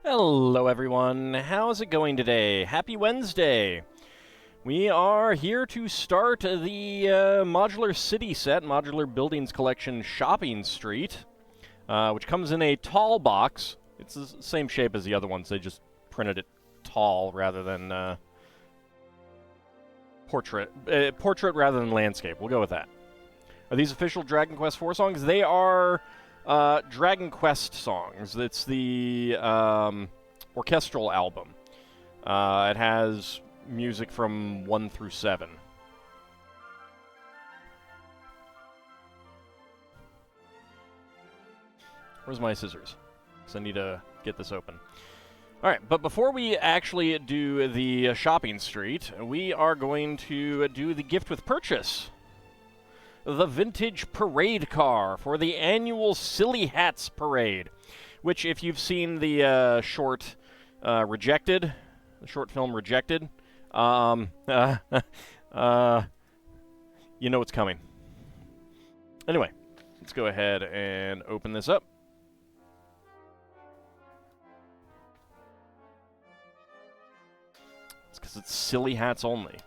Hello everyone, how's it going today? Happy Wednesday! We are here to start the Modular City set, Modular Buildings Collection Shopping Street, which comes in a tall box. It's the same shape as the other ones, they just printed it tall rather than portrait rather than landscape. We'll go with that. Are these official Dragon Quest IV songs? They are Dragon Quest songs. It's the orchestral album. It has music from 1 through 7. Where's my scissors? Because I need to get this open. Alright, but before we actually do the shopping street, we are going to do the gift with purchase. The vintage parade car for the annual Silly Hats Parade, which, if you've seen the short Rejected, the short film Rejected, you know what's coming. Anyway, let's go ahead and open this up. It's because it's Silly Hats only.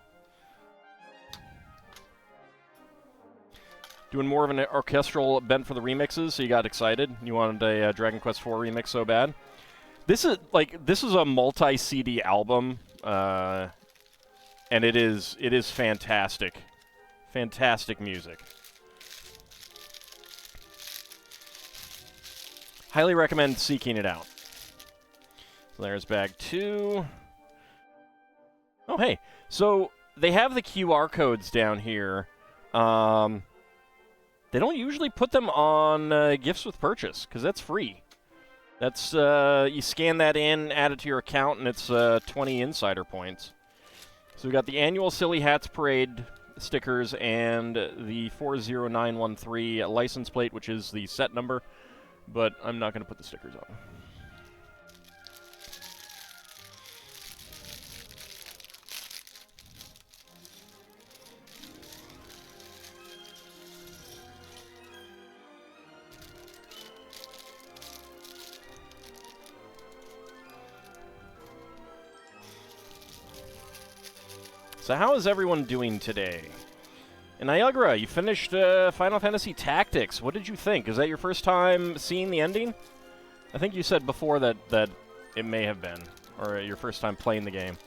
Doing more of an orchestral bent for the remixes, so you got excited. You wanted a Dragon Quest IV remix so bad. This is a multi-CD album, and it is fantastic, fantastic music. Highly recommend seeking it out. So there's bag 2. Oh hey, so they have the QR codes down here. They don't usually put them on gifts with purchase, because that's free. That's, you scan that in, add it to your account, and it's 20 insider points. So we got the annual Silly Hats Parade stickers and the 40913 license plate, which is the set number, but I'm not going to put the stickers on. So how is everyone doing today? And Niagara, you finished Final Fantasy Tactics. What did you think? Is that your first time seeing the ending? I think you said before that it may have been, or your first time playing the game.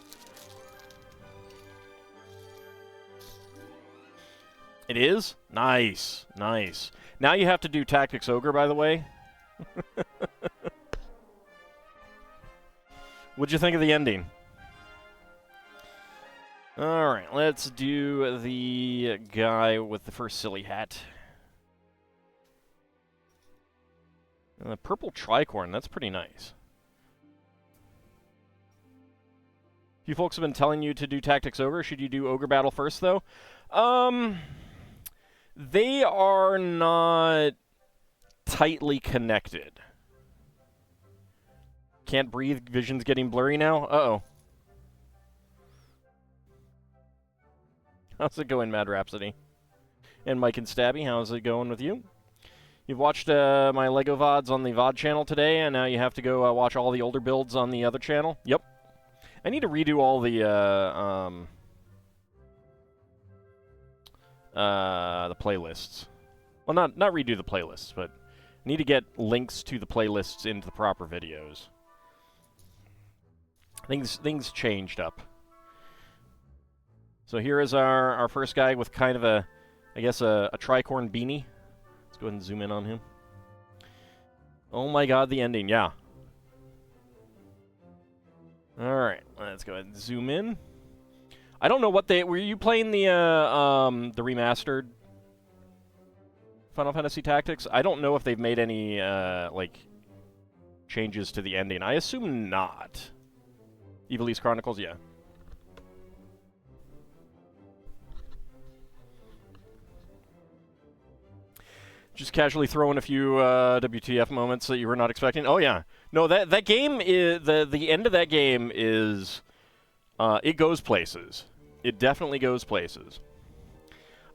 It is? Nice, nice. Now you have to do Tactics Ogre, by the way. What'd you think of the ending? Alright, let's do the guy with the first silly hat. And the purple tricorn, that's pretty nice. You folks have been telling you to do Tactics Ogre. Should you do Ogre Battle first, though? They are not tightly connected. Can't breathe, vision's getting blurry now? Uh-oh. How's it going, Mad Rhapsody? And Mike and Stabby, how's it going with you? You've watched my LEGO VODs on the VOD channel today, and now you have to go watch all the older builds on the other channel? Yep. I need to redo all the playlists. Well, not redo the playlists, but I need to get links to the playlists into the proper videos. Things changed up. So here is our first guy with kind of a, I guess, a tricorn beanie. Let's go ahead and zoom in on him. Oh my god, the ending, yeah. Alright, let's go ahead and zoom in. I don't know what they... Were you playing the remastered Final Fantasy Tactics? I don't know if they've made any, like, changes to the ending. I assume not. Evilise Chronicles, yeah. Just casually throwing a few WTF moments that you were not expecting. Oh yeah, no, that game is the end of that game is it goes places. It definitely goes places.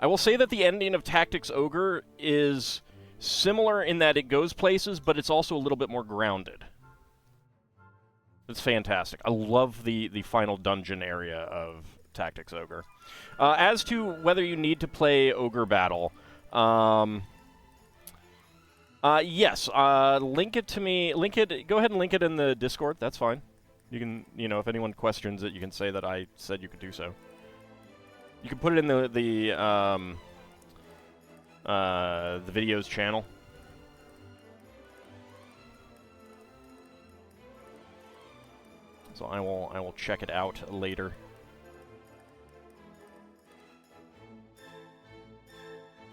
I will say that the ending of Tactics Ogre is similar in that it goes places, but it's also a little bit more grounded. It's fantastic. I love the final dungeon area of Tactics Ogre. As to whether you need to play Ogre Battle, yes. Link it to me. Go ahead and link it in the Discord. That's fine. You can, if anyone questions it, you can say that I said you could do so. You can put it in the videos channel. So I will check it out later.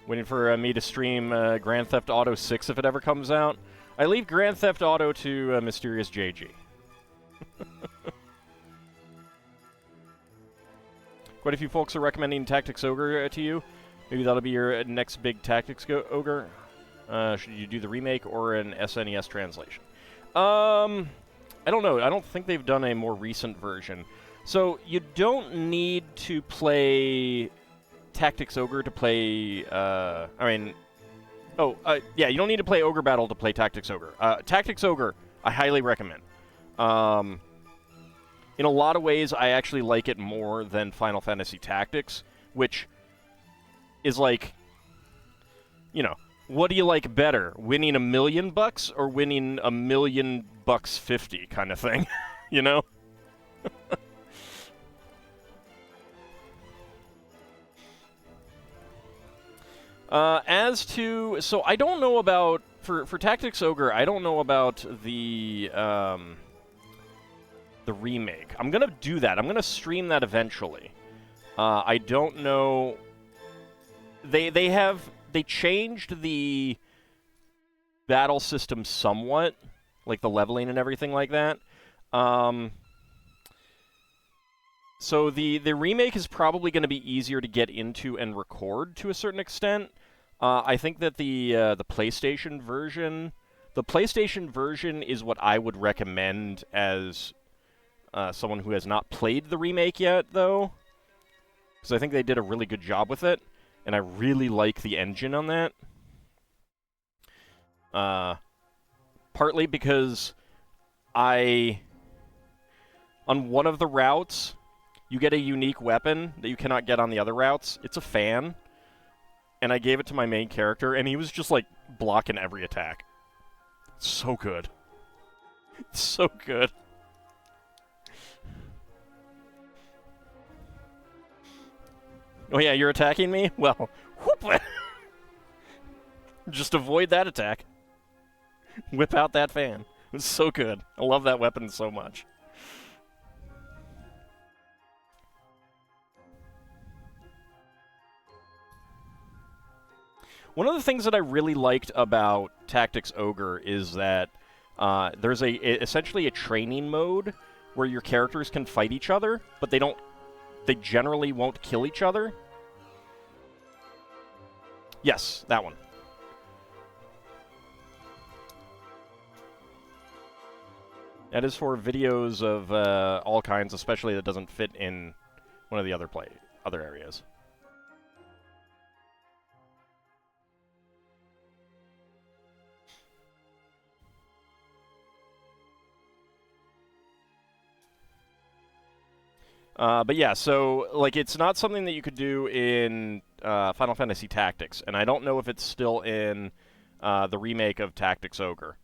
Waiting for me to stream Grand Theft Auto 6 if it ever comes out. I leave Grand Theft Auto to Mysterious JG. Quite a few folks are recommending Tactics Ogre to you. Maybe that'll be your next big Tactics Ogre. Should you do the remake or an SNES translation? I don't know. I don't think they've done a more recent version. So you don't need to play Tactics Ogre to play... yeah, you don't need to play Ogre Battle to play Tactics Ogre. Tactics Ogre, I highly recommend. In a lot of ways, I actually like it more than Final Fantasy Tactics, which is like, what do you like better? Winning $1 million or winning $1,000,000 kind of thing, So I don't know about, for Tactics Ogre, I don't know about the remake. I'm going to do that. I'm going to stream that eventually. I don't know. They changed the battle system somewhat, like the leveling and everything like that. So the remake is probably going to be easier to get into and record to a certain extent. I think that the PlayStation version is what I would recommend as someone who has not played the remake yet, though, because I think they did a really good job with it, and I really like the engine on that. Partly because on one of the routes, you get a unique weapon that you cannot get on the other routes. It's a fan, and I gave it to my main character, and he was just, like, blocking every attack. It's so good. It's so good. Oh yeah, you're attacking me? Well, whoop! Just avoid that attack. Whip out that fan. It's so good. I love that weapon so much. One of the things that I really liked about Tactics Ogre is that there's essentially a training mode where your characters can fight each other, but they generally won't kill each other. Yes, that one. That is for videos of all kinds, especially that doesn't fit in one of the other areas. But yeah, so, like, it's not something that you could do in Final Fantasy Tactics, and I don't know if it's still in the remake of Tactics Ogre.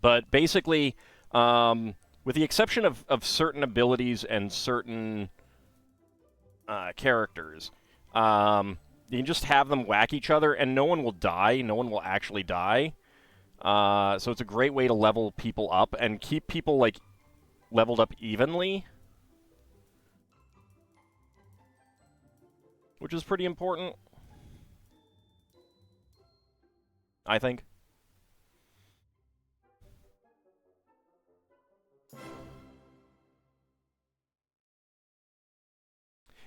But basically, with the exception of certain abilities and certain characters, you can just have them whack each other, and no one will die. No one will actually die. So it's a great way to level people up and keep people, like, leveled up evenly, which is pretty important, I think.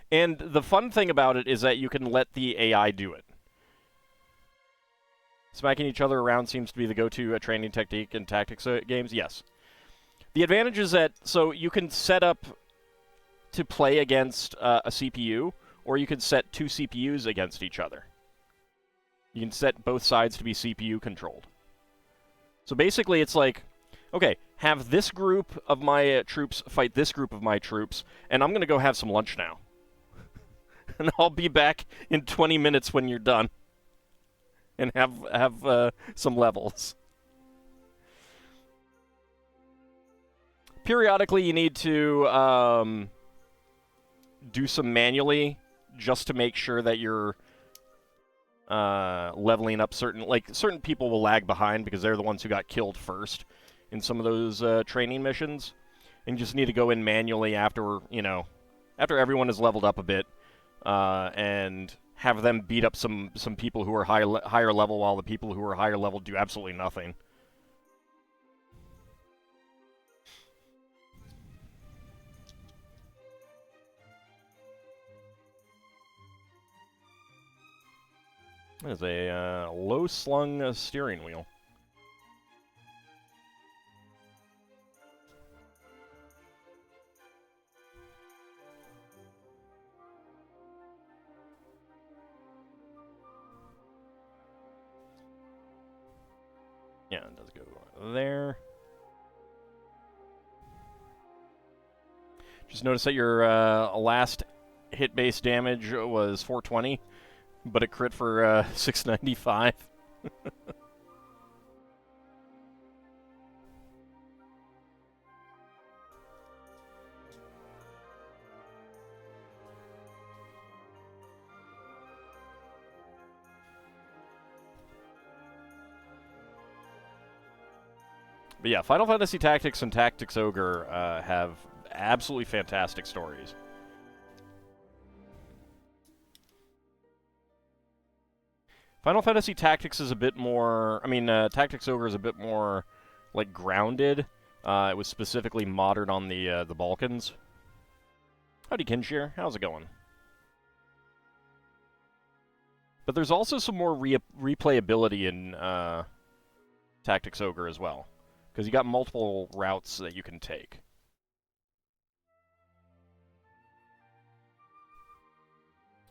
And the fun thing about it is that you can let the AI do it. Smacking each other around seems to be the go-to training technique in tactics games. Yes. The advantage is that, so you can set up to play against a CPU, or you can set two CPUs against each other. You can set both sides to be CPU controlled. So basically it's like, okay, have this group of my troops fight this group of my troops, and I'm going to go have some lunch now. And I'll be back in 20 minutes when you're done. And have some levels. Periodically, you need to do some manually just to make sure that you're leveling up certain people will lag behind because they're the ones who got killed first in some of those training missions, and you just need to go in manually after everyone is leveled up a bit, and have them beat up some people who are higher level while the people who are higher level do absolutely nothing. That is a low-slung steering wheel. Yeah, it does go there. Just notice that your last hit base damage was 420, but it crit for 695. But yeah, Final Fantasy Tactics and Tactics Ogre have absolutely fantastic stories. Final Fantasy Tactics is a bit more... Tactics Ogre is a bit more, like, grounded. It was specifically modeled on the Balkans. Howdy, Kinshir. How's it going? But there's also some more replayability in Tactics Ogre as well, because you got multiple routes that you can take.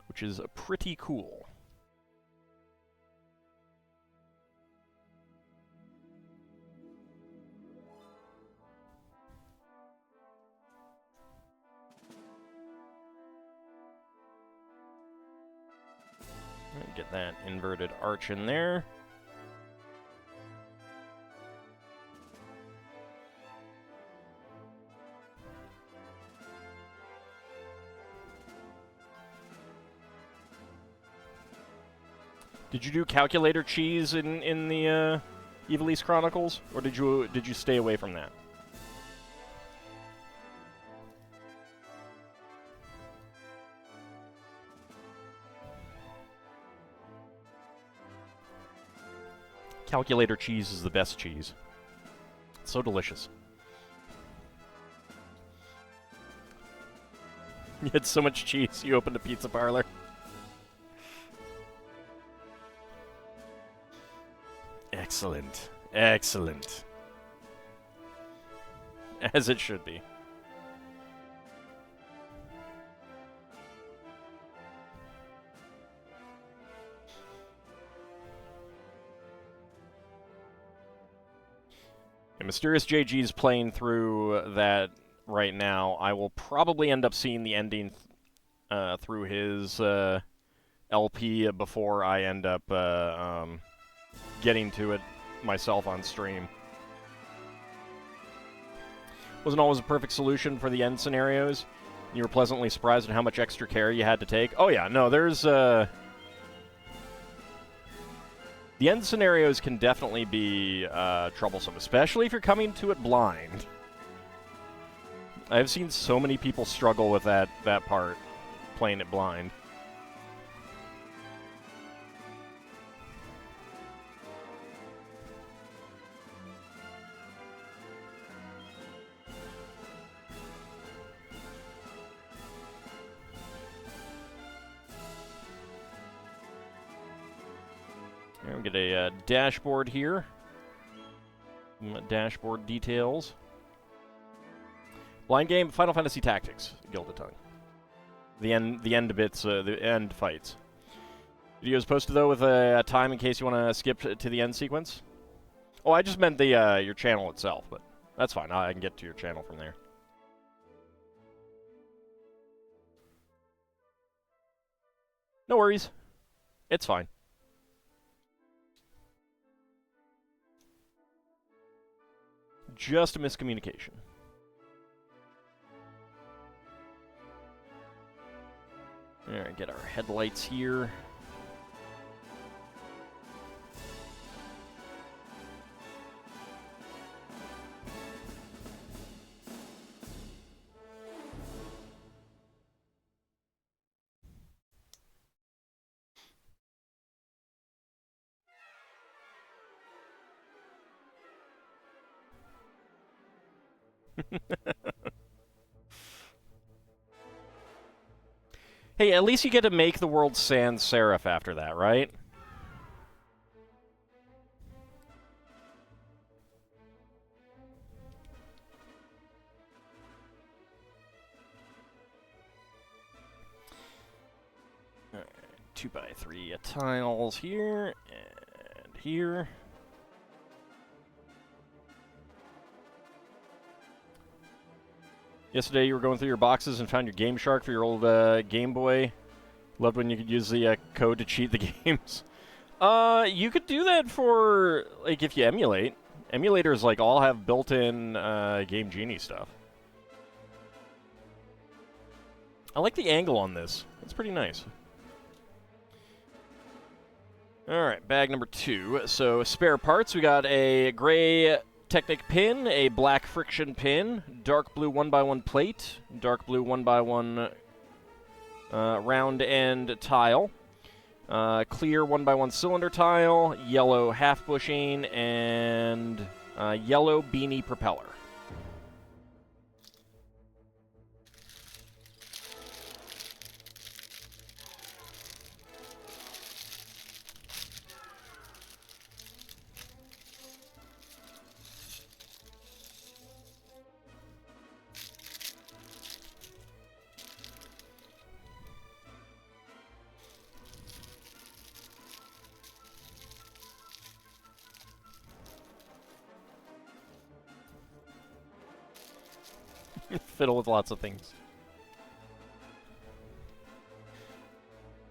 Which is pretty cool. Get that inverted arch in there. Did you do calculator cheese in the Ivalice Chronicles, or did you stay away from that? Calculator cheese is the best cheese. It's so delicious. You had so much cheese, you opened a pizza parlor. Excellent. Excellent. As it should be. And Mysterious JG's playing through that right now. I will probably end up seeing the ending through his LP before I end up getting to it myself on stream. Wasn't always a perfect solution for the end scenarios. You were pleasantly surprised at how much extra care you had to take. Oh yeah, no, there's the end scenarios can definitely be troublesome, especially if you're coming to it blind. I've seen so many people struggle with that part, playing it blind. We'll get a dashboard here. Dashboard details. Blind game, Final Fantasy Tactics, Gilded Tongue. The end bits, the end fights. Videos posted though with a time in case you want to skip to the end sequence. Oh, I just meant the your channel itself, but That's fine. I can get to your channel from there. No worries. It's fine. Just a miscommunication. Alright, get our headlights here. Hey, at least you get to make the world sans serif after that, right? Alright, 2x3 tiles here, and here. Yesterday you were going through your boxes and found your Game Shark for your old Game Boy. Loved when you could use the code to cheat the games. You could do that for, like, if you emulate. Emulators, like, all have built-in Game Genie stuff. I like the angle on this. It's pretty nice. Alright, bag number 2. So, spare parts. We got a gray Technic pin, a black friction pin, dark blue 1x1 plate, dark blue 1x1 round end tile, clear 1x1 cylinder tile, yellow half bushing, and yellow beanie propeller. Fiddle with lots of things.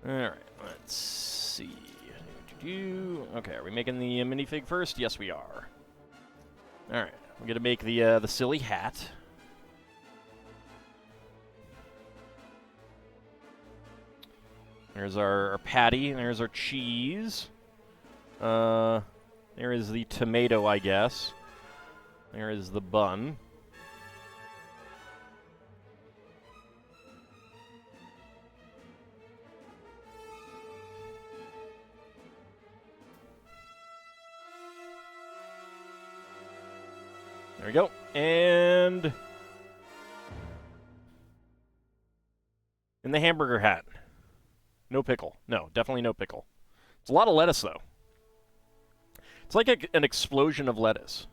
Alright, let's see. Okay, are we making the minifig first? Yes, we are. Alright, we're going to make the silly hat. There's our patty, and there's our cheese. There is the tomato, I guess. There is the bun. There we go. And in the hamburger hat. No pickle. No, definitely no pickle. It's a lot of lettuce, though. It's like an explosion of lettuce.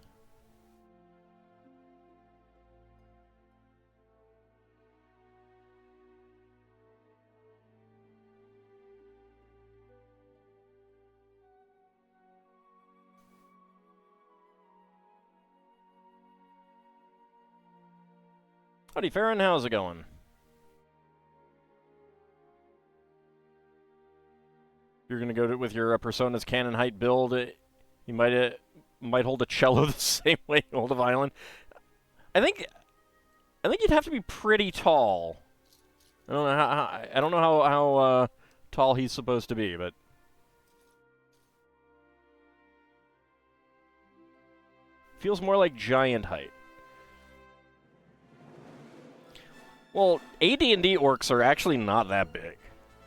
Howdy, Farron. How's it going? You're gonna go with your Persona's cannon height build. You might hold a cello the same way you hold a violin. I think you'd have to be pretty tall. I don't know how tall he's supposed to be, but feels more like giant height. Well, AD&D orcs are actually not that big.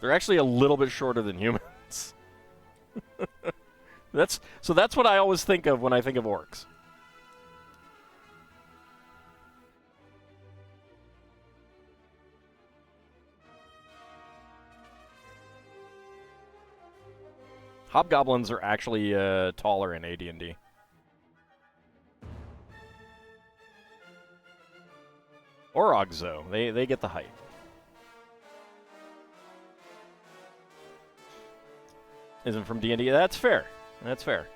They're actually a little bit shorter than humans. That's what I always think of when I think of orcs. Hobgoblins are actually taller in AD&D. Orogs, though, they get the height. Isn't from D&D. That's fair. That's fair.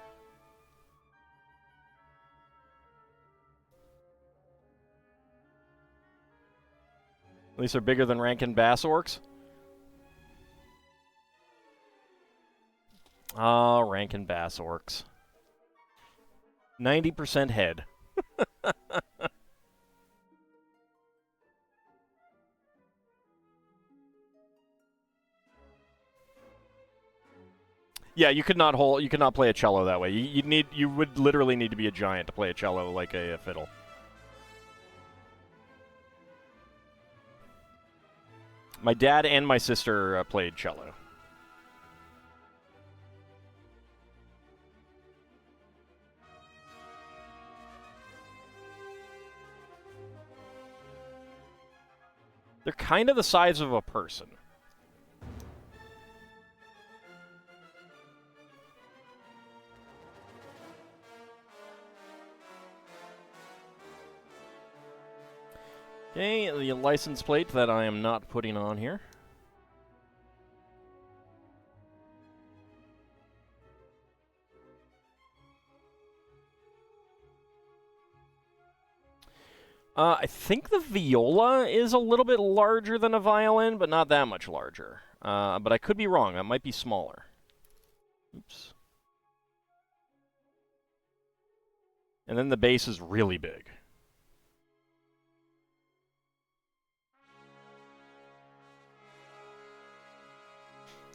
At least they're bigger than Rankin Bass orcs. Oh, Rankin Bass orcs. 90% head. Yeah, you could not play a cello that way. You would literally need to be a giant to play a cello like a fiddle. My dad and my sister played cello. They're kind of the size of a person. Okay, the license plate that I am not putting on here. I think the viola is a little bit larger than a violin, but not that much larger. But I could be wrong. That might be smaller. Oops. And then the bass is really big.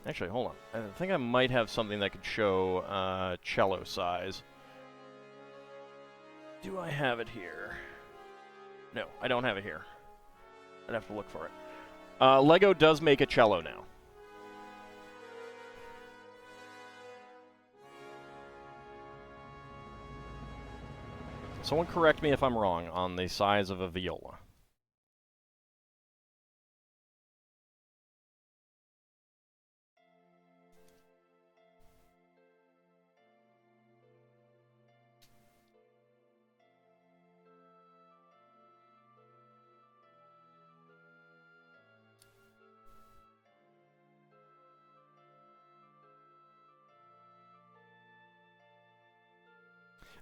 Actually, hold on. I think I might have something that could show cello size. Do I have it here? No, I don't have it here. I'd have to look for it. Lego does make a cello now. Someone correct me if I'm wrong on the size of a viola.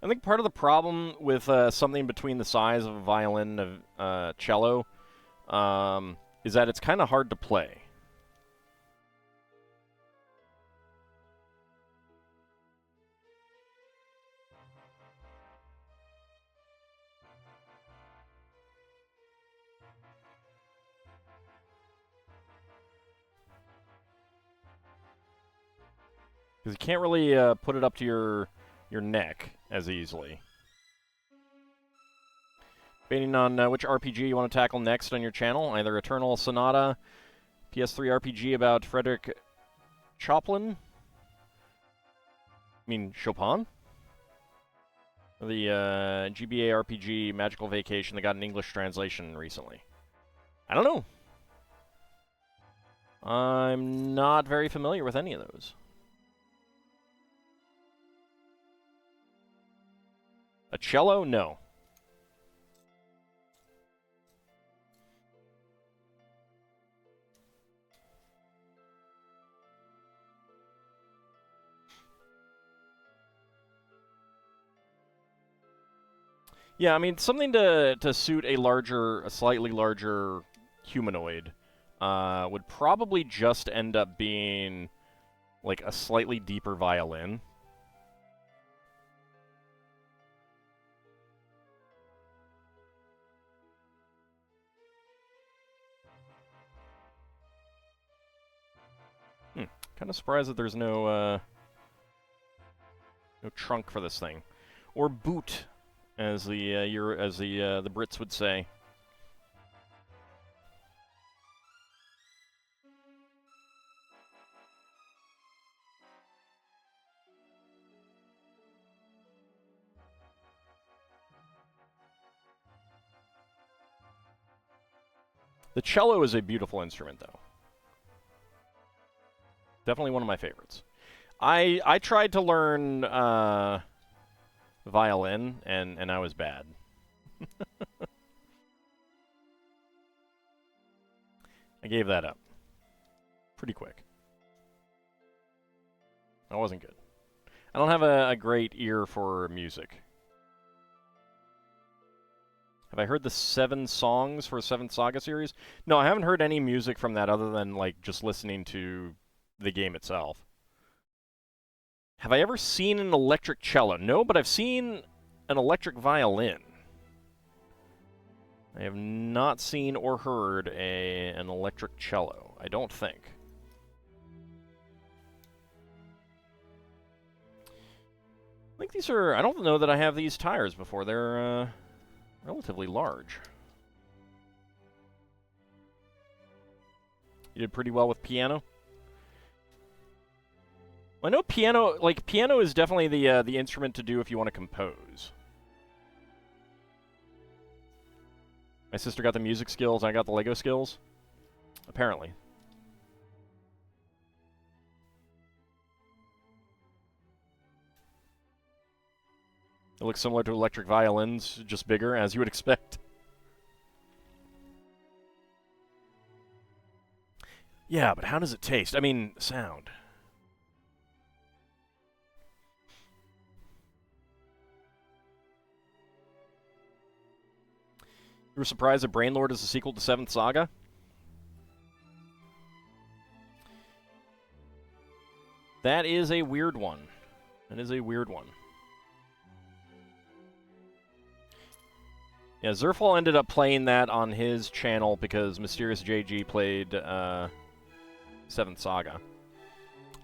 I think part of the problem with something between the size of a violin and a cello is that it's kind of hard to play. Because you can't really put it up to your neck as easily. Debating on which RPG you want to tackle next on your channel, either Eternal Sonata, PS3 RPG about Frederick Chopin? I mean, Chopin? Or the GBA RPG Magical Vacation that got an English translation recently. I don't know. I'm not very familiar with any of those. A cello? No. Yeah, I mean, something to suit a slightly larger humanoid would probably just end up being like a slightly deeper violin. Kind of surprised that there's no trunk for this thing, or boot, as the Brits would say. The cello is a beautiful instrument, though. Definitely one of my favorites. I tried to learn violin, and I was bad. I gave that up pretty quick. I wasn't good. I don't have a great ear for music. Have I heard the 7 songs for 7th Saga series? No, I haven't heard any music from that other than, like, just listening to the game itself. Have I ever seen an electric cello? No, but I've seen an electric violin. I have not seen or heard an electric cello, I don't think. I think these are... I don't know that I have these tires before. They're relatively large. You did pretty well with piano? Well, I know piano... Like, piano is definitely the instrument to do if you want to compose. My sister got the music skills, I got the Lego skills. Apparently. It looks similar to electric violins, just bigger, as you would expect. Yeah, but how does it taste? I mean, sound. You were surprised that Brainlord is a sequel to 7th Saga? That is a weird one. That is a weird one. Yeah, Zerfall ended up playing that on his channel because Mysterious JG played 7th Saga.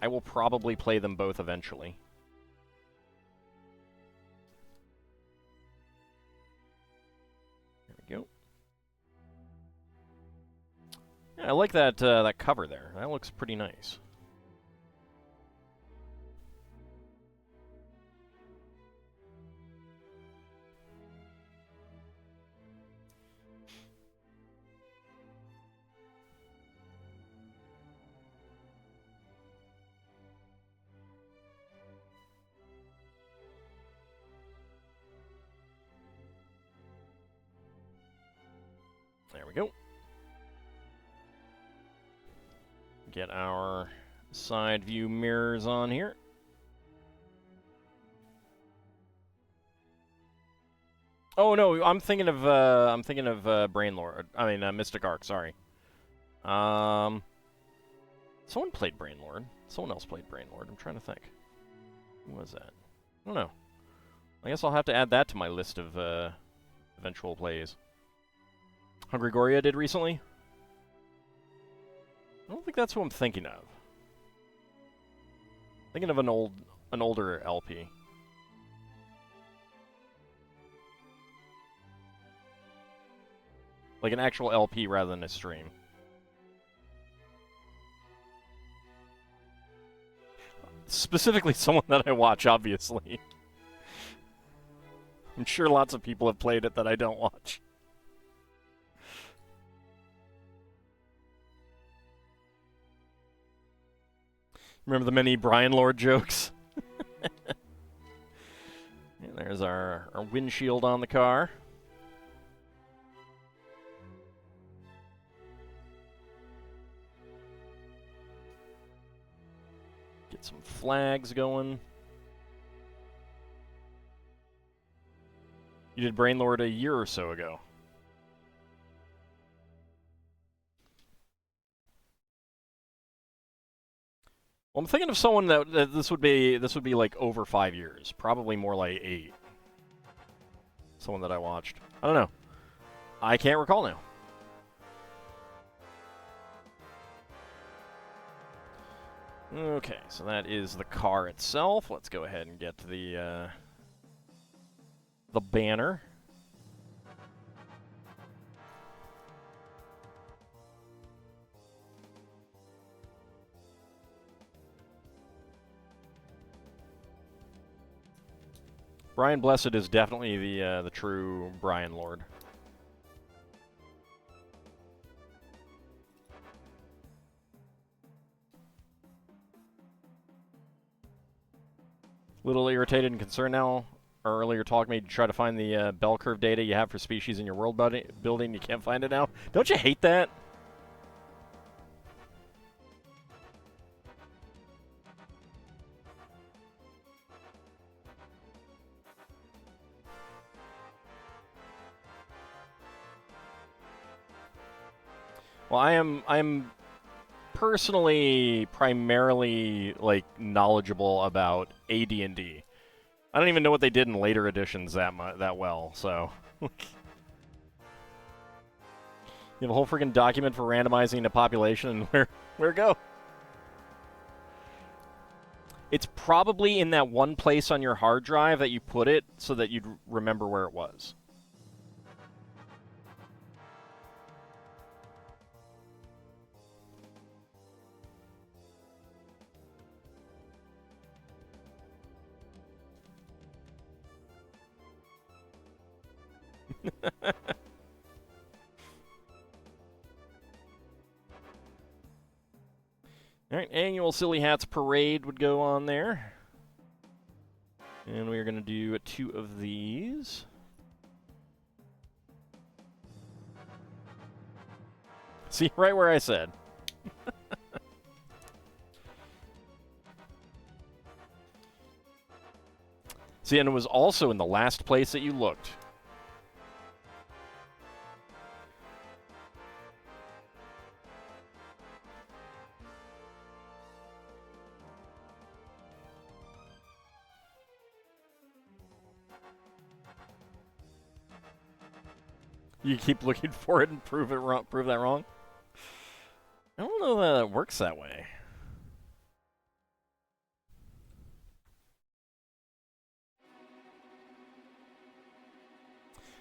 I will probably play them both eventually. There we go. Yeah, I like that that cover there. That looks pretty nice. There we go. Get our side view mirrors on here. Oh no, I'm thinking of Brainlord. I mean, Mystic Arc. Sorry. Someone played Brainlord. Someone else played Brainlord. I'm trying to think. Who was that? I don't know. I guess I'll have to add that to my list of eventual plays. Hungry Goria did recently? I don't think that's who I'm thinking of. Thinking of an older LP. Like an actual LP rather than a stream. Specifically someone that I watch, obviously. I'm sure lots of people have played it that I don't watch. Remember the many Brian Lord jokes? And there's our windshield on the car. Get some flags going. You did Brainlord a year or so ago. Well, I'm thinking of someone that this would be like over 5 years, probably more like 8. Someone that I watched. I don't know. I can't recall now. Okay, so that is the car itself. Let's go ahead and get to the banner. Brian Blessed is definitely the true Brian Lord. Little irritated and concerned now. Earlier talk made you try to find the bell curve data you have for species in your world building. You can't find it now. Don't you hate that? Well, I'm personally primarily like knowledgeable about AD&D. I don't even know what they did in later editions that well. So you have a whole freaking document for randomizing a population, and where go? It's probably in that one place on your hard drive that you put it so that you'd remember where it was. All right, annual Silly Hats Parade would go on there. And we're going to do 2 of these. See, right where I said. See, and it was also in the last place that you looked. You keep looking for it and prove that wrong? I don't know that it works that way.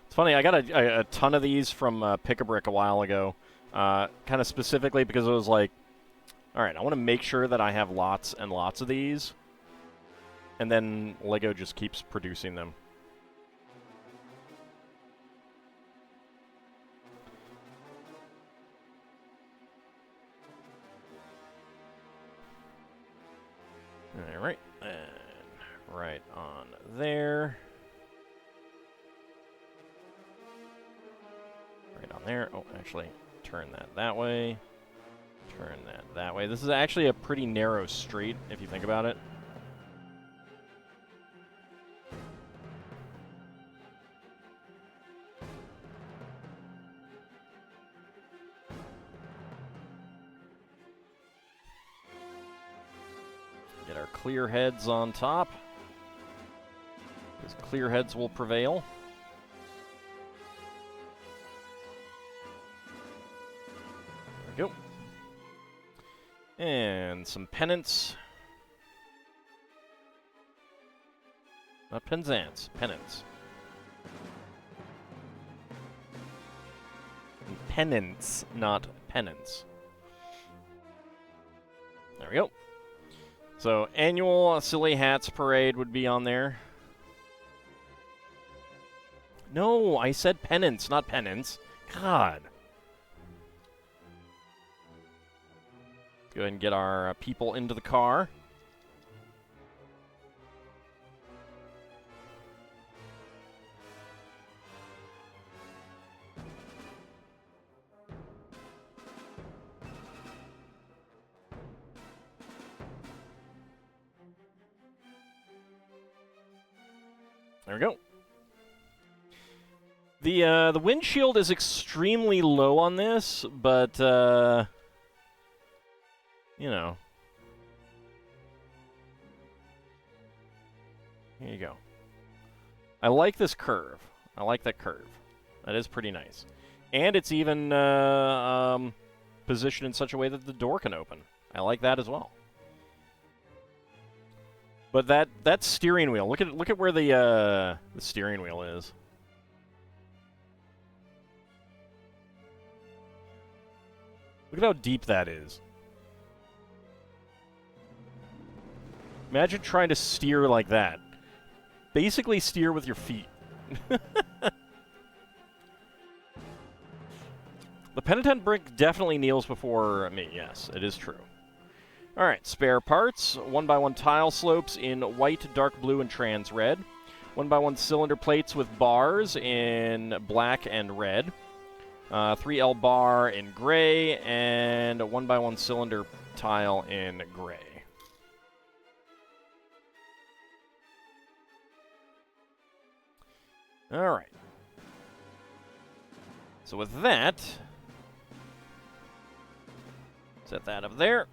It's funny, I got a ton of these from Pick-a-Brick a while ago, kind of specifically because it was like, all right, I want to make sure that I have lots and lots of these, and then LEGO just keeps producing them. All right, and right on there. Right on there. Oh, actually, turn that way. Turn that way. This is actually a pretty narrow street, if you think about it. Get our clear heads on top, because clear heads will prevail. There we go. And some pennants. Not penzance, pennants. Pennants, not penance. There we go. So, annual Silly Hats Parade would be on there. No, I said pennants, not penance. God. Go ahead and get our people into the car. There we go. The windshield is extremely low on this, but you know. Here you go. I like this curve. I like that curve. That is pretty nice. And it's even positioned in such a way that the door can open. I like that as well. But that steering wheel, look at where the steering wheel is. Look at how deep that is. Imagine trying to steer like that. Basically steer with your feet. The penitent brick definitely kneels before me, yes, it is true. Alright, spare parts. 1x1 tile slopes in white, dark blue, and trans red. 1x1 cylinder plates with bars in black and red. 3L bar in gray, and a 1x1 cylinder tile in gray. Alright. So with that, Set that up there.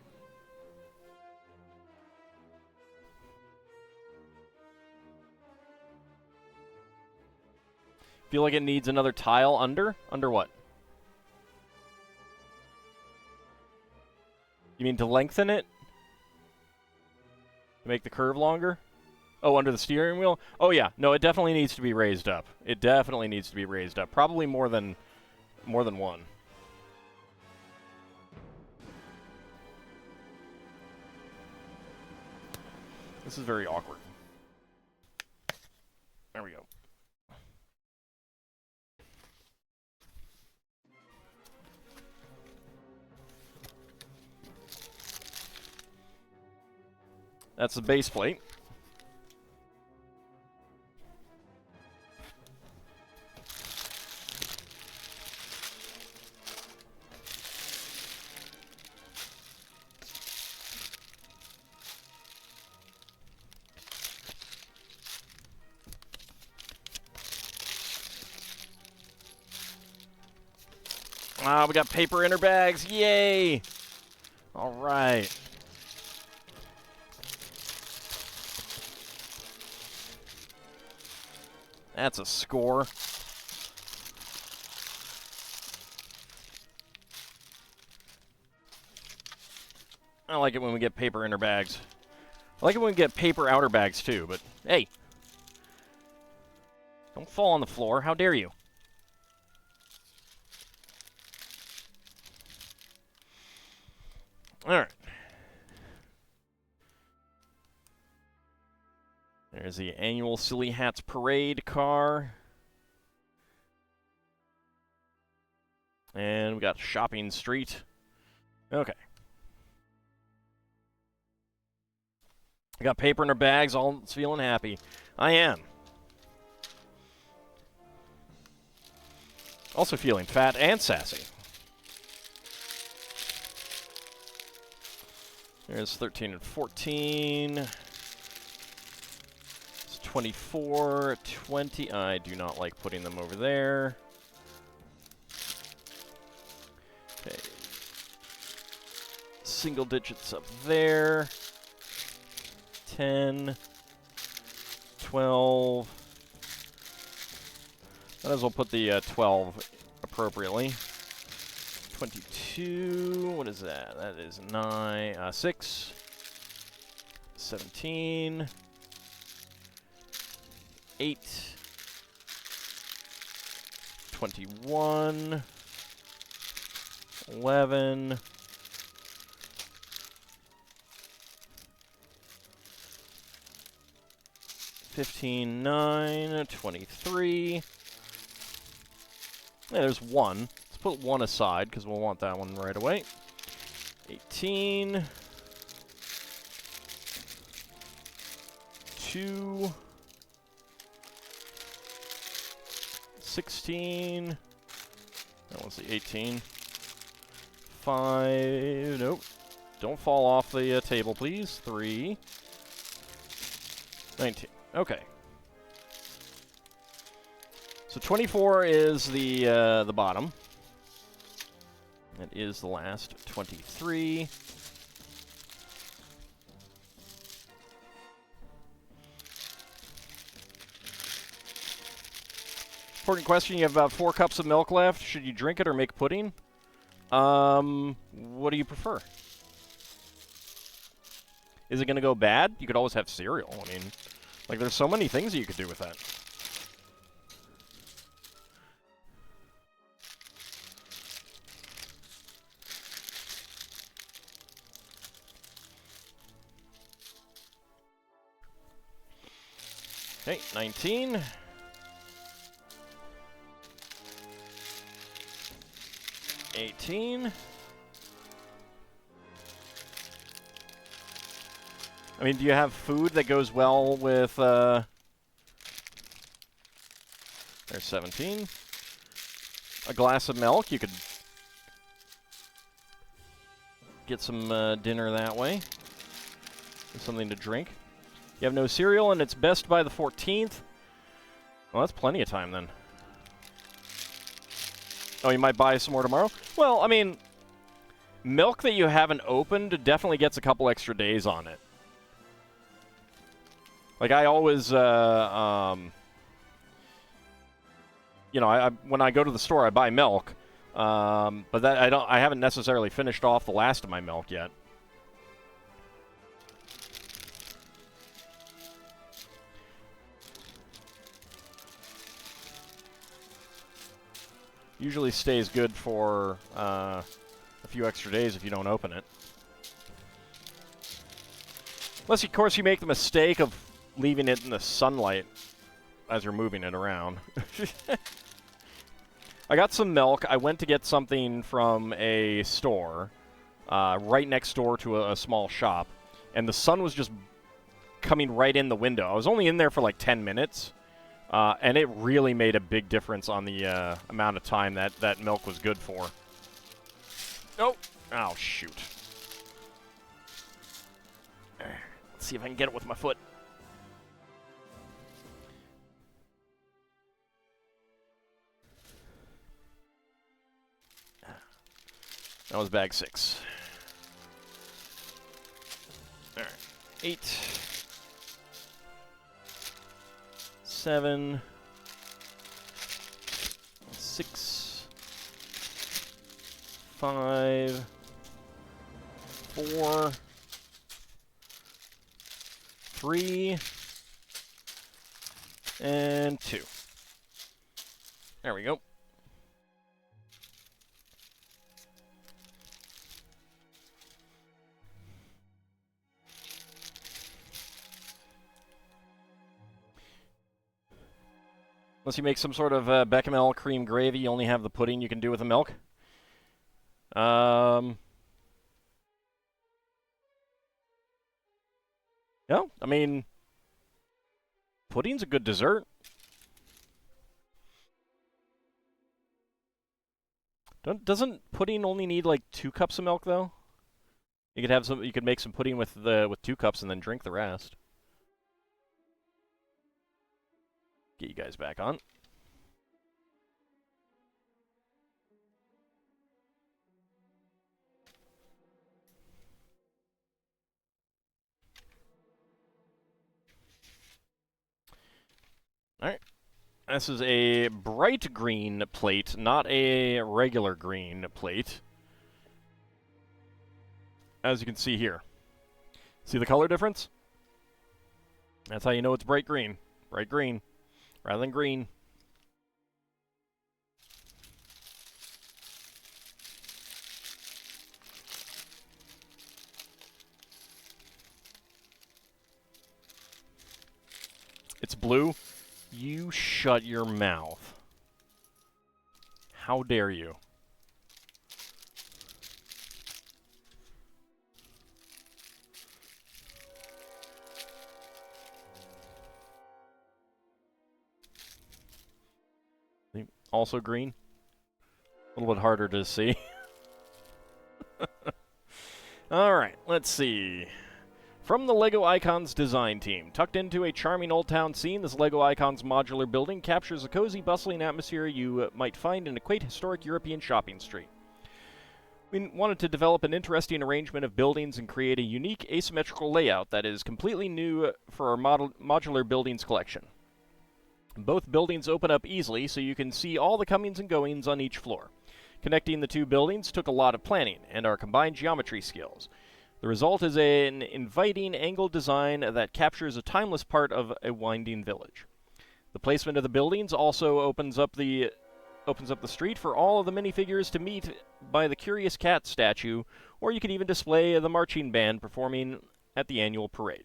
Feel like it needs another tile under? Under what? You mean to lengthen it? To make the curve longer? Oh, under the steering wheel? Oh, yeah. No, it definitely needs to be raised up. It definitely needs to be raised up. Probably more than one. This is very awkward. There we go. That's the base plate. Ah, we got paper inner bags. Yay! All right. That's a score. I like it when we get paper inner bags. I like it when we get paper outer bags too, but hey. Don't fall on the floor. How dare you? All right. There's the annual Silly Hats Parade car. And we got Shopping Street. Okay. We got paper in our bags, all feeling happy. I am. Also feeling fat and sassy. There's 13 and 14. It's 24, 20. I do not like putting them over there. Okay. Single digits up there. 10, 12. Might as well put the 12 appropriately. 22, what is that? That is 9, 6, 17, 8, 21, 11, 15, 9, 23. Yeah, there's 1. Let's put 1 aside, because we'll want that one right away. 18. 2. 16. That one's the 18. 5. Nope. Don't fall off the table, please. 3. 19. Okay. So 24 is the bottom. That is the last 23. Important question. You have about 4 cups of milk left. Should you drink it or make pudding? What do you prefer? Is it going to go bad? You could always have cereal. I mean, like, there's so many things that you could do with that. Okay, 19. 18. I mean, do you have food that goes well with, there's 17. A glass of milk, you could get some dinner that way. Something to drink. You have no cereal, and it's best by the 14th. Well, that's plenty of time, then. Oh, you might buy some more tomorrow? Well, I mean, milk that you haven't opened definitely gets a couple extra days on it. Like, I always, you know, when I go to the store, I buy milk, but that I haven't necessarily finished off the last of my milk yet. Usually stays good for a few extra days if you don't open it. Unless, of course, you make the mistake of leaving it in the sunlight as you're moving it around. I got some milk. I went to get something from a store right next door to a small shop, and the sun was just coming right in the window. I was only in there for like 10 minutes, and it really made a big difference on the amount of time that milk was good for. Oh! Oh, shoot. Let's see if I can get it with my foot. That was bag 6. All right. 8. 7. 6. 5. 4. 3. And 2. There we go. Unless you make some sort of bechamel cream gravy, you only have the pudding you can do with the milk. No, I mean, pudding's a good dessert. Doesn't pudding only need like 2 cups of milk though? You could have some. You could make some pudding with 2 cups and then drink the rest. Get you guys back on. All right. This is a bright green plate, not a regular green plate. As you can see here. See the color difference? That's how you know it's bright green. Bright green, rather than green. It's blue. You shut your mouth. How dare you? Also green. A little bit harder to see. All right, let's see. From the LEGO Icons design team, tucked into a charming old town scene, this LEGO Icons modular building captures a cozy, bustling atmosphere you might find in a quaint, historic European shopping street. We wanted to develop an interesting arrangement of buildings and create a unique, asymmetrical layout that is completely new for our modular buildings collection. Both buildings open up easily, so you can see all the comings and goings on each floor. Connecting the 2 buildings took a lot of planning and our combined geometry skills. The result is an inviting angled design that captures a timeless part of a winding village. The placement of the buildings also opens up the street for all of the minifigures to meet by the Curious Cat statue, or you could even display the marching band performing at the annual parade.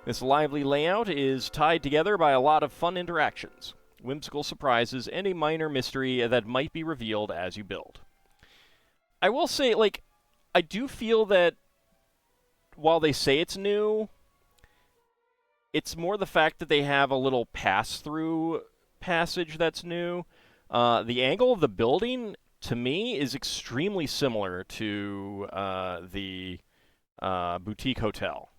This lively layout is tied together by a lot of fun interactions, whimsical surprises, and a minor mystery that might be revealed as you build. I will say, like, I do feel that while they say it's new, it's more the fact that they have a little pass-through passage that's new. The angle of the building, to me, is extremely similar to the boutique hotel.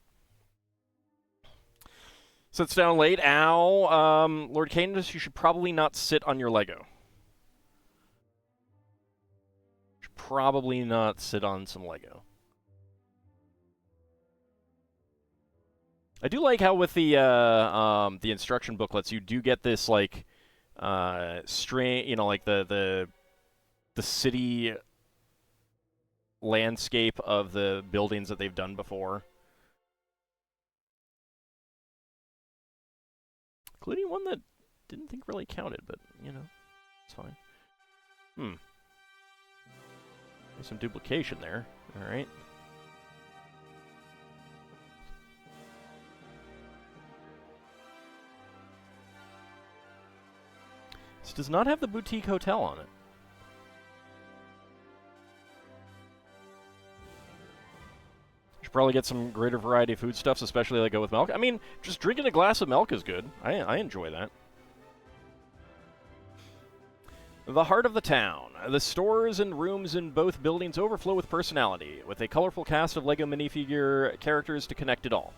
Sits down late. Ow. Lord Cadence, you should probably not sit on your Lego. probably not sit on some Lego. I do like how with the instruction booklets, you do get this like string, you know, like the city landscape of the buildings that they've done before, including one that didn't think really counted, but you know, it's fine. There's some duplication there. All right. This does not have the boutique hotel on it. Should probably get some greater variety of foodstuffs, especially that go with milk. I mean, just drinking a glass of milk is good. I enjoy that. The heart of the town. The stores and rooms in both buildings overflow with personality, with a colorful cast of LEGO minifigure characters to connect it all.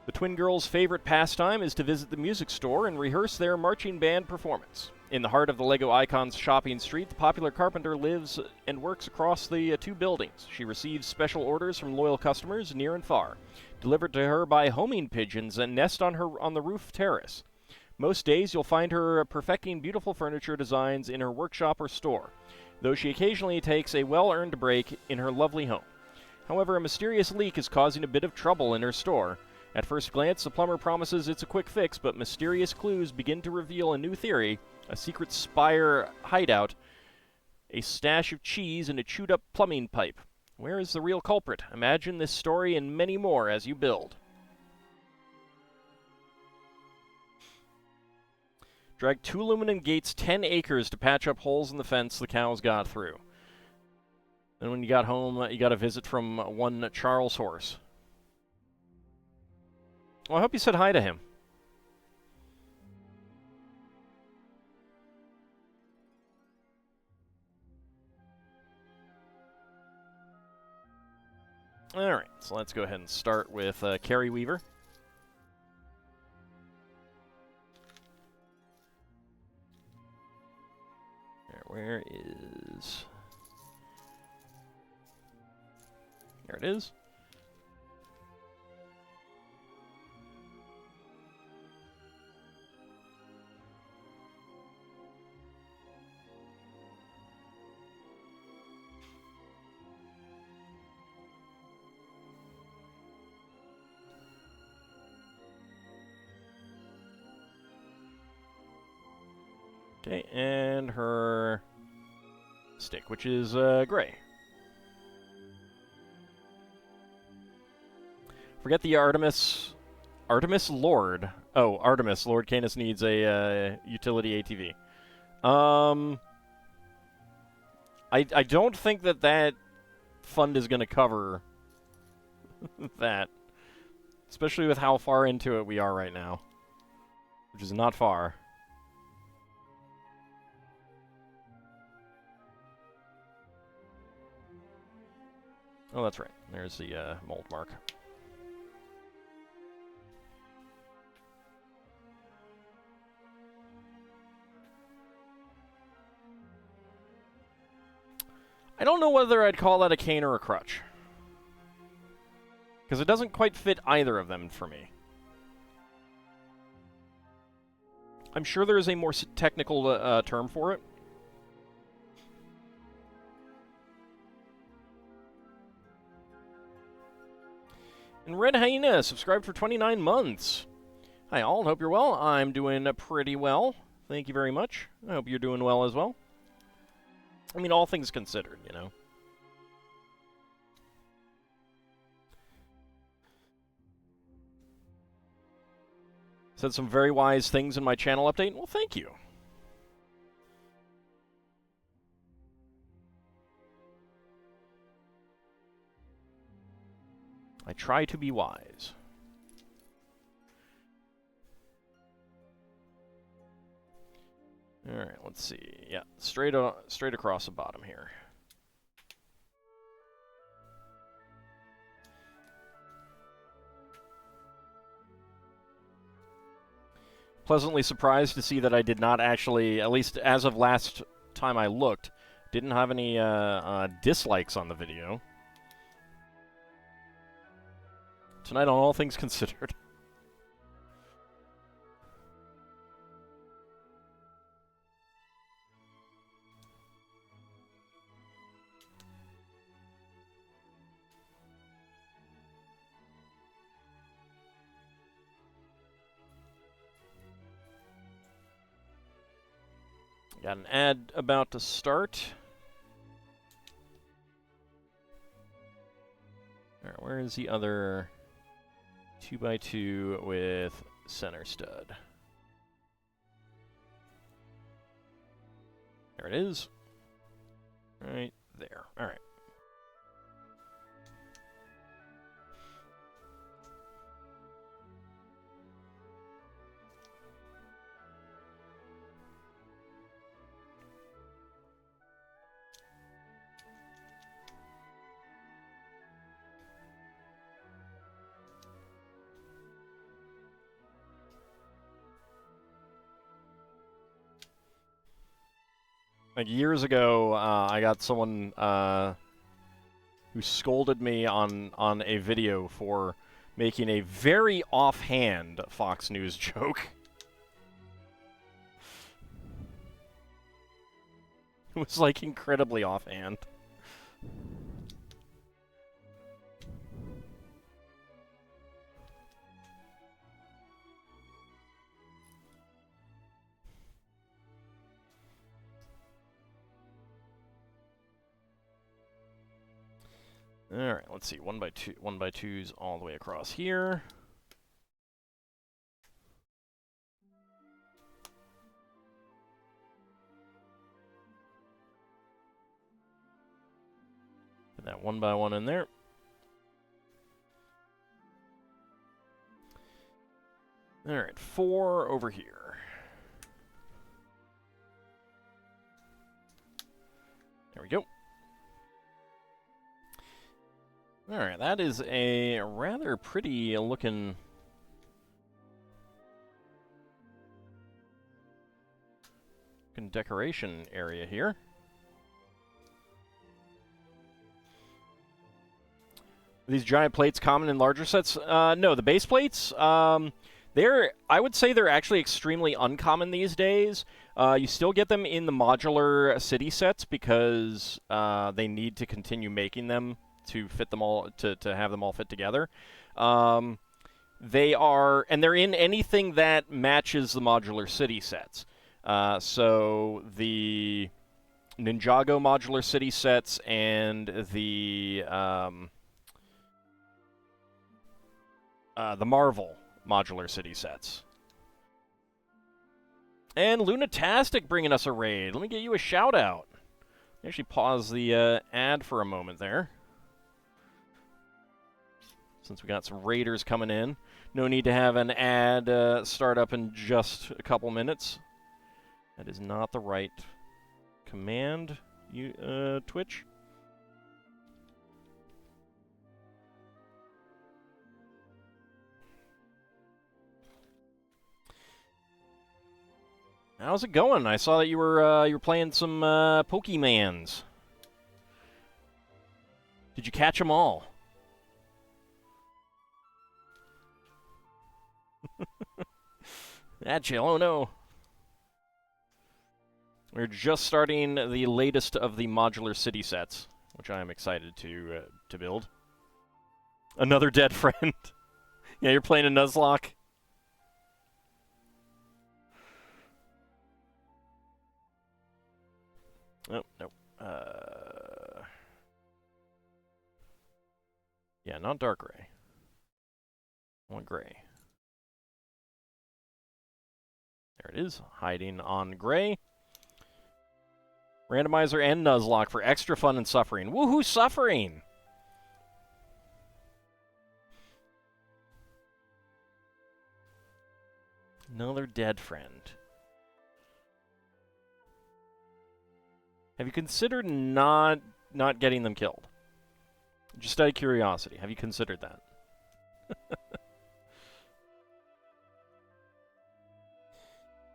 The twin girls' favorite pastime is to visit the music store and rehearse their marching band performance. In the heart of the LEGO Icons shopping street, the popular carpenter lives and works across the two buildings. She receives special orders from loyal customers near and far, delivered to her by homing pigeons that nest on the roof terrace. Most days you'll find her perfecting beautiful furniture designs in her workshop or store, though she occasionally takes a well-earned break in her lovely home. However, a mysterious leak is causing a bit of trouble in her store. At first glance, the plumber promises it's a quick fix, but mysterious clues begin to reveal a new theory: a secret spire hideout, a stash of cheese, and a chewed-up plumbing pipe. Where is the real culprit? Imagine this story and many more as you build. Drag 2 aluminum gates 10 acres to patch up holes in the fence the cows got through. Then when you got home, you got a visit from one Charles Horse. Well, I hope you said hi to him. Alright, so let's go ahead and start with Carrie Weaver. Where is... There it is. Okay, and her stick, which is gray. Forget the Artemis Lord. Oh, Artemis. Lord Canis needs a utility ATV. I don't think that fund is going to cover that. Especially with how far into it we are right now. Which is not far. Oh, that's right. There's the mold mark. I don't know whether I'd call that a cane or a crutch. Because it doesn't quite fit either of them for me. I'm sure there is a more technical term for it. And Red Hyena subscribed for 29 months. Hi all, hope you're well. I'm doing pretty well. Thank you very much. I hope you're doing well as well. I mean, all things considered, you know. Said some very wise things in my channel update. Well, thank you. I try to be wise. All right, let's see. Yeah, straight across the bottom here. Pleasantly surprised to see that I did not actually, at least as of last time I looked, Didn't have any dislikes on the video. Tonight on All Things Considered. Got an ad about to start. Alright, where is the other 2x2 with center stud? There it is. Right there. Alright. Like years ago, I got someone who scolded me on a video for making a very offhand Fox News joke. It was like incredibly offhand. All right, let's see. 1x2s all the way across here. Put that 1x1 in there. All right, 4 over here. There we go. Alright, that is a rather pretty looking decoration area here. Are these giant plates common in larger sets? No, the base plates, I would say they're actually extremely uncommon these days. You still get them in the modular city sets because they need to continue making them to fit them all, to have them all fit together. They're in anything that matches the modular city sets. So the Ninjago modular city sets and the Marvel modular city sets. And Lunatastic bringing us a raid. Let me get you a shout out. Actually pause the ad for a moment there, since we got some raiders coming in. No need to have an ad start up in just a couple minutes. That is not the right command, Twitch. How's it going? I saw that you were playing some Pokemans. Did you catch them all? Ah, chill. Oh no. We're just starting the latest of the modular city sets, which I am excited to build. Another dead friend. Yeah, you're playing a Nuzlocke. Oh, no. Yeah, not dark gray. I want gray. There it is, hiding on gray. Randomizer and Nuzlocke for extra fun and suffering. Woohoo, suffering! Another dead friend. Have you considered not getting them killed? Just out of curiosity, have you considered that?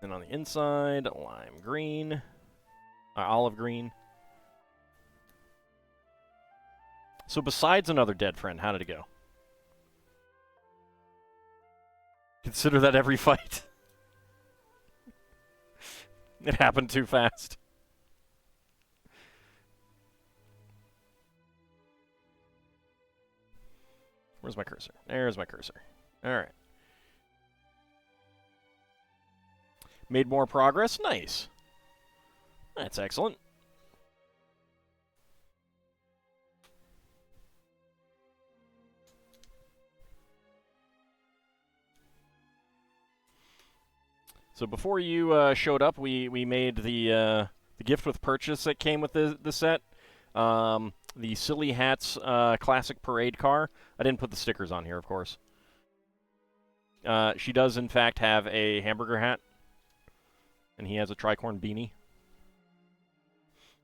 And on the inside, lime green, olive green. So besides another dead friend, how did it go? Consider that every fight. It happened too fast. Where's my cursor? There's my cursor. Alright. Made more progress? Nice. That's excellent. So before you showed up, we made the gift with purchase that came with the set. The Silly Hats Classic Parade car. I didn't put the stickers on here, of course. She does, in fact, have a hamburger hat. And he has a tricorn beanie.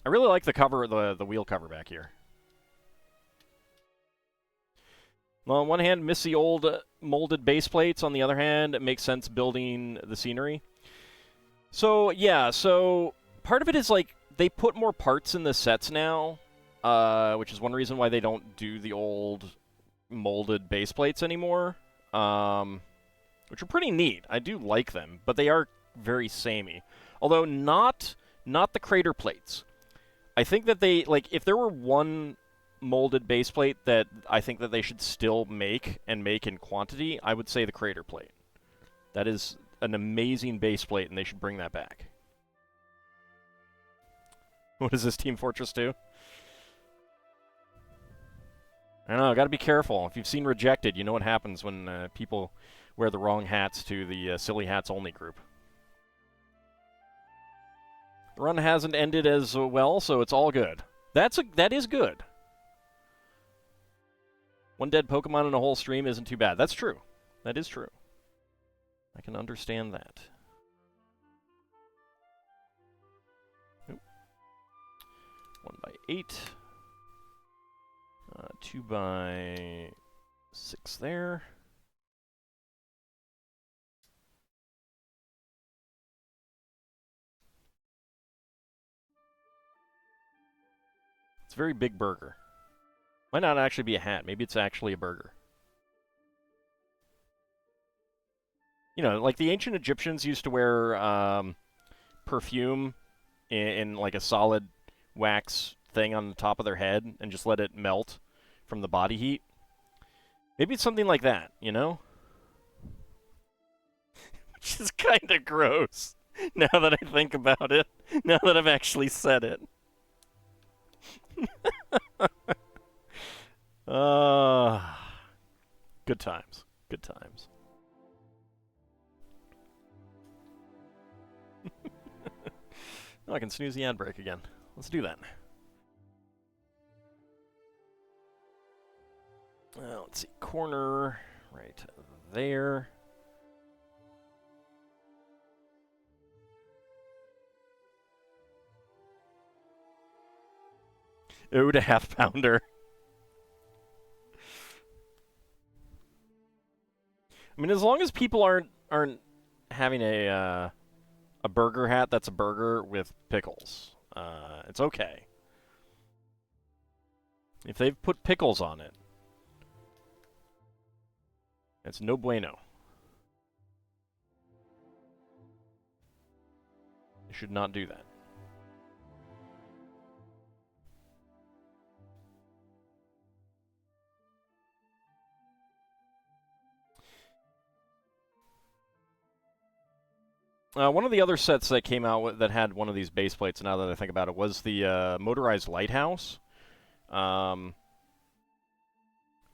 I really like the cover, the wheel cover back here. Well, on one hand, miss the old molded base plates. On the other hand, it makes sense building the scenery. So, yeah, so part of it is, like, they put more parts in the sets now, which is one reason why they don't do the old molded base plates anymore, which are pretty neat. I do like them, but they are very samey. Although not the crater plates. I think that they, like, if there were one molded base plate that I think that they should still make and make in quantity, I would say the crater plate. That is an amazing base plate, and they should bring that back. What is this, Team Fortress 2? I don't know, gotta be careful. If you've seen Rejected, you know what happens when people wear the wrong hats to the Silly Hats Only group. The run hasn't ended as well, so it's all good. That is good. One dead Pokemon in a whole stream isn't too bad. That's true. That is true. I can understand that. Oop. 1x8. 2x6 there. It's a very big burger. Might not actually be a hat. Maybe it's actually a burger. You know, like the ancient Egyptians used to wear perfume in like a solid wax thing on the top of their head and just let it melt from the body heat. Maybe it's something like that, you know? Which is kind of gross, now that I think about it. Now that I've actually said it. Good times. Good times. Oh, I can snooze the ad break again. Let's do that. Let's see. Corner right there. Ooh, to half pounder. I mean, as long as people aren't having a burger hat that's a burger with pickles, it's okay. If they've put pickles on it, it's no bueno. You should not do that. One of the other sets that came out that had one of these base plates, now that I think about it, was the motorized lighthouse,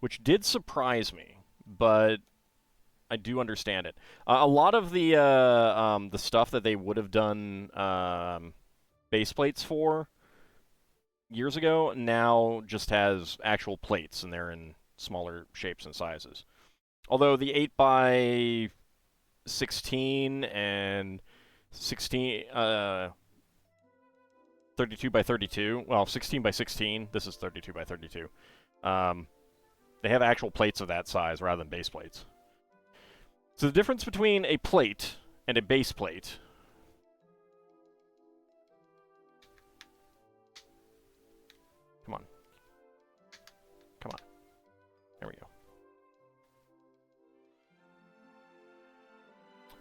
which did surprise me, but I do understand it. A lot of the stuff that they would have done base plates for years ago now just has actual plates, and they're in smaller shapes and sizes. Although the 8x16 and 32x32, well, 16x16, this is 32x32. They have actual plates of that size rather than base plates. So the difference between a plate and a base plate come on.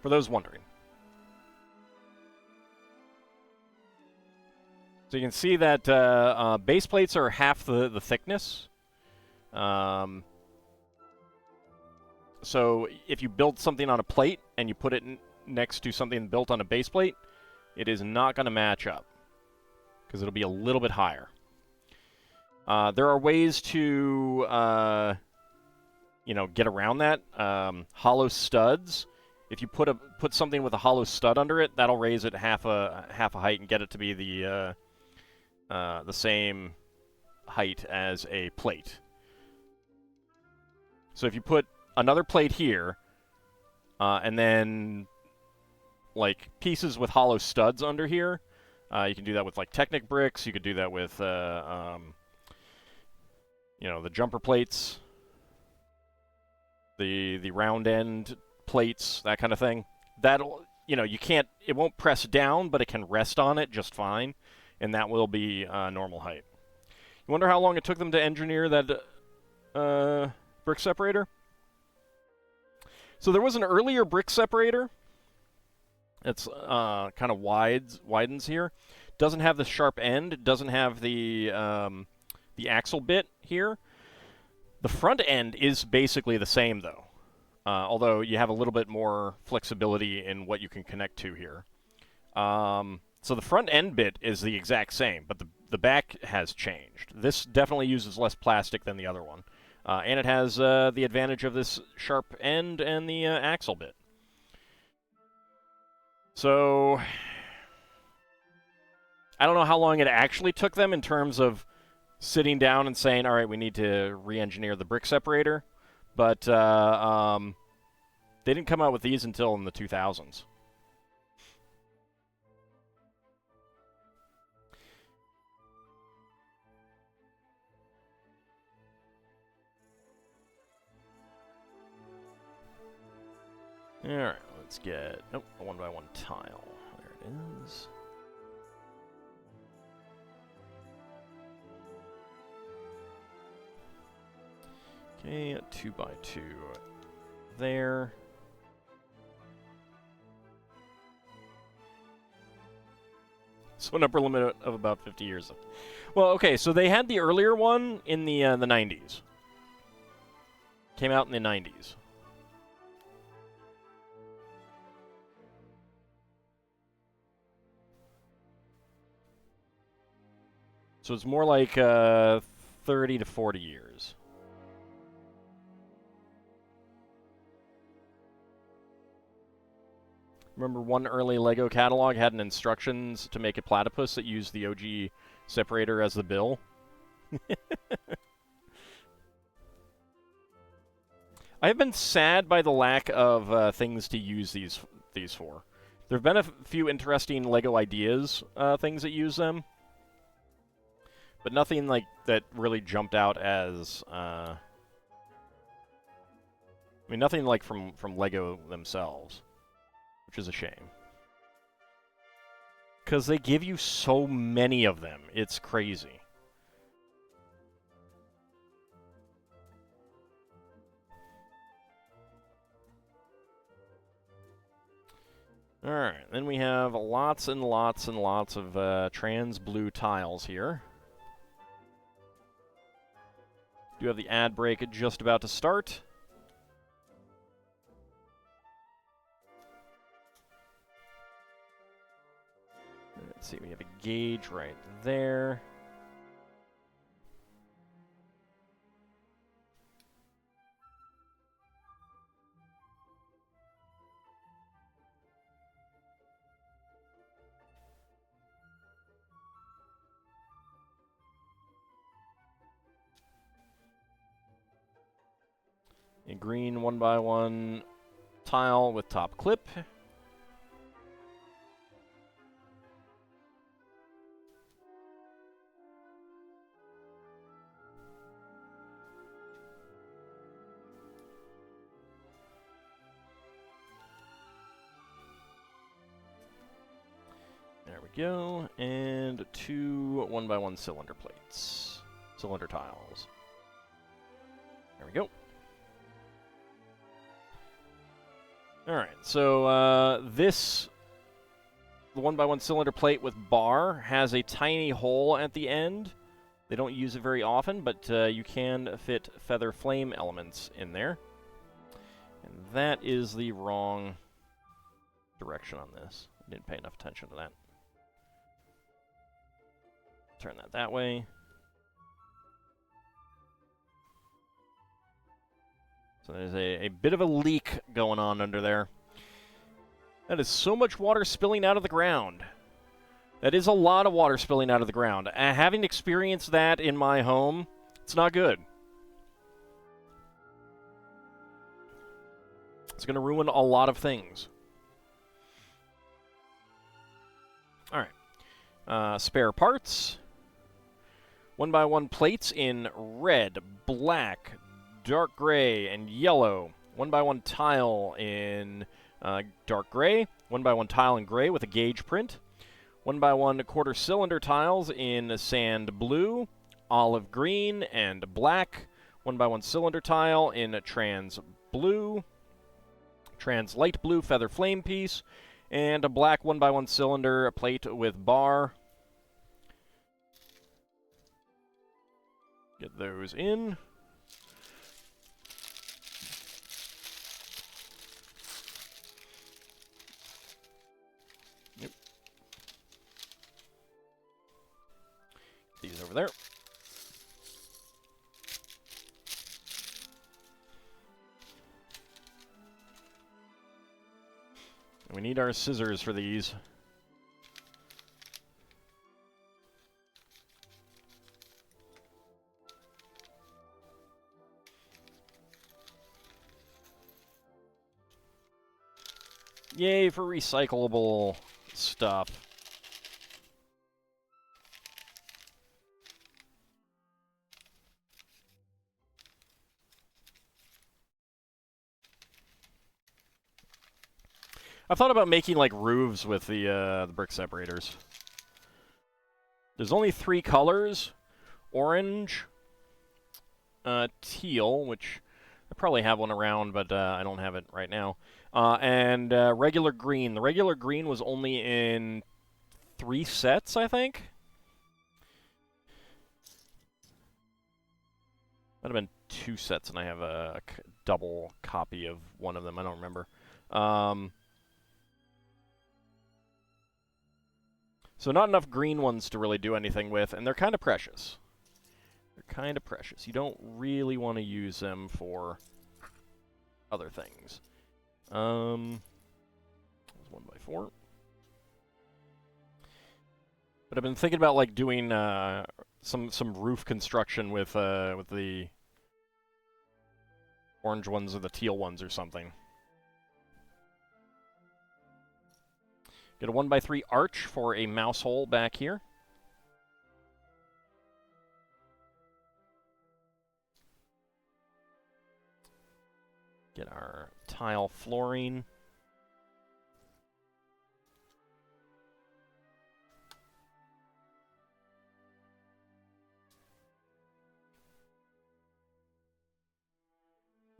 For those wondering. So you can see that base plates are half the thickness. So if you build something on a plate and you put it next to something built on a base plate, it is not going to match up because it'll be a little bit higher. There are ways to, get around that. Hollow studs. If you put something with a hollow stud under it, that'll raise it half a height and get it to be the same height as a plate. So if you put another plate here, and then like pieces with hollow studs under here, you can do that with like Technic bricks. You could do that with the jumper plates, the round end plates, that kind of thing. That'll, it won't press down, but it can rest on it just fine, and that will be normal height. You wonder how long it took them to engineer that brick separator? So there was an earlier brick separator. It's kind of widens here. Doesn't have the sharp end. Doesn't have the axle bit here. The front end is basically the same, though. Although you have a little bit more flexibility in what you can connect to here. So the front end bit is the exact same, but the back has changed. This definitely uses less plastic than the other one. And it has the advantage of this sharp end and the axle bit. So I don't know how long it actually took them in terms of sitting down and saying, all right, we need to re-engineer the brick separator. But they didn't come out with these until in the 2000s. All right, let's get a 1x1 tile. There it is. Okay, a 2x2 there. So an upper limit of about 50 years. Well, okay, so they had the earlier one in the 90s. Came out in the 90s. So it's more like 30 to 40 years. Remember one early LEGO catalog had an instructions to make a platypus that used the OG separator as the bill? I have been sad by the lack of things to use these for. There have been a few interesting LEGO ideas, things that use them. But nothing like that really jumped out as, nothing like from LEGO themselves, which is a shame. Because they give you so many of them. It's crazy. Alright, then we have lots and lots and lots of trans blue tiles here. Do have the ad break just about to start. Let's see, we have a gauge right there. A green 1x1 tile with top clip. There we go. And 2 1x1 cylinder plates. Cylinder tiles. There we go. Alright, so this 1x1 cylinder plate with bar has a tiny hole at the end. They don't use it very often, but you can fit feather flame elements in there. And that is the wrong direction on this. I didn't pay enough attention to that. Turn that way. So there's a bit of a leak going on under there. That is so much water spilling out of the ground. That is a lot of water spilling out of the ground. Having experienced that in my home, it's not good. It's going to ruin a lot of things. All right. Spare parts. 1x1 plates in red, black, dark gray, and yellow. 1x1 tile in dark gray. 1x1 tile in gray with a gauge print. 1x1 quarter cylinder tiles in sand blue, olive green, and black. 1x1 cylinder tile in trans blue, trans light blue feather flame piece, and a black 1x1 cylinder plate with bar. Get those in. Yep. These over there. We need our scissors for these. Yay for recyclable stuff. I've thought about making like roofs with the brick separators. There's only 3 colors: orange, teal, which I probably have one around, but I don't have it right now, and regular green. The regular green was only in 3 sets, I think. Might have been 2 sets, and I have a double copy of one of them. I don't remember. So not enough green ones to really do anything with, and they're kind of precious. They're kind of precious. You don't really want to use them for other things. 1x4. But I've been thinking about like doing some roof construction with the orange ones or the teal ones or something. Get a 1x3 arch for a mouse hole back here. Get our tile flooring.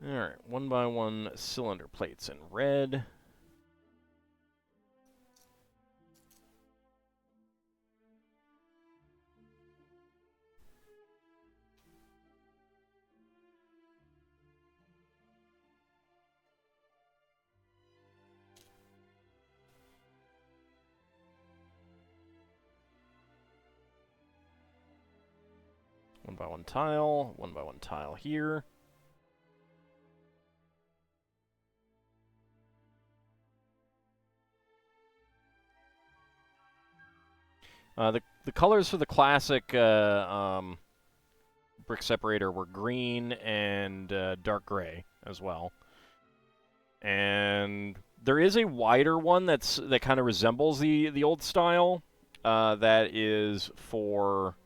Alright, 1x1 cylinder plates in red. One by one tile here. The colors for the classic brick separator were green and dark gray as well. And there is a wider one that kind of resembles the old style. That is for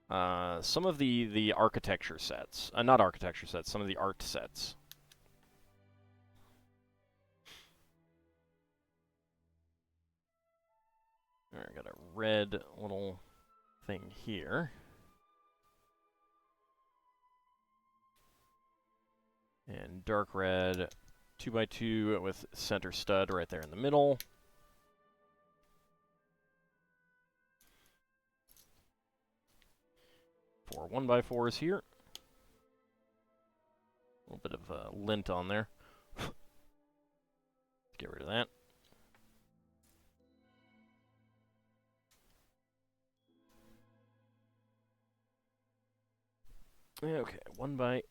some of the architecture sets. Not architecture sets, some of the art sets. Alright, I got a red little thing here. And dark red 2x2 with center stud right there in the middle. Four 1x4s here. A little bit of lint on there. Let's get rid of that. Okay, 1x8.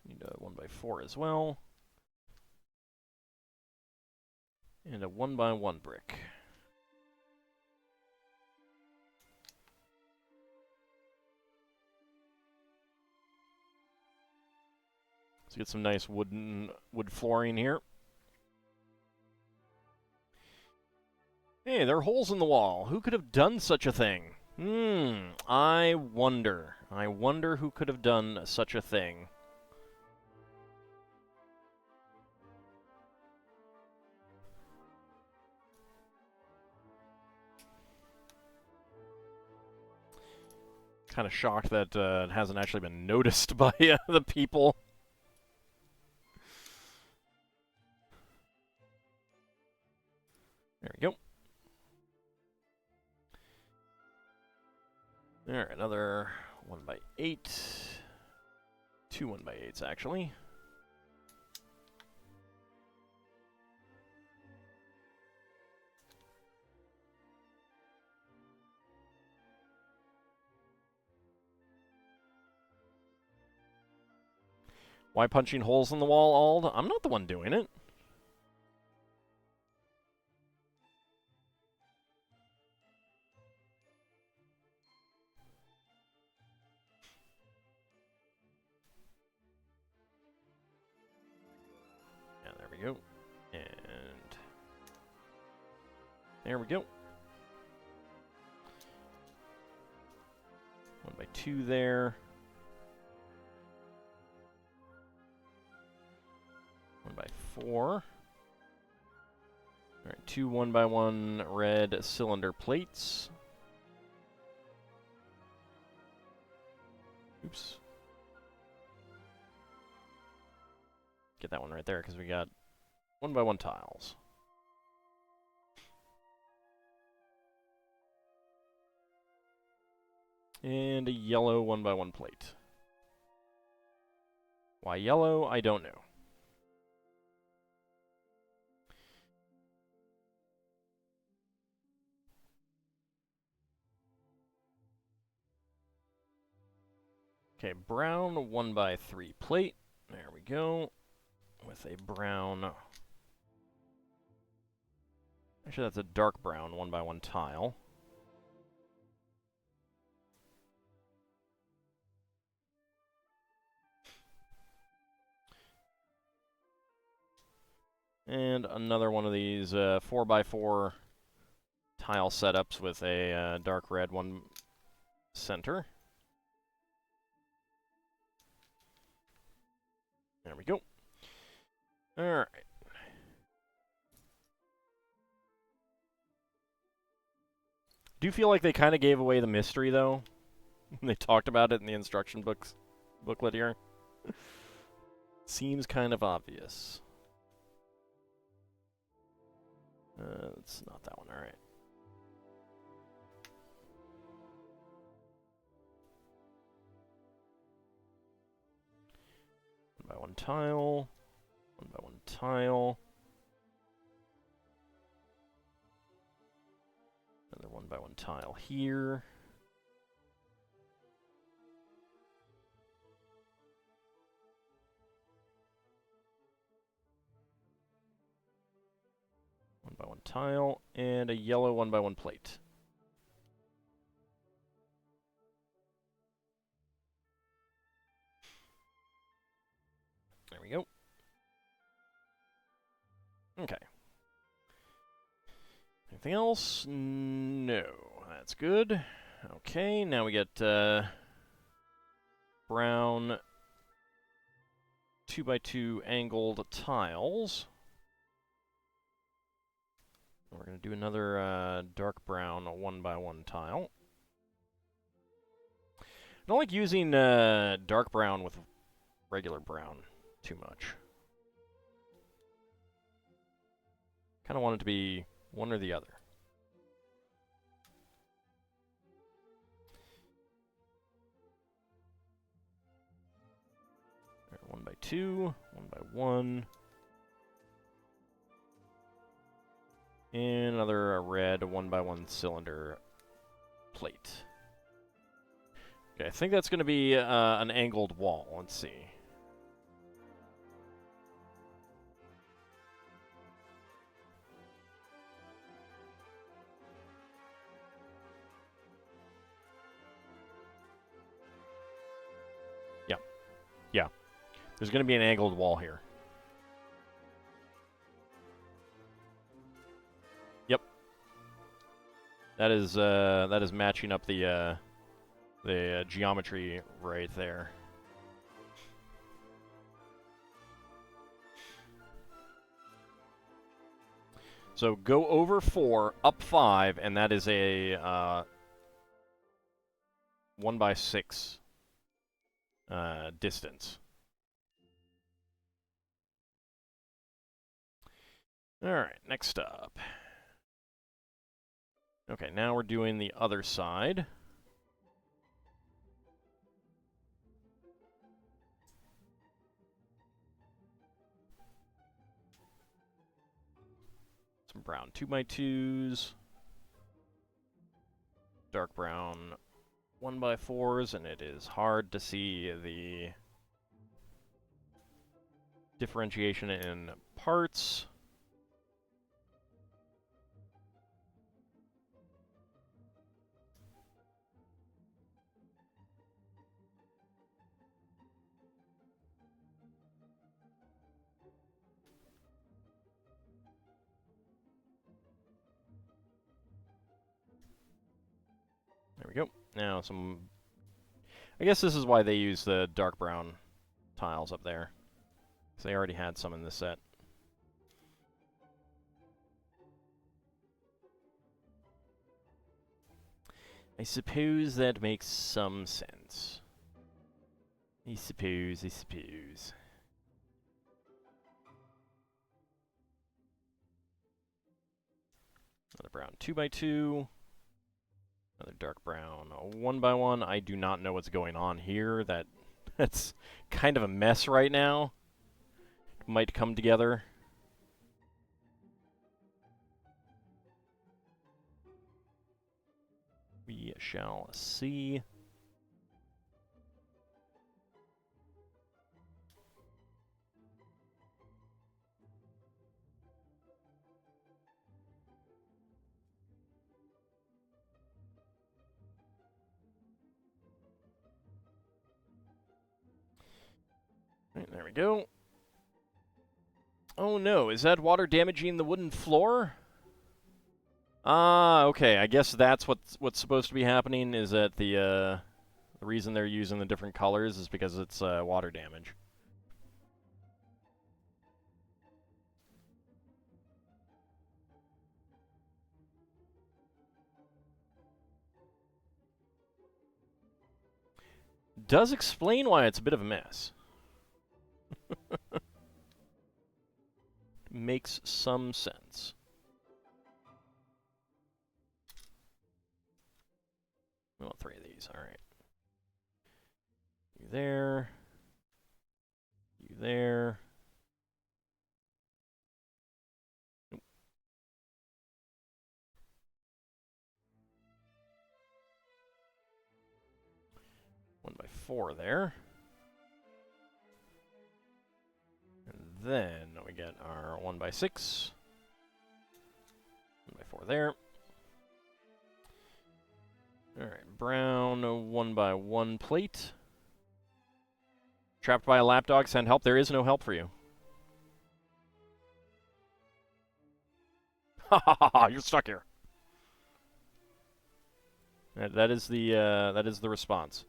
Need a 1x4 as well. And a 1x1 brick. Let's get some nice wood flooring here. Hey, there are holes in the wall. Who could have done such a thing? I wonder. I wonder who could have done such a thing. Kind of shocked that it hasn't actually been noticed by the people. There we go. All right, another 1x8. Two 1x8s, actually. Why punching holes in the wall, Ald? I'm not the one doing it. Yeah, there we go. And there we go. 1x2 there. 1x4. Alright, two 1x1 red cylinder plates. Oops. Get that one right there because we got 1x1 tiles. And a yellow 1x1 plate. Why yellow? I don't know. Okay, brown 1x3 plate. There we go. With a brown... Actually, that's a dark brown 1x1 tile. And another one of these 4x4 tile setups with a dark red one center. There we go. All right. Do you feel like they kind of gave away the mystery, though? They talked about it in the instruction booklet here. Seems kind of obvious. It's not that one, all right. One by one tile. One by one tile. Another 1x1 tile here. One by one tile, and a yellow 1x1 plate. There we go. Okay. Anything else? No. That's good. Okay, now we get brown 2x2 angled tiles. We're going to do another dark brown 1x1 tile. I don't like using dark brown with regular brown too much. Kind of want it to be one or the other. All right, 1 by 2, 1 by 1. And another red 1 by 1 cylinder plate. Okay, I think that's going to be an angled wall. Let's see. Yeah, there's going to be an angled wall here. Yep. That is matching up the geometry right there. So go over 4, up 5, and that is a 1 by 6 distance. All right, next up. Okay, now we're doing the other side. Some brown 2 by 2s. Dark brown 1 by 4s, and it is hard to see the differentiation in parts. There we go. Now some... I guess this is why they use the dark brown tiles up there, because they already had some in this set. I suppose that makes some sense. I suppose. Another brown 2 by 2. Another dark brown 1 by 1. I do not know what's going on here. That's kind of a mess right now. It might come together. We shall see. Right, there we go. Oh no, is that water damaging the wooden floor? Ah, okay. I guess that's what's supposed to be happening, is that the reason they're using the different colors is because it's water damage. Does explain why it's a bit of a mess. Makes some sense. We want 3 of these, alright. You there. You there. Nope. 1 by 4 there. And then we get our 1 by 6. 1 by 4 there. Alright, brown 1 by 1 plate. Trapped by a lapdog, send help. There is no help for you. Ha ha ha ha! You're stuck here. That is the response.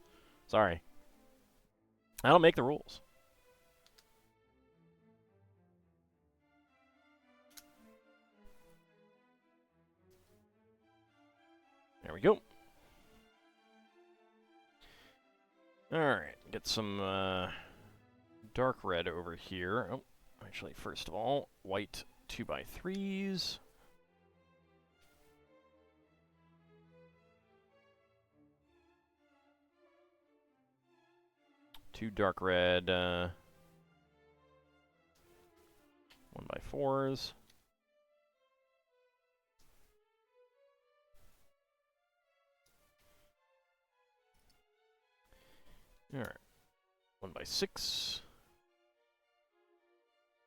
Sorry. I don't make the rules. There we go. Alright, get some dark red over here. Oh, actually, first of all, white 2x3s. Two dark red 1x4s. All right, 1x6.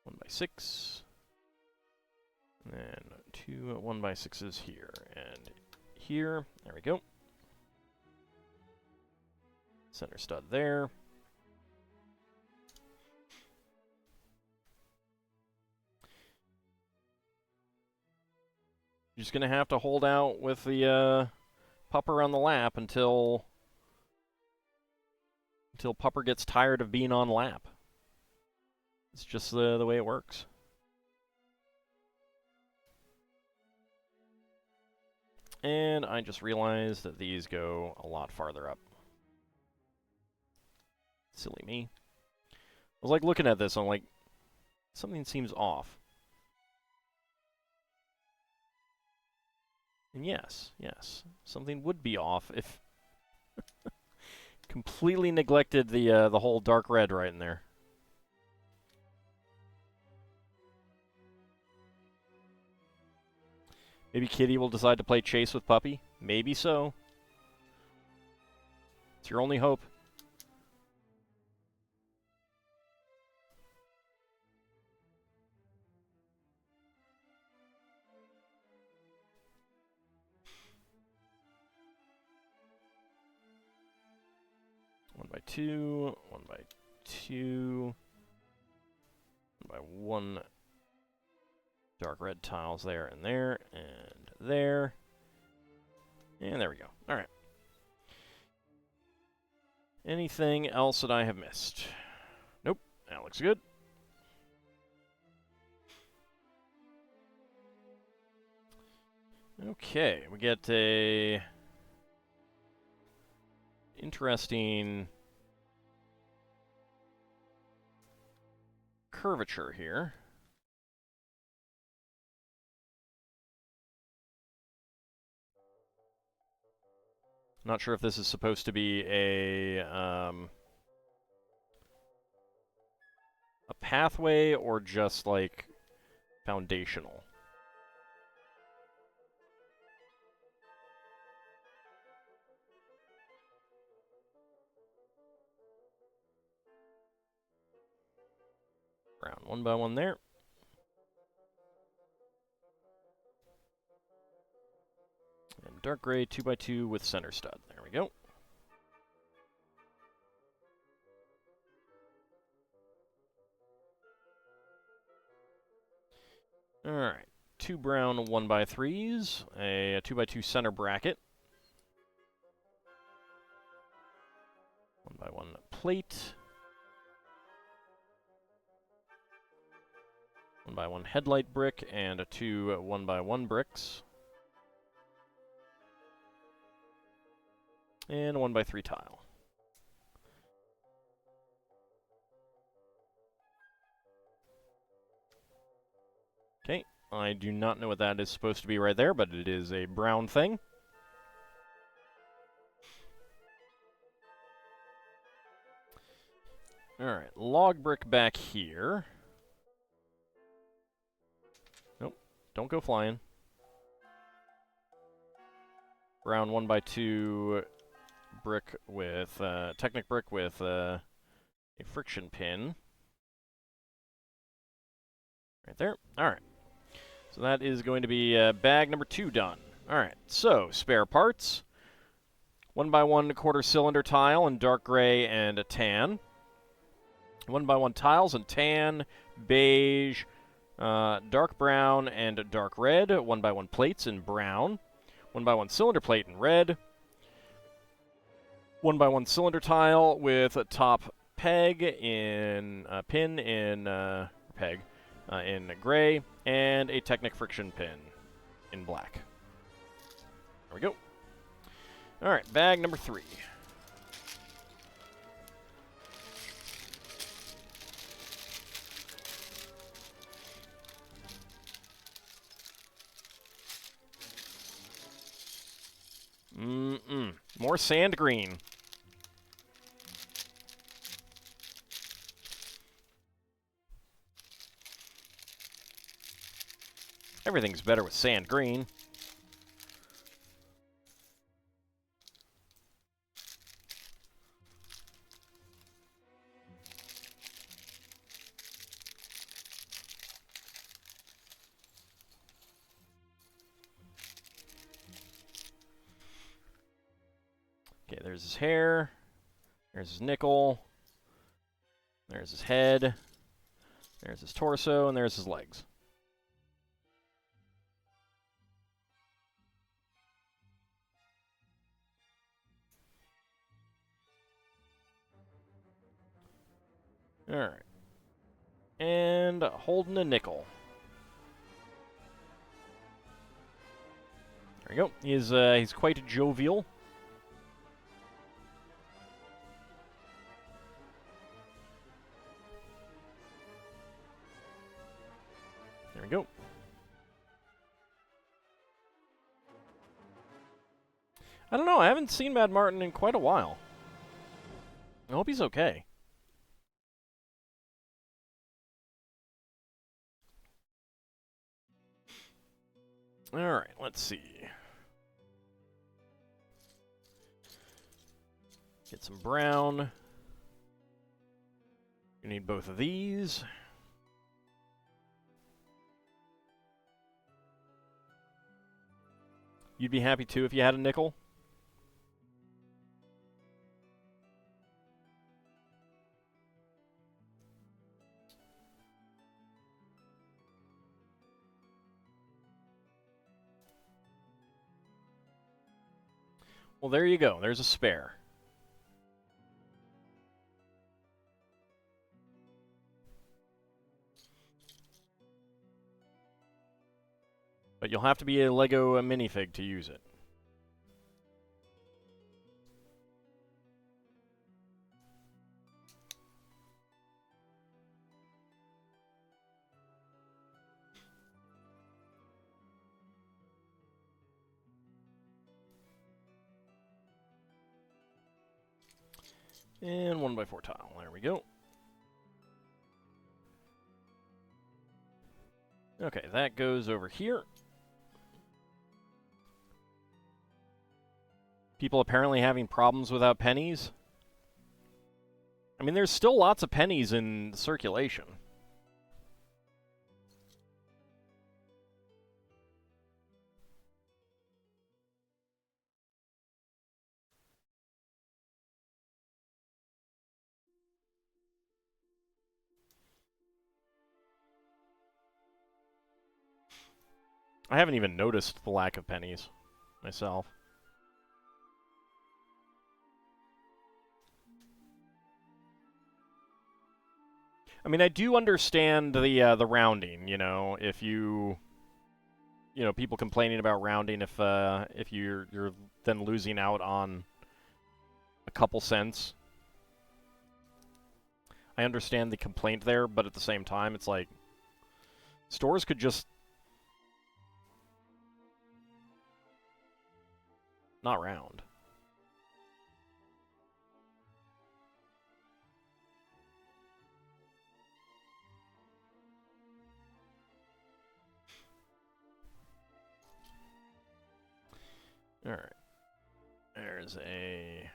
1x6. And then two 1x6s here and here. There we go. Center stud there. You're just going to have to hold out with the pupper on the lap until pupper gets tired of being on lap. It's just the way it works. And I just realized that these go a lot farther up. Silly me. I was like looking at this, I'm like, something seems off. And yes, something would be off if completely neglected the whole dark red right in there. Maybe Kitty will decide to play chase with Puppy. Maybe so. It's your only hope. One by two, 1x2, 1x1. Dark red tiles there and there and there. And there we go. All right. Anything else that I have missed? Nope. That looks good. Okay, we get a interesting curvature here. Not sure if this is supposed to be a pathway or just like foundational. Brown 1x1 there. And dark gray 2x2 with center stud. There we go. Alright. Two brown 1x3s. A 2x2 center bracket. 1x1 plate. 1x1 headlight brick and a two 1x1 bricks. And a 1x3 tile. Okay, I do not know what that is supposed to be right there, but it is a brown thing. Alright, log brick back here. Nope, don't go flying. Brown 1x2 brick with, Technic brick with a friction pin. Right there. Alright. So that is going to be bag number 2 done. Alright, so spare parts. 1x1 quarter cylinder tile in dark gray and a tan. 1x1 tiles in tan, beige, dark brown, and dark red. 1x1 plates in brown. 1x1 cylinder plate in red. 1x1 cylinder tile with a top peg in pin in peg in gray, and a Technic friction pin in black. There we go. All right, bag number 3. more sand green. Everything's better with sand green. Okay, there's his hair. There's his nickel. There's his head. There's his torso, and there's his legs. Alright. And holding a nickel. There we go. He's quite jovial. There we go. I don't know, I haven't seen Mad Martin in quite a while. I hope he's okay. Alright, let's see. Get some brown. You need both of these. You'd be happy too if you had a nickel? Well, there you go. There's a spare. But you'll have to be a Lego minifig to use it. And 1x4 tile. There we go. Okay, that goes over here. People apparently having problems without pennies. I mean, there's still lots of pennies in circulation. I haven't even noticed the lack of pennies myself. I mean, I do understand the rounding. You know, if you know, people complaining about rounding if you're then losing out on a couple cents. I understand the complaint there, but at the same time, it's like stores could just not round. Alright. There's a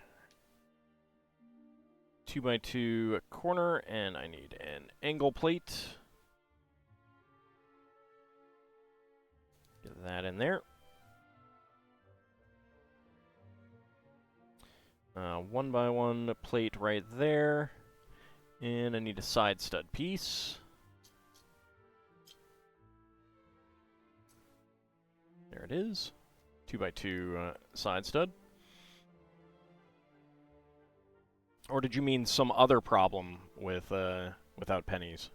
2x2 corner, and I need an angle plate. Get that in there. 1x1 plate right there. And I need a side stud piece. There it is. 2x2 side stud. Or did you mean some other problem with without pennies?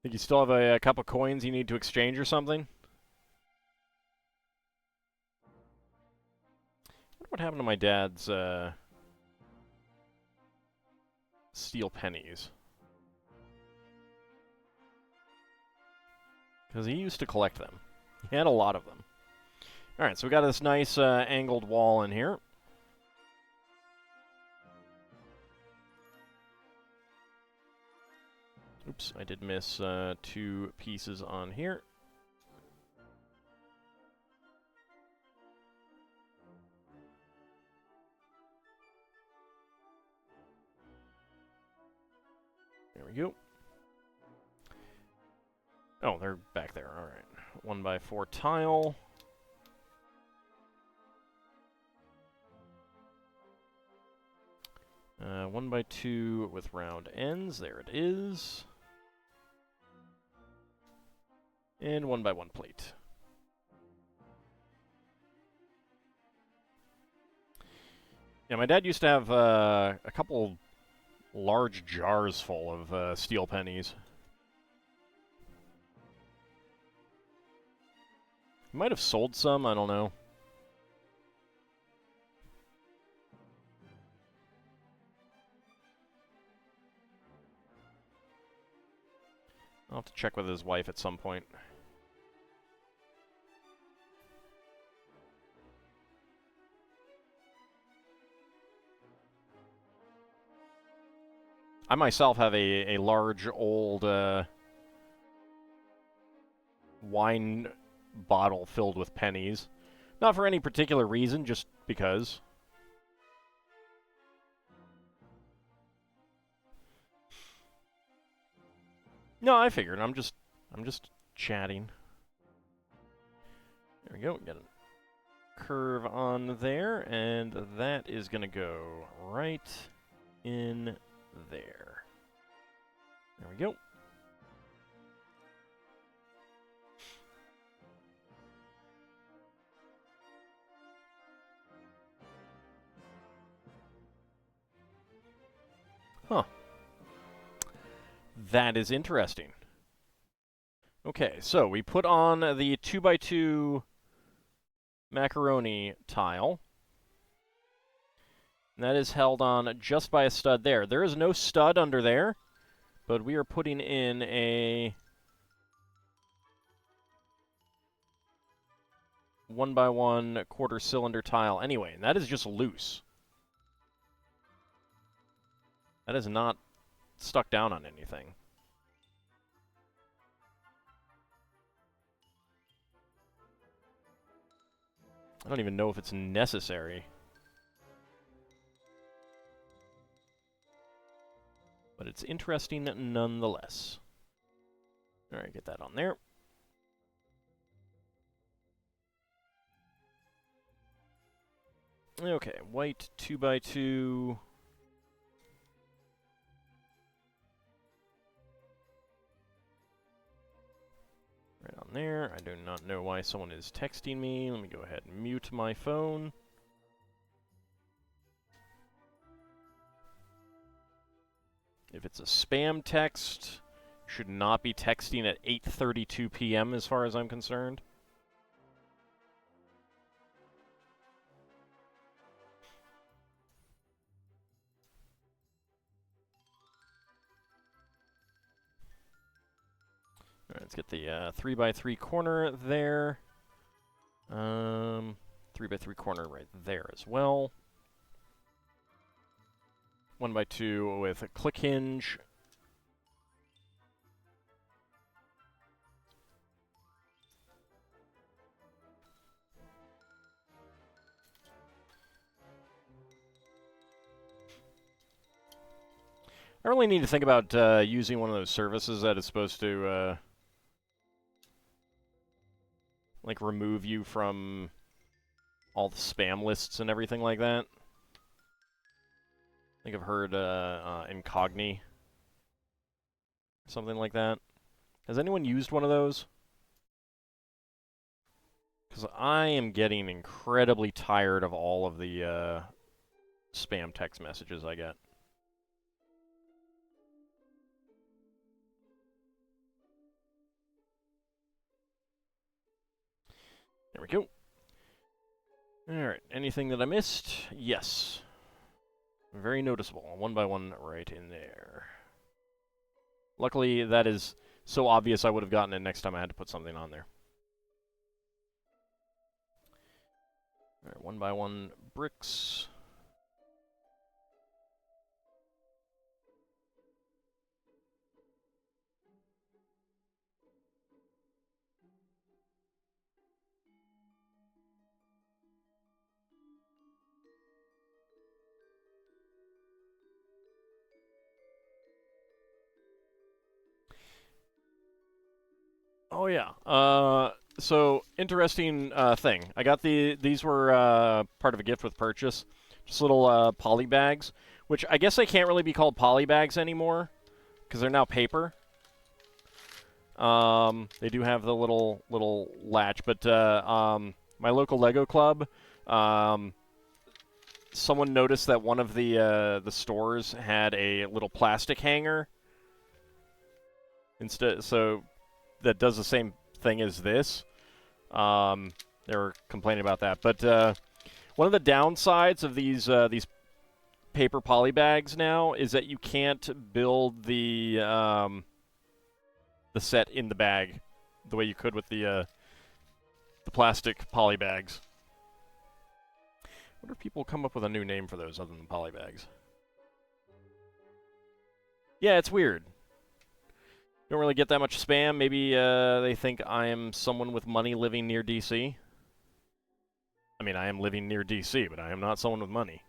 Think you still have a couple coins you need to exchange or something? I wonder what happened to my dad's steel pennies. Because he used to collect them. He had a lot of them. Alright, so we got this nice angled wall in here. Oops, I did miss 2 pieces on here. There we go. Oh, they're back there. All right. 1x4 tile. Uh, 1x2 with round ends. There it is. And 1x1 plate. Yeah, my dad used to have a couple large jars full of steel pennies. He might have sold some, I don't know. I'll have to check with his wife at some point. I myself have a large old wine bottle filled with pennies. Not for any particular reason, just because. No, I figured. I'm just chatting. There we go. Got a curve on there, and that is gonna go right in there. There we go. Huh. That is interesting. Okay, so we put on the 2x2 macaroni tile. And that is held on just by a stud there. There is no stud under there, but we are putting in a 1x1 quarter cylinder tile anyway, and that is just loose. That is not stuck down on anything. I don't even know if it's necessary. But it's interesting nonetheless. Alright, get that on there. Okay, white 2x2. Right on there. I do not know why someone is texting me. Let me go ahead and mute my phone. If it's a spam text, should not be texting at 8:32 p.m. as far as I'm concerned. Alright, let's get the 3x3 corner there. 3x3 corner right there as well. 1x2 with a click hinge. I really need to think about using one of those services that is supposed to like remove you from all the spam lists and everything like that. I think I've heard Incogni, something like that. Has anyone used one of those? Because I am getting incredibly tired of all of the spam text messages I get. There we go. Alright, anything that I missed? Yes. Very noticeable. One by one right in there. Luckily, that is so obvious I would have gotten it next time I had to put something on there. Alright, one by one bricks. Oh yeah. So interesting thing. I got these were part of a gift with purchase. Just little poly bags, which I guess they can't really be called poly bags anymore because they're now paper. They do have the little latch, but my local Lego club, someone noticed that one of the stores had a little plastic hanger instead, so that does the same thing as this. They were complaining about that, but one of the downsides of these paper poly bags now is that you can't build the set in the bag the way you could with the plastic poly bags. I wonder if people come up with a new name for those other than poly bags. Yeah, it's weird. Don't really get that much spam. Maybe they think I am someone with money living near DC. I mean, I am living near DC, but I am not someone with money.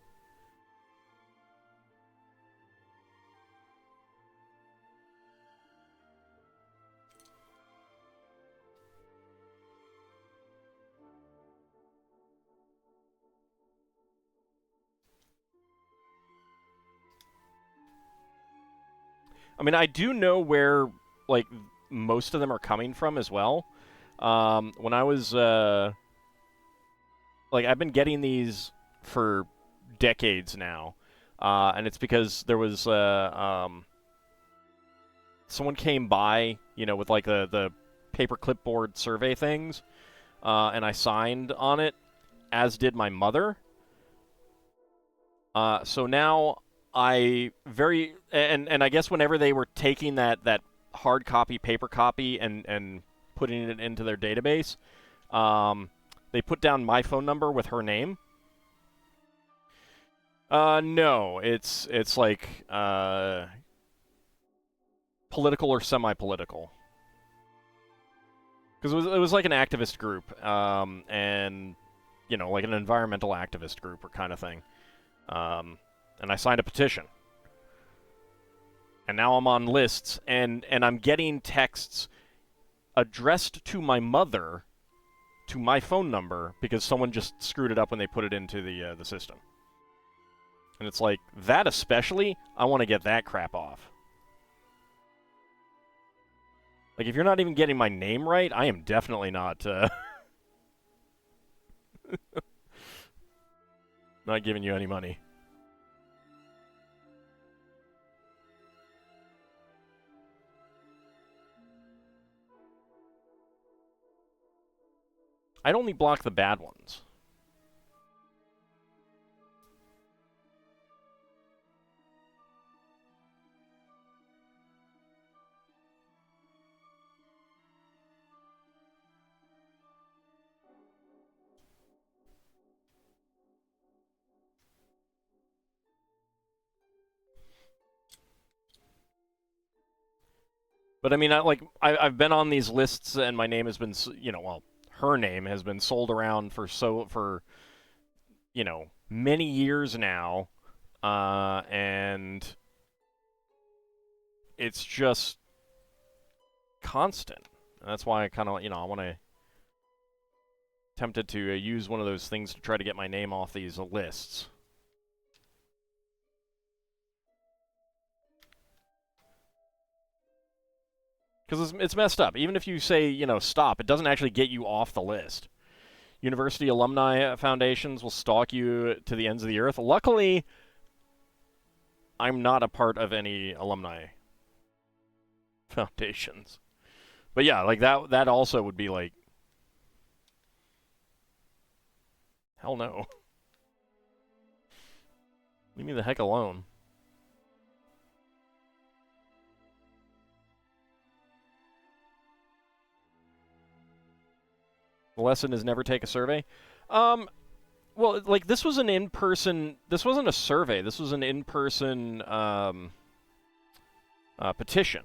I mean, I do know where, like, most of them are coming from as well. When I was, like, I've been getting these for decades now, and it's because there was, someone came by, you know, with, like, the paper clipboard survey things, and I signed on it, as did my mother. So now and I guess whenever they were taking that hard copy, paper copy, and putting it into their database, they put down my phone number with her name. No, it's like political or semi-political. Because it was like an activist group, and, you know, like an environmental activist group or kind of thing. And I signed a petition. And now I'm on lists, and I'm getting texts addressed to my mother, to my phone number, because someone just screwed it up when they put it into the system. And it's like, that especially, I want to get that crap off. Like, if you're not even getting my name right, I am definitely not, not giving you any money. I'd only block the bad ones. But I mean, I've been on these lists, and my name has been, you know, well, her name has been sold around for you know, many years now, and it's just constant. And that's why I kind of, you know, I want to tempted to use one of those things to try to get my name off these lists. Because it's messed up. Even if you say, you know, stop, it doesn't actually get you off the list. University alumni foundations will stalk you to the ends of the earth. Luckily, I'm not a part of any alumni foundations. But yeah, like that also would be like Hell no. Leave me the heck alone. The lesson is never take a survey. Well, like, this was an in-person... This wasn't a survey. This was an in-person petition.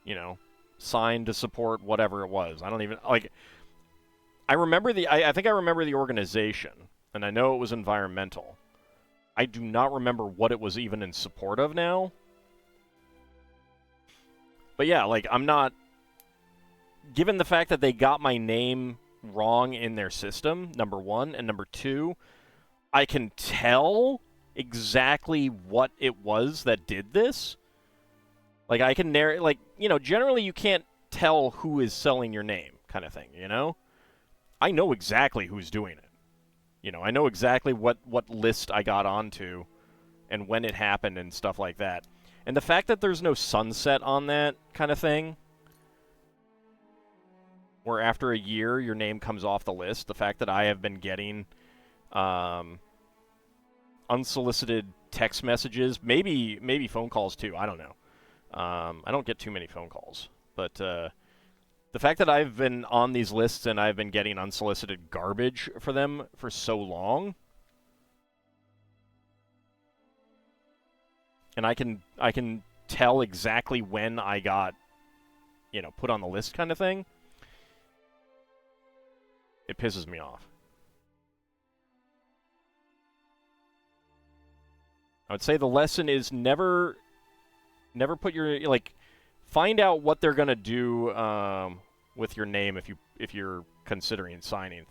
You know, signed to support whatever it was. I don't even... Like, I remember the... I think I remember the organization, and I know it was environmental. I do not remember what it was even in support of now. But yeah, like, I'm not... Given the fact that they got my name wrong in their system, number one, and number two, I can tell exactly what it was that did this. Like, I can narrate, like, you know, generally you can't tell who is selling your name, kind of thing, you know? I know exactly who's doing it. You know, I know exactly what list I got onto and when it happened and stuff like that. And the fact that there's no sunset on that kind of thing, where after a year your name comes off the list, the fact that I have been getting unsolicited text messages, maybe phone calls too, I don't know. I don't get too many phone calls, but the fact that I've been on these lists and I've been getting unsolicited garbage for them for so long, and I can tell exactly when I got, you know, put on the list kind of thing, it pisses me off. I would say the lesson is never put your, like, find out what they're gonna do with your name if you're considering signing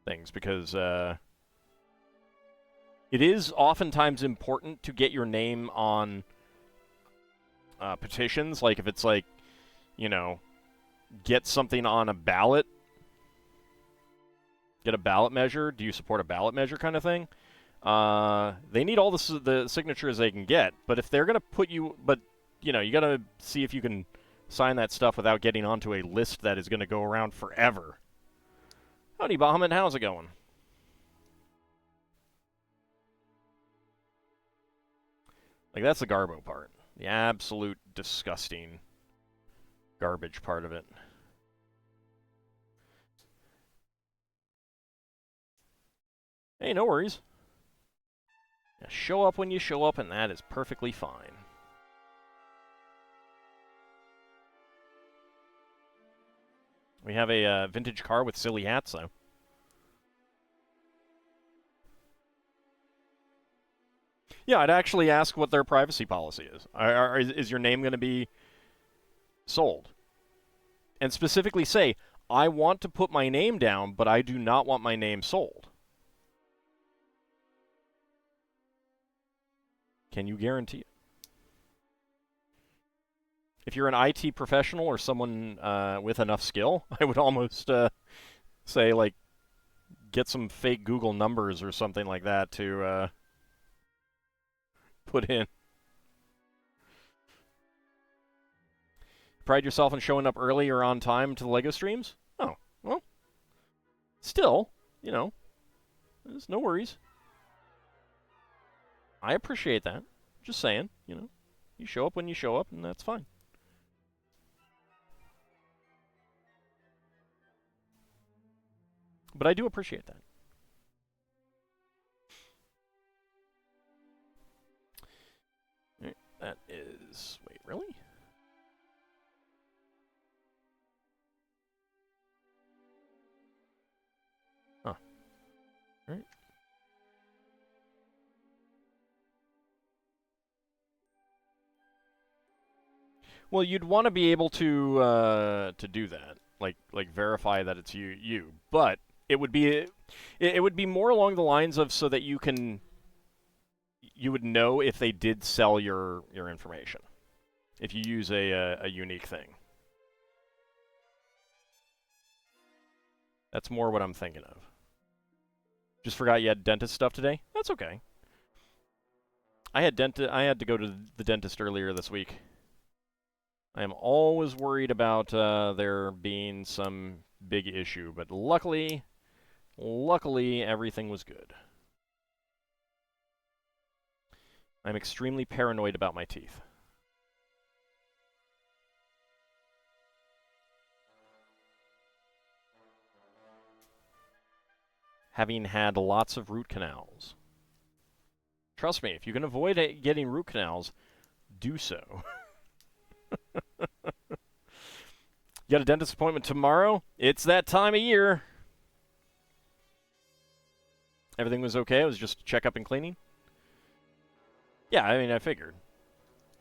things, because it is oftentimes important to get your name on petitions. Like, if it's like, you know, get something on a ballot, get a ballot measure. Do you support a ballot measure kind of thing? They need all the signatures they can get, but if they're gonna put you, but you know, you gotta see if you can sign that stuff without getting onto a list that is gonna go around forever. Howdy, Bahamut, how's it going? Like, that's the garbo part, the absolute disgusting garbage part of it. Hey, no worries. Show up when you show up, and that is perfectly fine. We have a vintage car with silly hats, though. Yeah, I'd actually ask what their privacy policy is. Is your name going to be sold? And specifically say, I want to put my name down, but I do not want my name sold. Can you guarantee it? If you're an IT professional or someone with enough skill, I would almost say, like, get some fake Google numbers or something like that to put in. Pride yourself on showing up early or on time to the LEGO streams? Oh, well, still, you know, there's no worries. I appreciate that. Just saying, you know, you show up when you show up, and that's fine. But I do appreciate that. Right, that is... Wait, really? Huh. All right. Well, you'd want to be able to do that, like verify that it's you. But it would be more along the lines of so that you would know if they did sell your information, if you use a unique thing. That's more what I'm thinking of. Just forgot you had dentist stuff today? That's okay. I had to go to the dentist earlier this week. I am always worried about there being some big issue, but luckily Luckily, everything was good. I'm extremely paranoid about my teeth. Having had lots of root canals. Trust me, if you can avoid getting root canals, do so. You got a dentist appointment tomorrow? It's that time of year. Everything was okay? It was just checkup and cleaning? Yeah, I mean, I figured.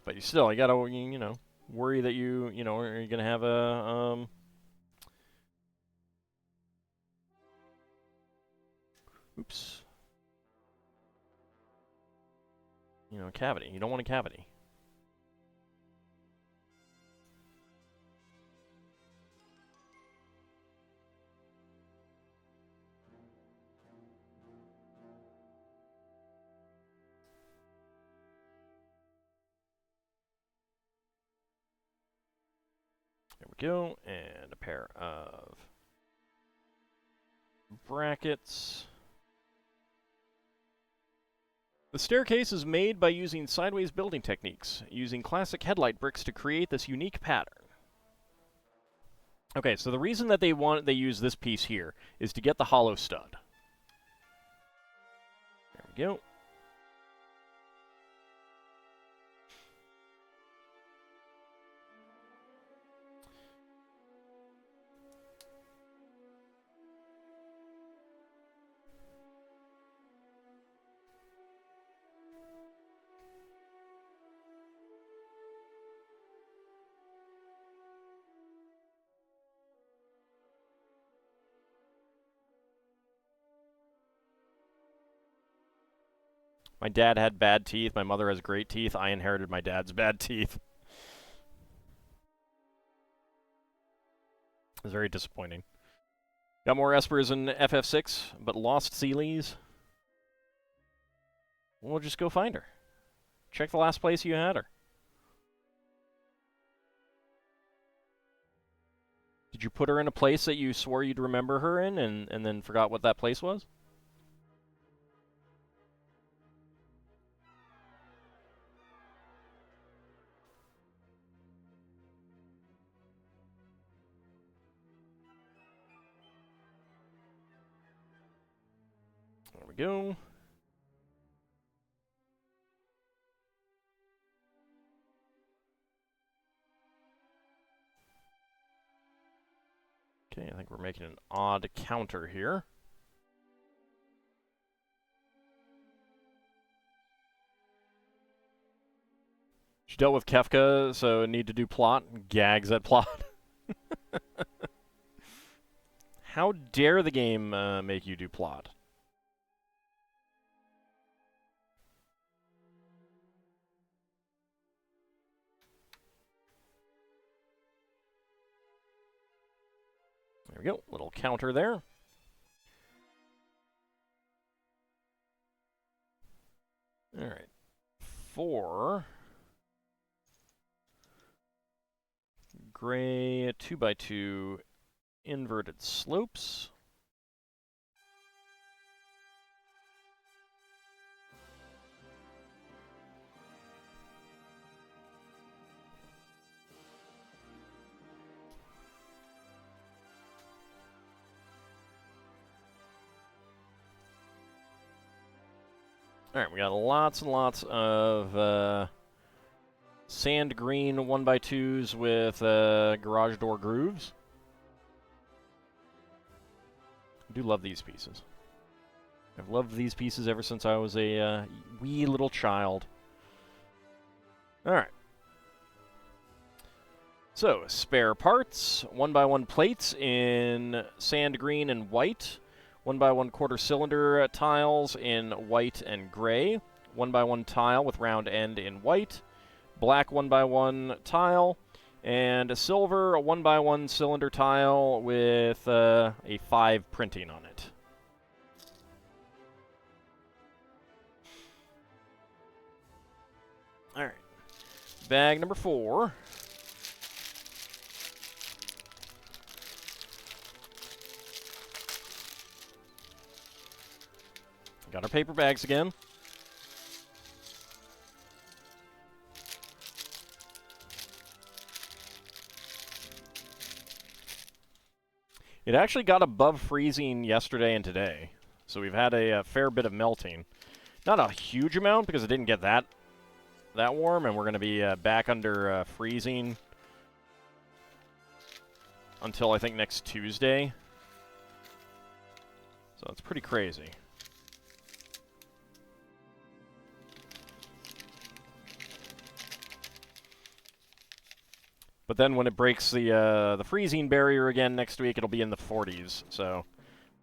But you still, you gotta, you know, worry that you know, are you gonna have a, oops. You know, a cavity. You don't want a cavity. There we go, and a pair of brackets. The staircase is made by using sideways building techniques, using classic headlight bricks to create this unique pattern. Okay, so the reason that they use this piece here is to get the hollow stud. There we go. My dad had bad teeth. My mother has great teeth. I inherited my dad's bad teeth. It was very disappointing. Got more espers in FF6, but lost Sealies. We'll just go find her. Check the last place you had her. Did you put her in a place that you swore you'd remember her in and then forgot what that place was? There we go. Okay, I think we're making an odd counter here. She dealt with Kefka, so need to do plot. Gags at plot. How dare the game make you do plot? There we go, little counter there. All right, 4 gray 2x2 inverted slopes. All right, we got lots and lots of sand green 1x2s with garage door grooves. I do love these pieces. I've loved these pieces ever since I was a wee little child. All right. So, spare parts, 1x1 plates in sand green and white, 1x1 quarter cylinder tiles in white and gray, 1x1 tile with round end in white, black 1x1 tile, and a silver 1x1 cylinder tile with a 5 printing on it. All right. Bag number 4. Got our paper bags again. It actually got above freezing yesterday and today, so we've had a fair bit of melting. Not a huge amount because it didn't get that warm, and we're going to be back under freezing until I think next Tuesday. So it's pretty crazy. But then when it breaks the freezing barrier again next week, it'll be in the 40s. So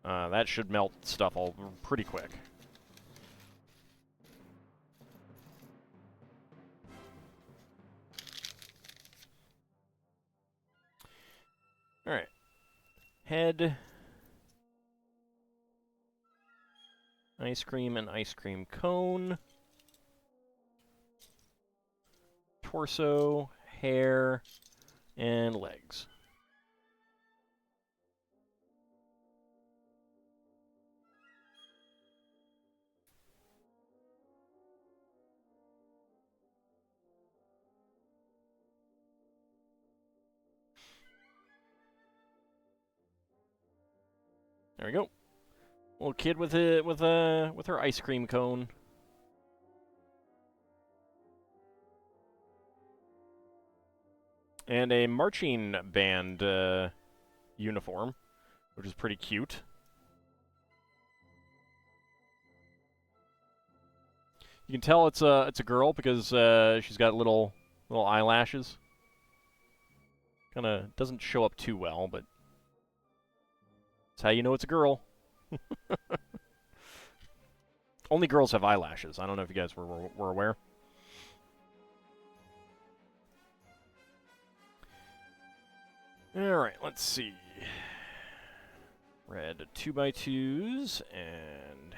that should melt stuff all pretty quick. All right. Head. Ice cream and ice cream cone. Torso, hair, and legs. There we go. Little kid with her ice cream cone. And a marching band uniform, which is pretty cute. You can tell it's a girl because she's got little eyelashes. Kind of doesn't show up too well, but that's how you know it's a girl. Only girls have eyelashes. I don't know if you guys were aware. Alright, let's see. Red 2x2s and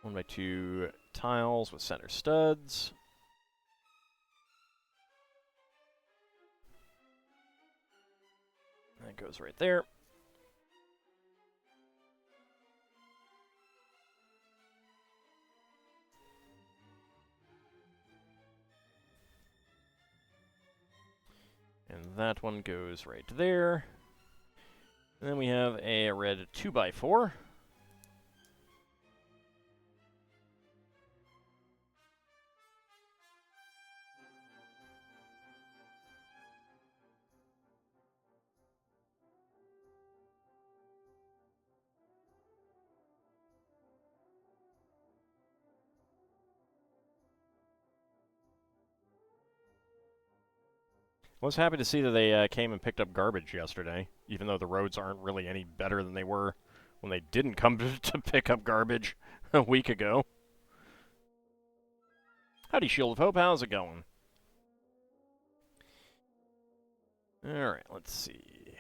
one by 2 tiles with center studs. That goes right there. And that one goes right there. And then we have a red 2x4. I was happy to see that they came and picked up garbage yesterday, even though the roads aren't really any better than they were when they didn't come to pick up garbage a week ago. Howdy, Shield of Hope, how's it going? Alright, let's see.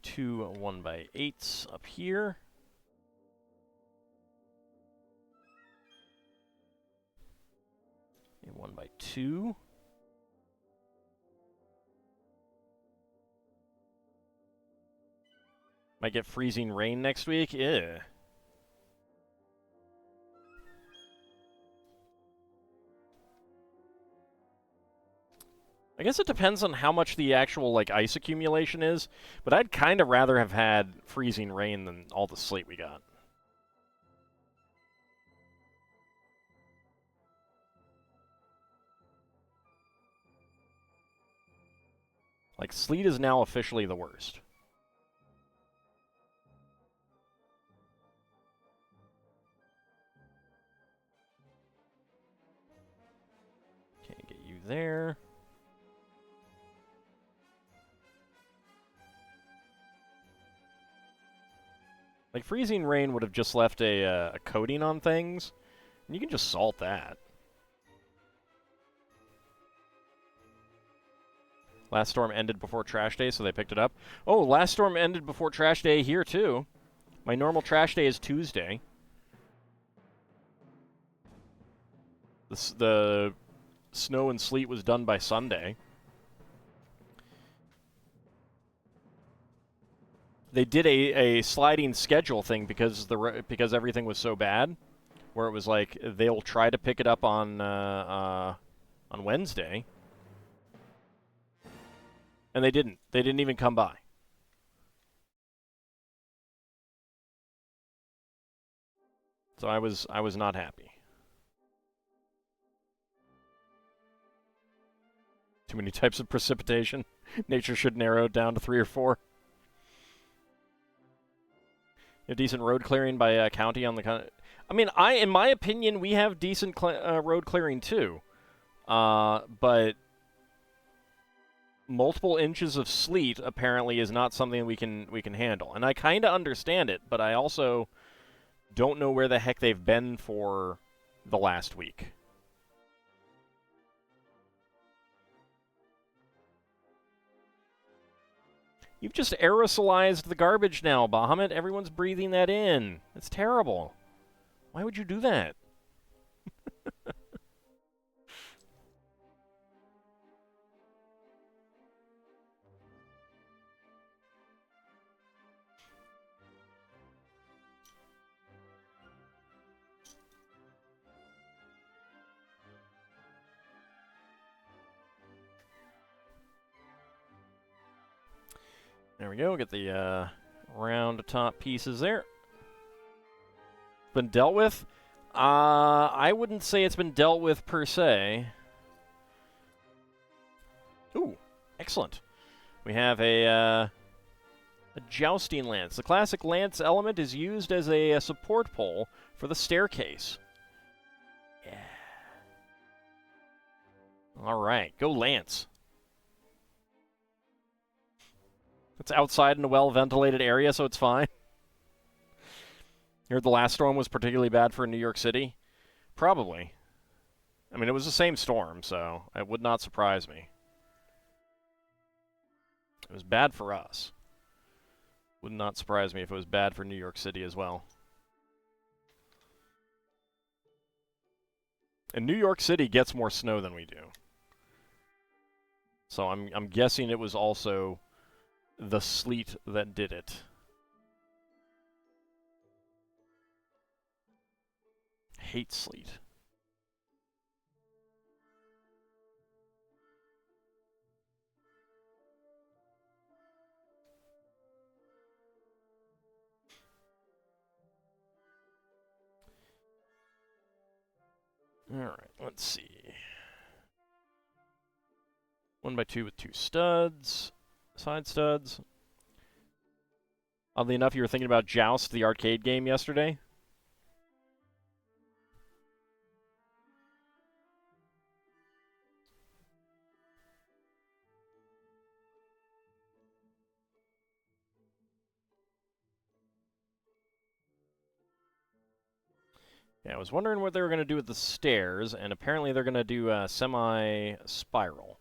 2 1x8s up here. A 1x2. Might get freezing rain next week? Yeah. I guess it depends on how much the actual, like, ice accumulation is, but I'd kind of rather have had freezing rain than all the sleet we got. Like, sleet is now officially the worst. Can't get you there. Like, freezing rain would have just left a coating on things, and you can just salt that. Last storm ended before trash day, so they picked it up. Oh, last storm ended before trash day here, too. My normal trash day is Tuesday. The snow and sleet was done by Sunday. They did a sliding schedule thing because everything was so bad, where it was like they'll try to pick it up on Wednesday, and they didn't. They didn't even come by. So I was not happy. Too many types of precipitation. Nature should narrow it down to 3 or 4. A decent road clearing by county on the. I mean, in my opinion, we have decent road clearing too, but multiple inches of sleet apparently is not something we can handle. And I kind of understand it, but I also don't know where the heck they've been for the last week. You've just aerosolized the garbage now, Bahamut. Everyone's breathing that in. It's terrible. Why would you do that? There we go. Get the round top pieces there. Been dealt with? I wouldn't say it's been dealt with per se. Ooh, excellent. We have a jousting lance. The classic lance element is used as a support pole for the staircase. Yeah. All right, go lance. It's outside in a well-ventilated area, so it's fine. You heard the last storm was particularly bad for New York City? Probably. I mean, it was the same storm, so it would not surprise me. It was bad for us. Would not surprise me if it was bad for New York City as well. And New York City gets more snow than we do. So I'm guessing it was also the sleet that did it. Hate sleet. All right, let's see. 1x2 with 2 studs. Side studs. Oddly enough, you were thinking about Joust, the arcade game, yesterday? Yeah, I was wondering what they were going to do with the stairs, and apparently they're going to do a semi-spiral.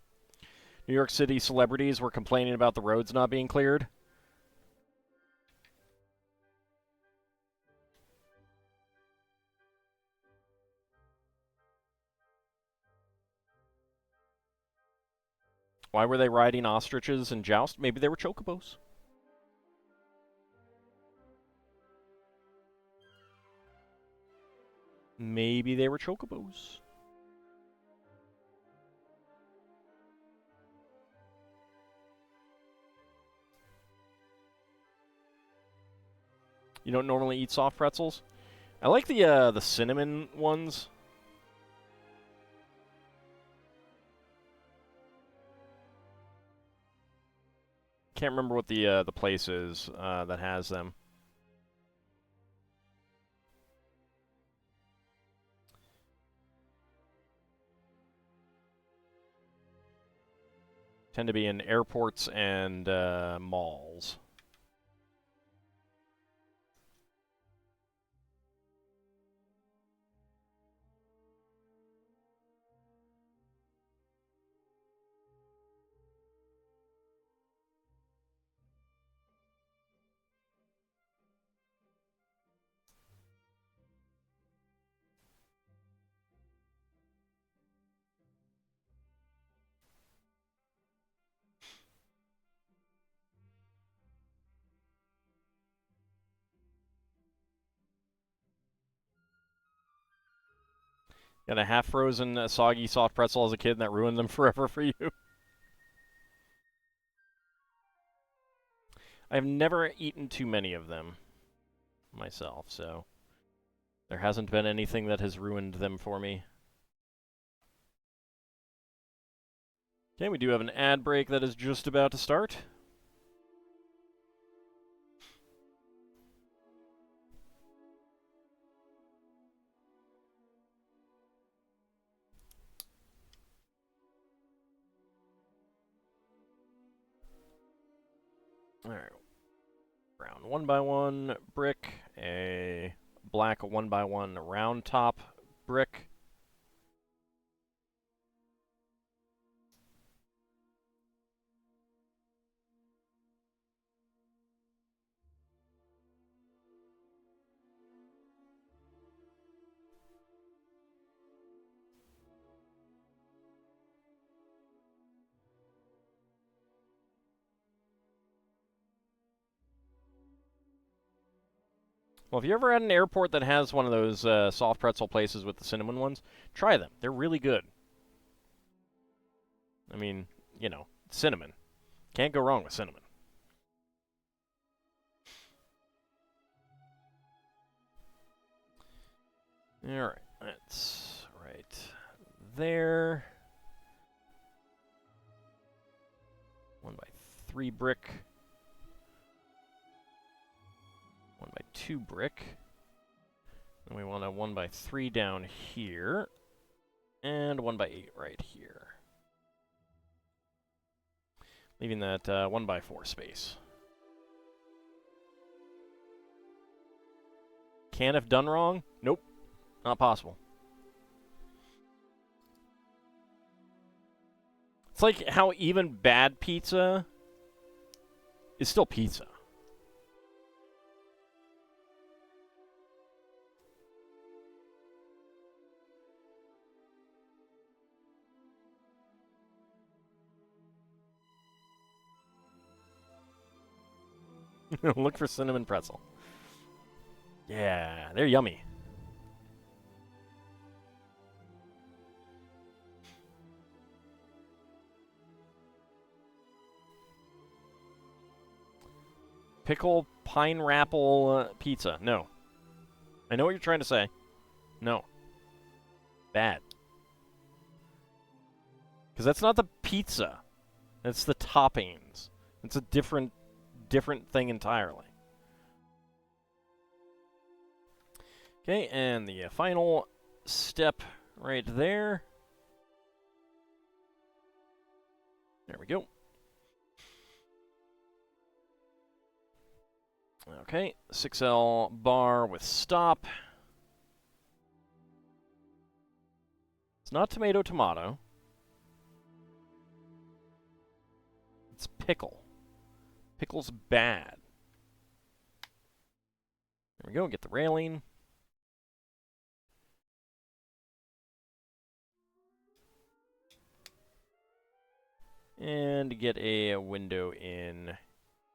New York City celebrities were complaining about the roads not being cleared. Why were they riding ostriches in Joust? Maybe they were chocobos. Maybe they were chocobos. You don't normally eat soft pretzels? I like the cinnamon ones. Can't remember what the place is that has them. Tend to be in airports and malls. Got a half-frozen, soggy, soft pretzel as a kid, and that ruined them forever for you. I've never eaten too many of them myself, so there hasn't been anything that has ruined them for me. Okay, we do have an ad break that is just about to start. Alright. Brown 1x1 brick, a black 1x1 round top brick. Well, if you ever had an airport that has one of those soft pretzel places with the cinnamon ones, try them. They're really good. I mean, you know, cinnamon. Can't go wrong with cinnamon. Alright, that's right there. 1x3 brick. 1x2 brick. Then we want a 1x3 down here. And 1x8 right here. Leaving that 1x4 space. Can if done wrong? Nope. Not possible. It's like how even bad pizza is still pizza. Look for cinnamon pretzel. Yeah, they're yummy. Pickle pineapple pizza. No. I know what you're trying to say. No. Bad. Because that's not the pizza. That's the toppings. It's a different thing entirely. Okay, and the final step right there. There we go. Okay, 6L bar with stop. It's not tomato, tomato. It's pickle. Pickle's bad. There we go, get the railing. And get a window in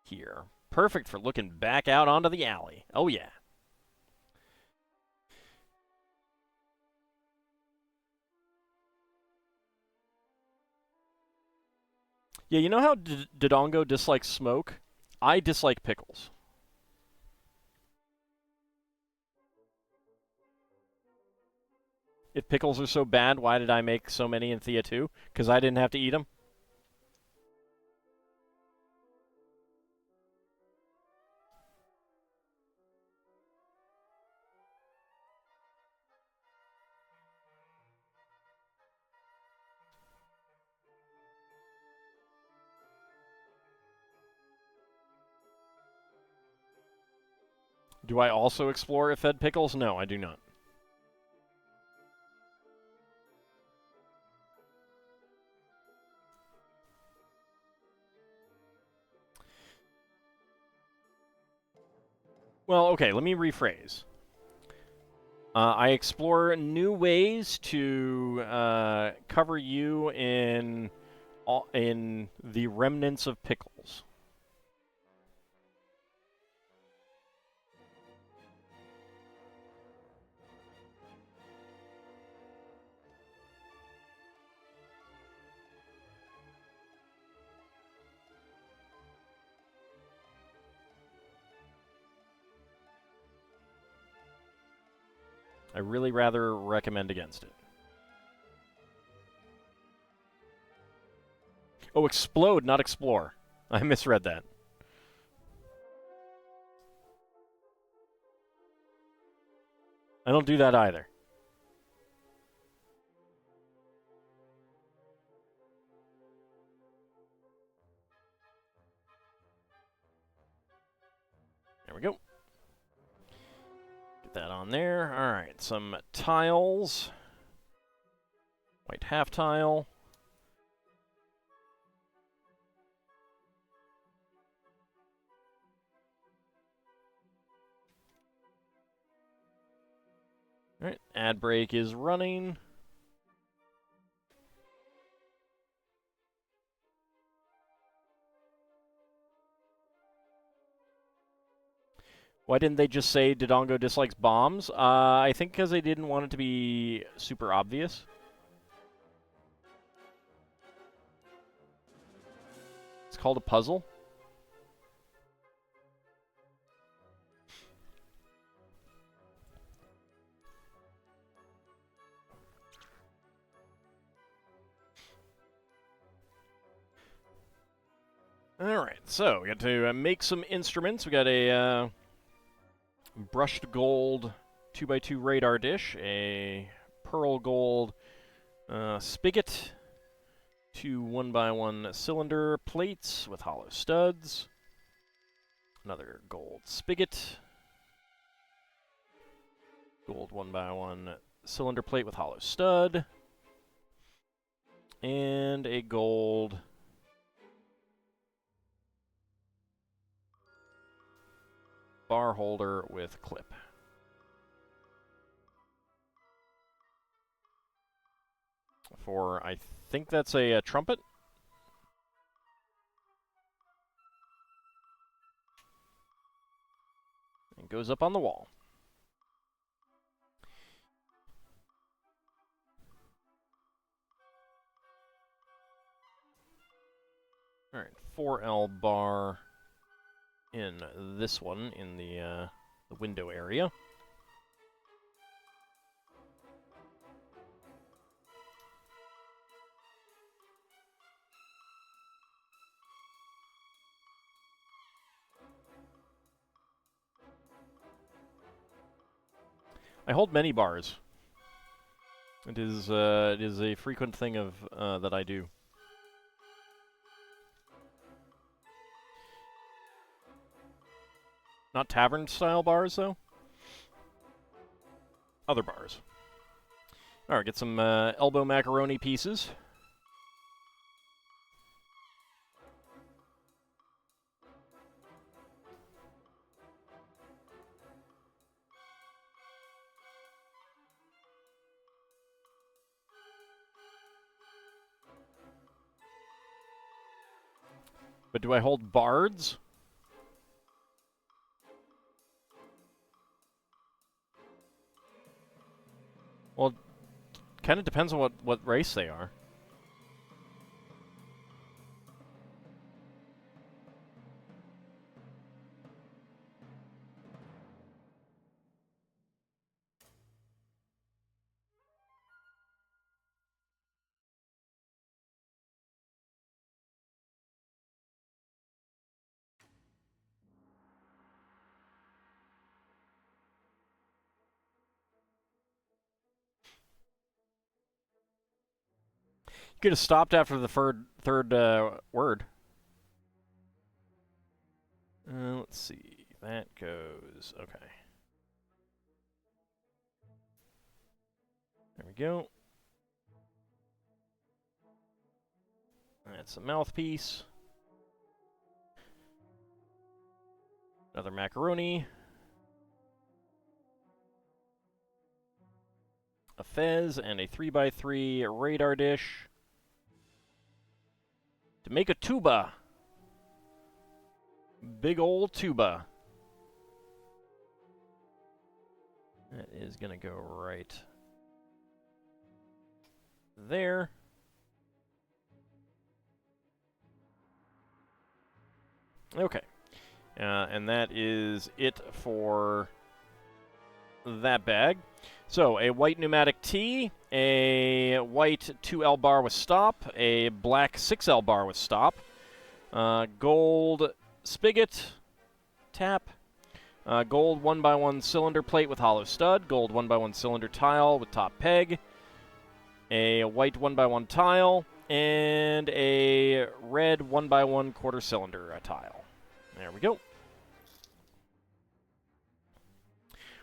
here. Perfect for looking back out onto the alley. Oh, yeah. Yeah, you know how Dodongo dislikes smoke? I dislike pickles. If pickles are so bad, why did I make so many in Thea 2? Because I didn't have to eat them? Do I also explore if fed pickles? No, I do not. Well, okay, let me rephrase. I explore new ways to cover you in the remnants of pickles. I really rather recommend against it. Oh, explode, not explore. I misread that. I don't do that either. There we go. Get that on there. All right, some tiles. White half tile. All right, ad break is running. Why didn't they just say Dodongo dislikes bombs? I think because they didn't want it to be super obvious. It's called a puzzle. Alright, so we got to make some instruments. We got a brushed gold 2x2 radar dish, a pearl gold spigot, 2 1x1 cylinder plates with hollow studs, another gold spigot, gold 1x1 cylinder plate with hollow stud, and a gold bar holder with clip. For, I think that's a trumpet. It goes up on the wall. All right, 4L bar in this one, in the window area. I hold many bars. It is a frequent thing of that I do. Not tavern-style bars, though. Other bars. All right, get some elbow macaroni pieces. But do I hold bards? Well, kind of depends on what race they are. You could have stopped after the third word. Let's see. That goes... Okay. There we go. That's a mouthpiece. Another macaroni. A fez and a 3x3 radar dish. To make a tuba. Big old tuba. That is going to go right there. Okay. And that is it for that bag. So, a white pneumatic T, a white 2L bar with stop, a black 6L bar with stop, gold spigot, tap, gold 1x1 cylinder plate with hollow stud, gold 1x1 cylinder tile with top peg, a white 1x1 tile, and a red 1x1 quarter cylinder tile. There we go.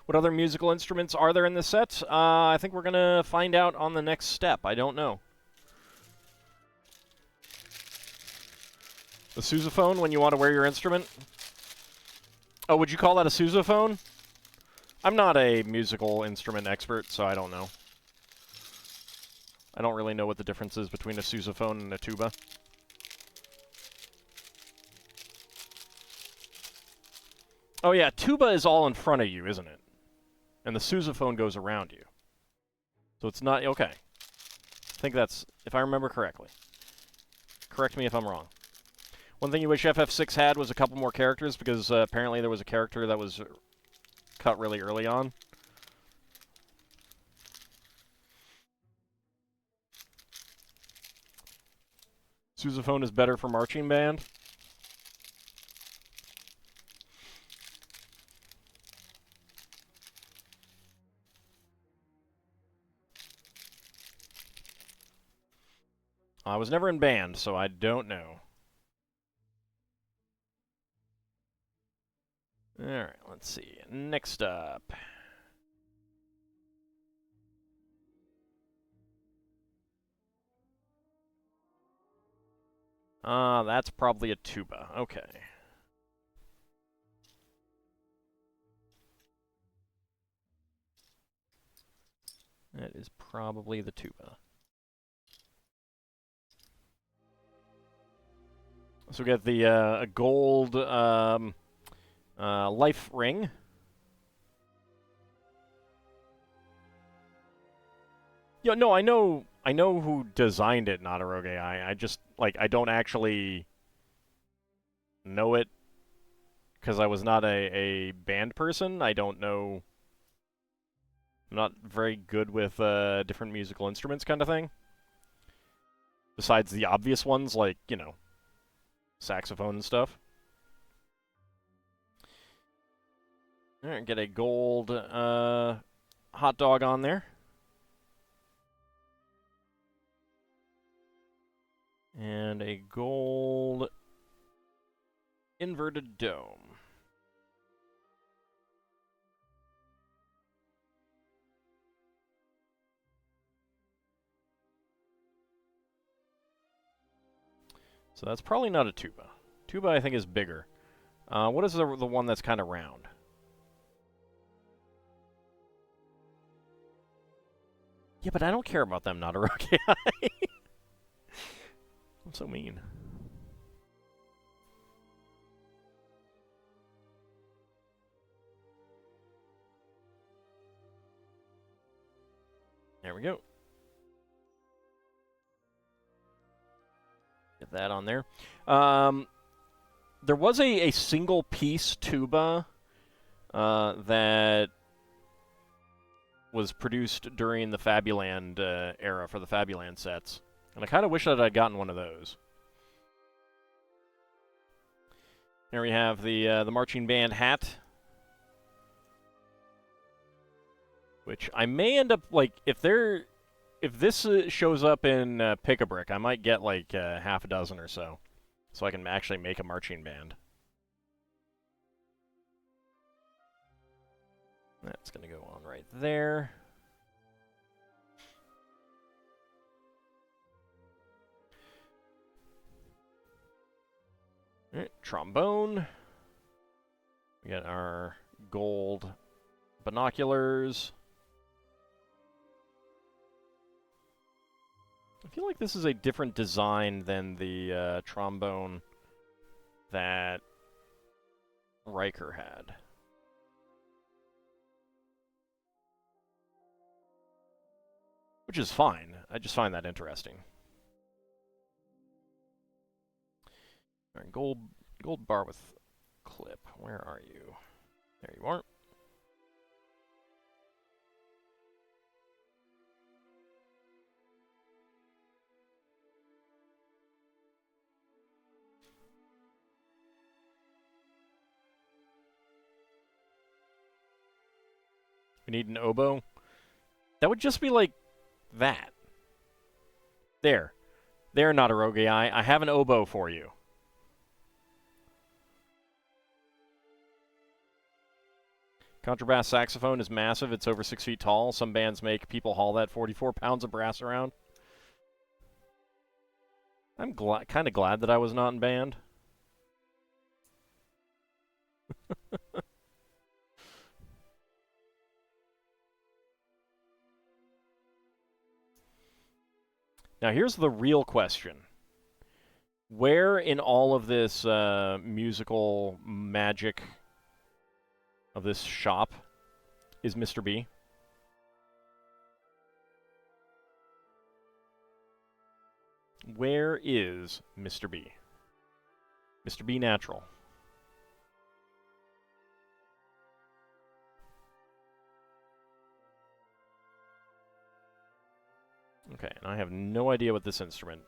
What other musical instruments are there in this set? I think we're going to find out on the next step. I don't know. The sousaphone when you want to wear your instrument? Oh, would you call that a sousaphone? I'm not a musical instrument expert, so I don't know. I don't really know what the difference is between a sousaphone and a tuba. Oh yeah, tuba is all in front of you, isn't it? And the sousaphone goes around you. So it's not... Okay. I think that's... If I remember correctly. Correct me if I'm wrong. One thing you wish FF6 had was a couple more characters, because apparently there was a character that was cut really early on. Sousaphone is better for marching band. I was never in band, so I don't know. Alright, let's see. Next up. That's probably a tuba. Okay. That is probably the tuba. So we got the gold life ring. Yeah, no, I know who designed it, not a rogue AI. I just, like, I don't actually know it because I was not a band person. I don't know. I'm not very good with different musical instruments kind of thing. Besides the obvious ones, like, you know, saxophone and stuff. Alright, get a gold hot dog on there. And a gold inverted dome. So that's probably not a tuba. Tuba, I think, is bigger. What is the one that's kind of round? Yeah, but I don't care about them, not a rogue AI. I'm so mean. There we go. Get that on there. There was a single-piece tuba that was produced during the Fabuland era for the Fabuland sets. And I kind of wish that I'd gotten one of those. Here we have the marching band hat. Which I may end up, like, if this shows up in Pick-a-Brick, I might get, like, half a dozen or so. So I can actually make a marching band. That's going to go on right there. All right, trombone. We got our gold binoculars. I feel like this is a different design than the trombone that Riker had. Which is fine. I just find that interesting. All right, gold bar with clip. Where are you? There you are. We need an oboe. That would just be like that. There. There, not a rogue AI. I have an oboe for you. Contrabass saxophone is massive. It's over 6 feet tall. Some bands make people haul that 44 pounds of brass around. I'm kind of glad that I was not in band. Now, here's the real question. Where in all of this musical magic of this shop is Mr. B? Where is Mr. B? Mr. B Natural. Okay, and I have no idea what this instrument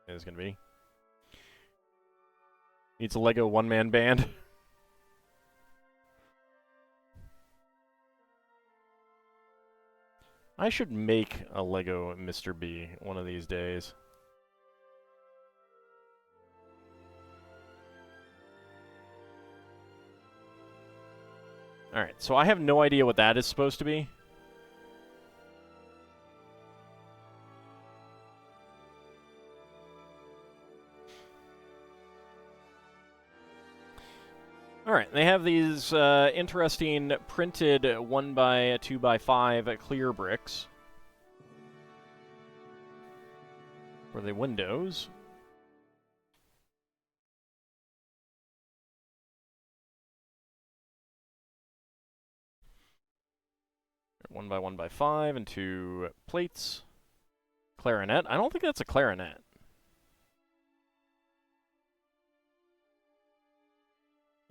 is going to be. Needs a Lego one-man band. I should make a Lego Mr. B one of these days. Alright, so I have no idea what that is supposed to be. Alright, they have these interesting printed 1x 2x5 clear bricks for the windows. One by 1x5 and 2 plates. Clarinet. I don't think that's a clarinet.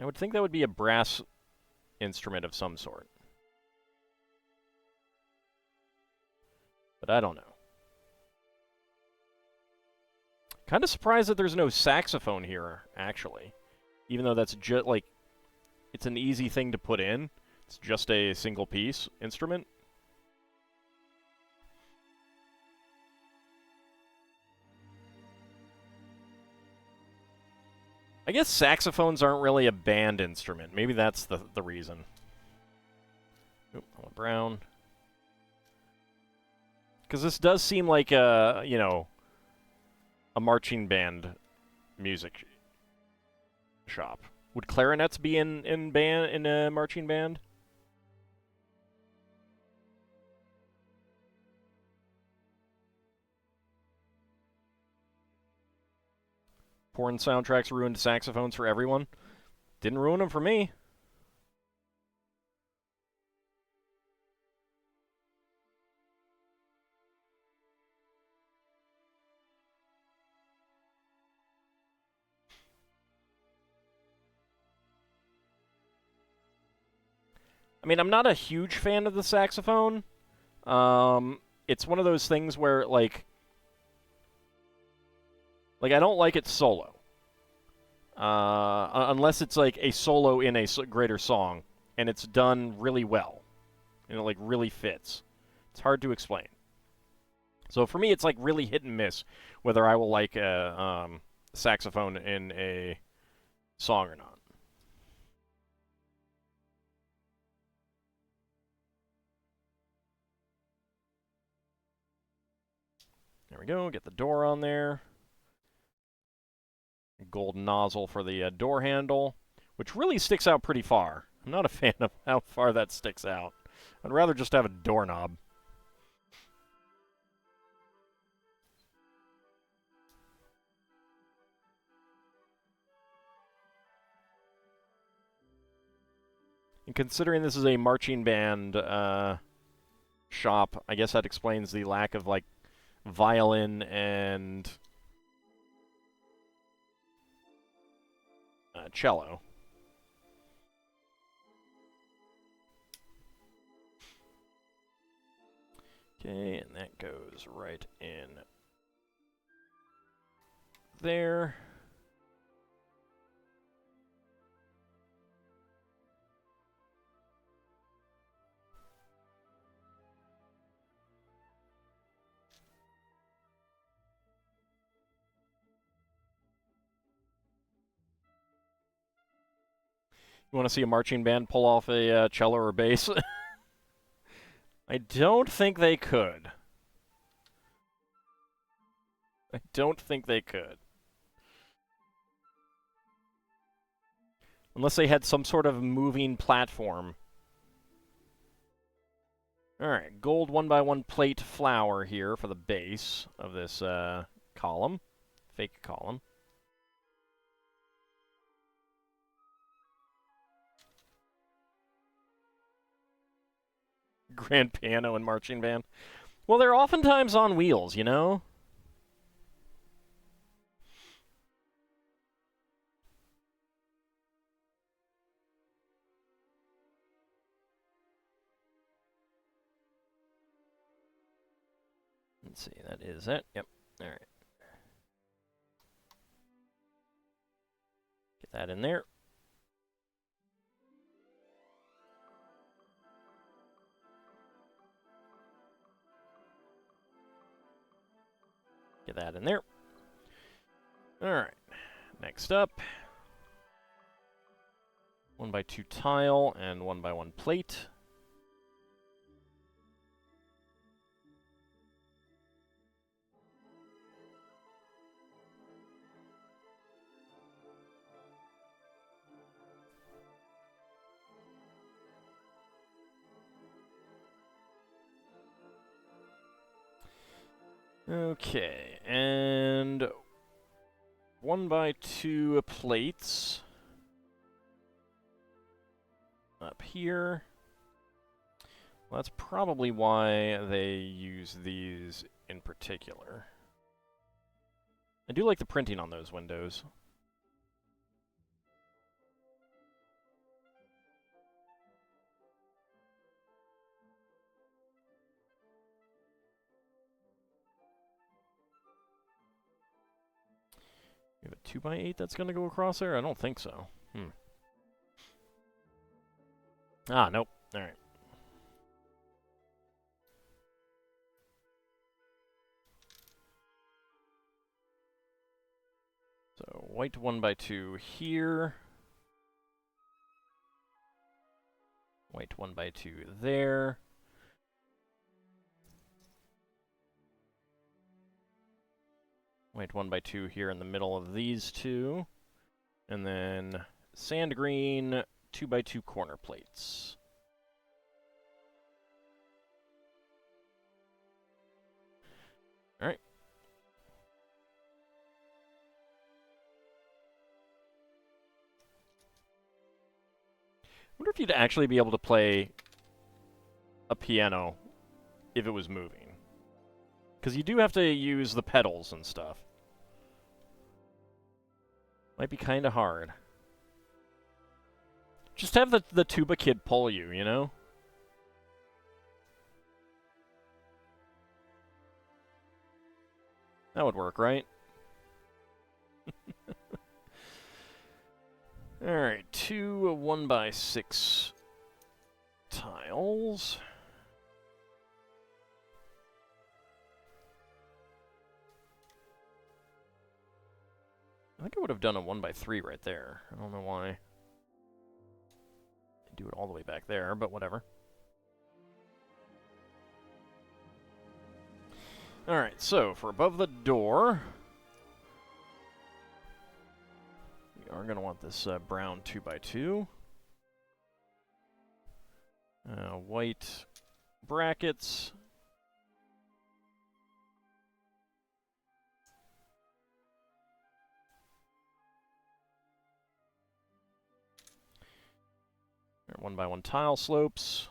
I would think that would be a brass instrument of some sort. But I don't know. Kind of surprised that there's no saxophone here, actually. Even though that's just, like, it's an easy thing to put in. It's just a single piece instrument. I guess saxophones aren't really a band instrument. Maybe that's the reason. Oop, I want brown. Because this does seem like a, you know, a marching band music shop. Would clarinets be in a marching band? Porn soundtracks ruined saxophones for everyone. Didn't ruin them for me. I mean, I'm not a huge fan of the saxophone. It's one of those things where, like I don't like it solo. Unless it's like a solo in a greater song, and it's done really well. And it, like, really fits. It's hard to explain. So for me, it's like really hit and miss whether I will like a saxophone in a song or not. There we go. Get the door on there. Gold nozzle for the door handle, which really sticks out pretty far. I'm not a fan of how far that sticks out. I'd rather just have a doorknob. And considering this is a marching band shop, I guess that explains the lack of, like, violin and cello. Okay, and that goes right in there. You want to see a marching band pull off a cello or bass? I don't think they could. I don't think they could. Unless they had some sort of moving platform. Alright, gold 1x1 plate flower here for the base of this column. Fake column. Grand piano and marching band. Well, they're oftentimes on wheels, you know? Let's see, that is it. Yep. Alright. Get that in there. Get that in there. Alright. Next up. 1x2 tile and 1x1 plate. Okay, and 1x2 plates up here. Well, that's probably why they use these in particular. I do like the printing on those windows. You have a 2x8 that's going to go across there? I don't think so. Ah, nope. Alright. So, white 1x2 here. White 1x2 there. White 1x2 here in the middle of these two. And then sand green 2x2 corner plates. Alright. I wonder if you'd actually be able to play a piano if it was moving. Because you do have to use the pedals and stuff. Might be kind of hard. Just have the tuba kid pull you, you know? That would work, right? Alright, 2 1x6 tiles. I think I would have done a 1x3 right there. I don't know why. Do it all the way back there, but whatever. Alright, so for above the door, we are going to want this brown 2x2. White brackets. One by one tile slopes.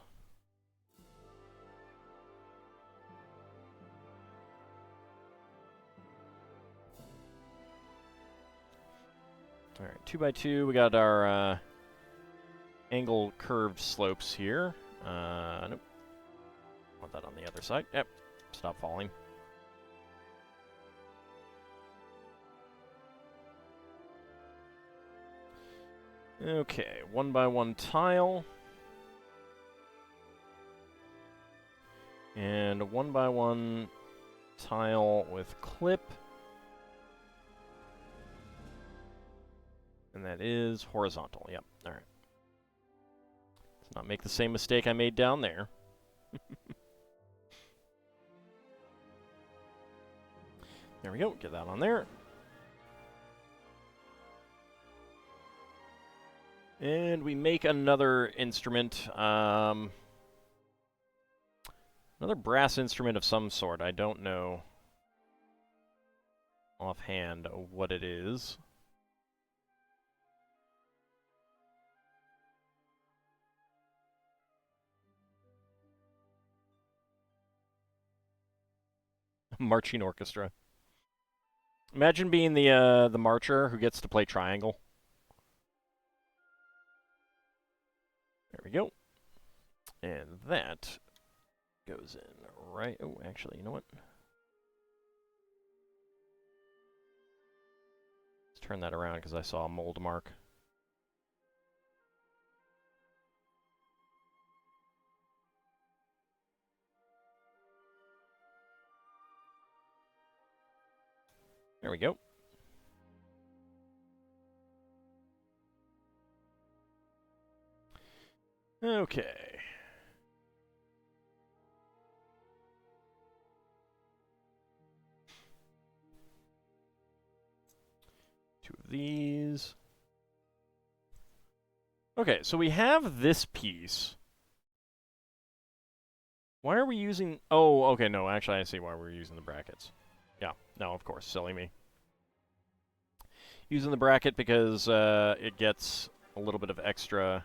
Alright, 2x2, we got our angle curved slopes here. Nope. Want that on the other side. Yep. Stop falling. Okay, 1x1 tile. And 1x1 tile with clip. And that is horizontal, yep, alright. Not make the same mistake I made down there. There we go. Get that on there. And we make another instrument. Another brass instrument of some sort. I don't know offhand what it is. Marching orchestra. Imagine being the marcher who gets to play triangle. There we go. And that goes in right... Oh, actually, you know what? Let's turn that around because I saw a mold mark. There we go. Okay. Two of these. Okay, so we have this piece. Why are we using... Oh, okay, no, actually I see why we're using the brackets. Yeah, no, of course, silly me. Using the bracket because it gets a little bit of extra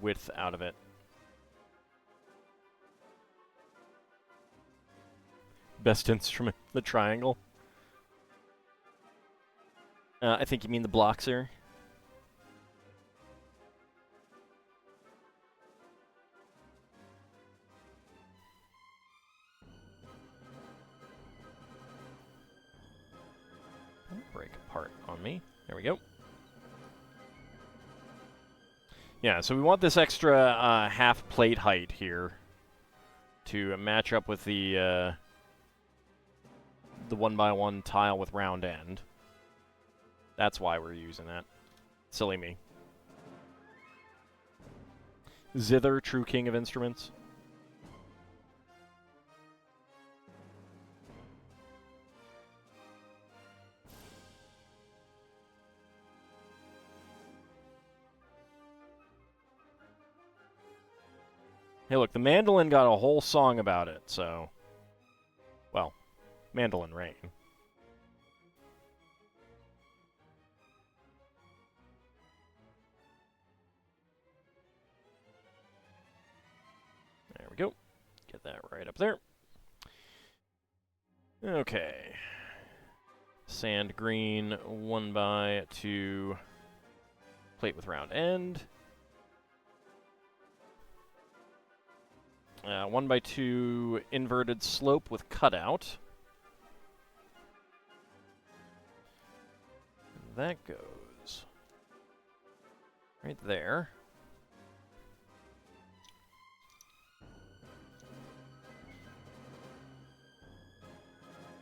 width out of it. Best instrument, the triangle. I think you mean the blocks here. Break apart on me. There we go. Yeah, so we want this extra half plate height here to match up with the 1x1 tile with round end. That's why we're using that. Silly me. Zither, true king of instruments. Hey, look, the mandolin got a whole song about it, so... Well, Mandolin Rain. There we go. Get that right up there. Okay. Sand green, 1x2 plate with round end. 1x2 inverted slope with cutout. That goes right there.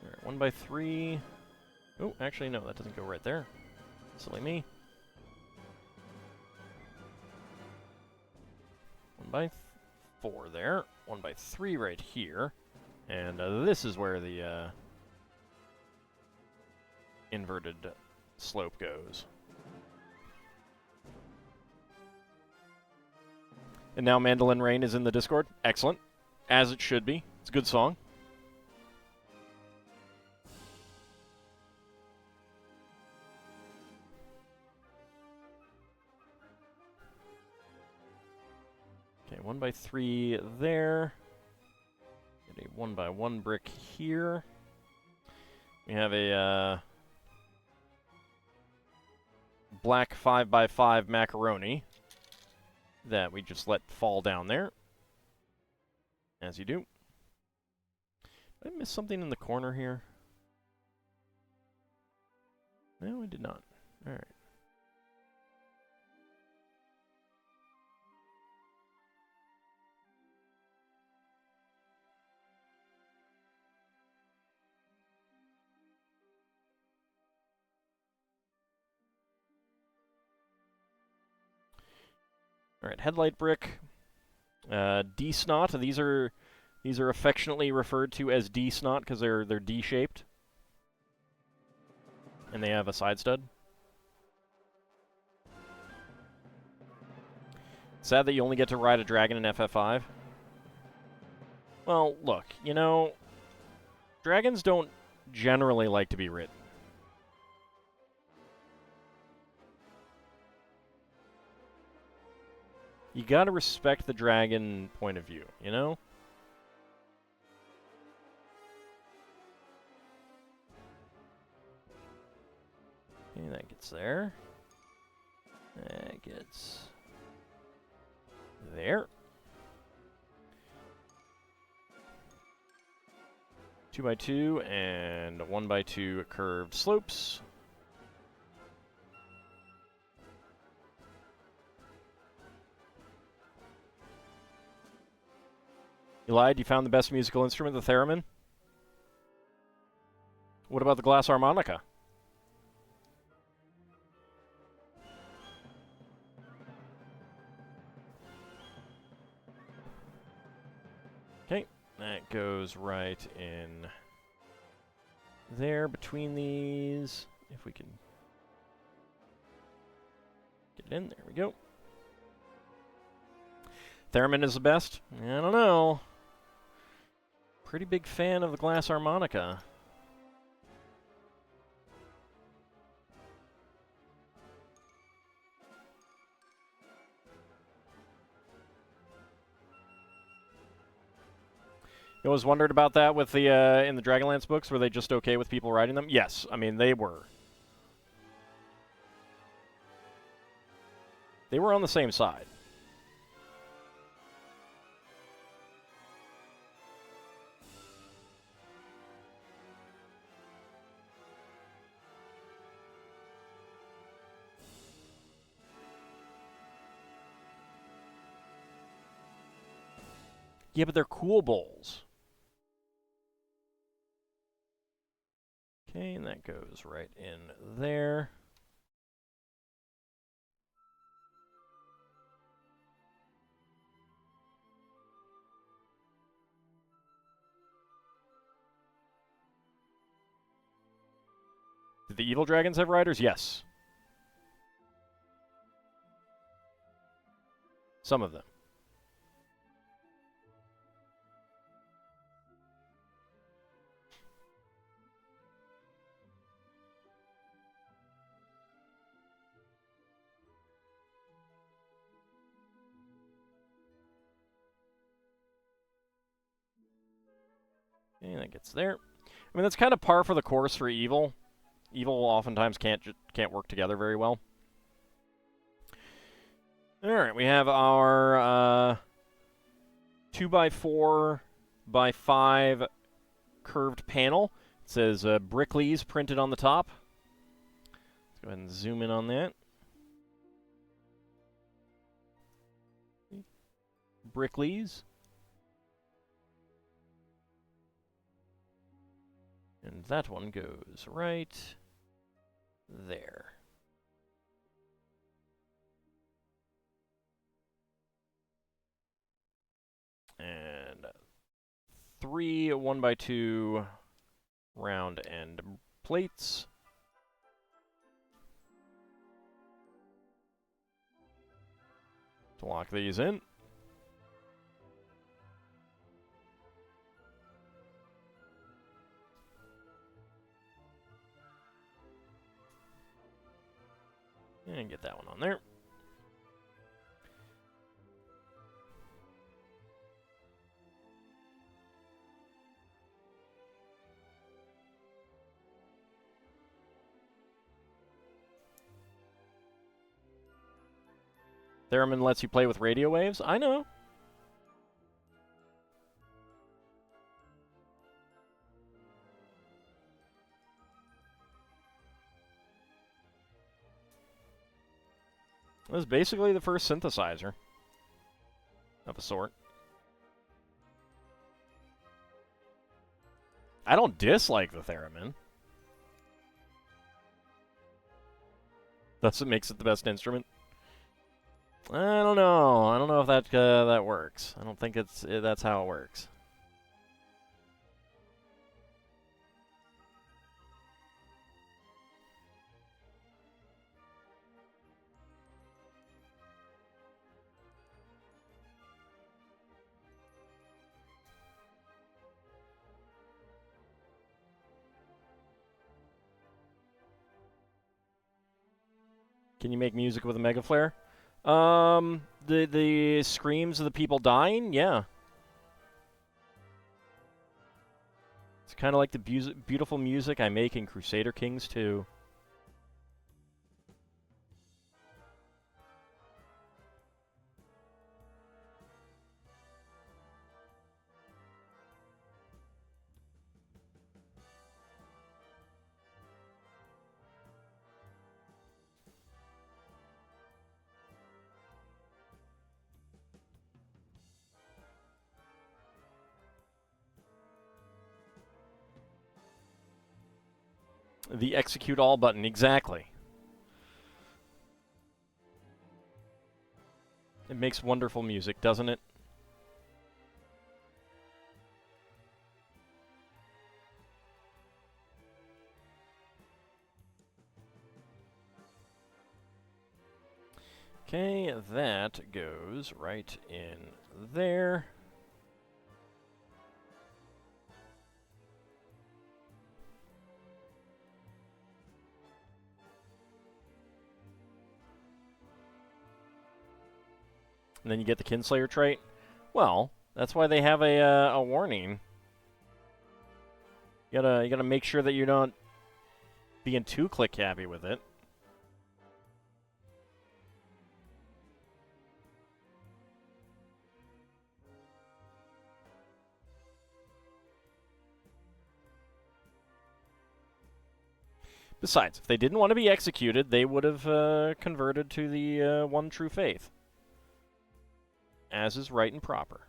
All right, 1x3. Oh, actually, no, that doesn't go right there. Silly me. 1x4 there. 1x3 right here. And this is where the inverted slope goes. And now Mandolin Rain is in the Discord. Excellent. As it should be. It's a good song. Okay, 1x3 there. Get a 1x1 brick here. We have a black 5x5 macaroni that we just let fall down there. As you do. Did I miss something in the corner here? No, I did not. All right. All right, headlight brick. D-snot. These are affectionately referred to as D-snot because they're D-shaped, and they have a side stud. Sad that you only get to ride a dragon in FF5. Well, look, you know, dragons don't generally like to be ridden. You gotta respect the dragon point of view, you know? Okay, that gets there. That gets there. 2x2 and 1x2 curved slopes. You lied? You found the best musical instrument, the theremin? What about the glass harmonica? Okay, that goes right in there between these. If we can get it in, there we go. Theremin is the best? I don't know. Pretty big fan of the glass harmonica. You always wondered about that with the in the Dragonlance books. Were they just okay with people riding them? Yes, I mean they were. They were on the same side. Yeah, but they're cool bowls. Okay, and that goes right in there. Did the evil dragons have riders? Yes. Some of them. And that gets there. I mean, that's kind of par for the course for evil. Evil oftentimes can't work together very well. All right, we have our 2x4x5 curved panel. It says Brickleys printed on the top. Let's go ahead and zoom in on that. Brickleys. And that one goes right there. And 3 1x2 round end plates. To lock these in. And get that one on there. Theremin lets you play with radio waves? I know. It was basically the first synthesizer of a sort. I don't dislike the theremin. That's what makes it the best instrument. I don't know. I don't know if that works. I don't think that's how it works. Can you make music with a mega flare? The screams of the people dying, yeah. It's kind of like the beautiful music I make in Crusader Kings 2. The execute all button, exactly. It makes wonderful music, doesn't it? Okay, that goes right in there. And then you get the Kinslayer trait. Well, that's why they have a warning. You gotta make sure that you're not being too click happy with it. Besides, if they didn't want to be executed, they would have converted to the one true faith, as is right and proper.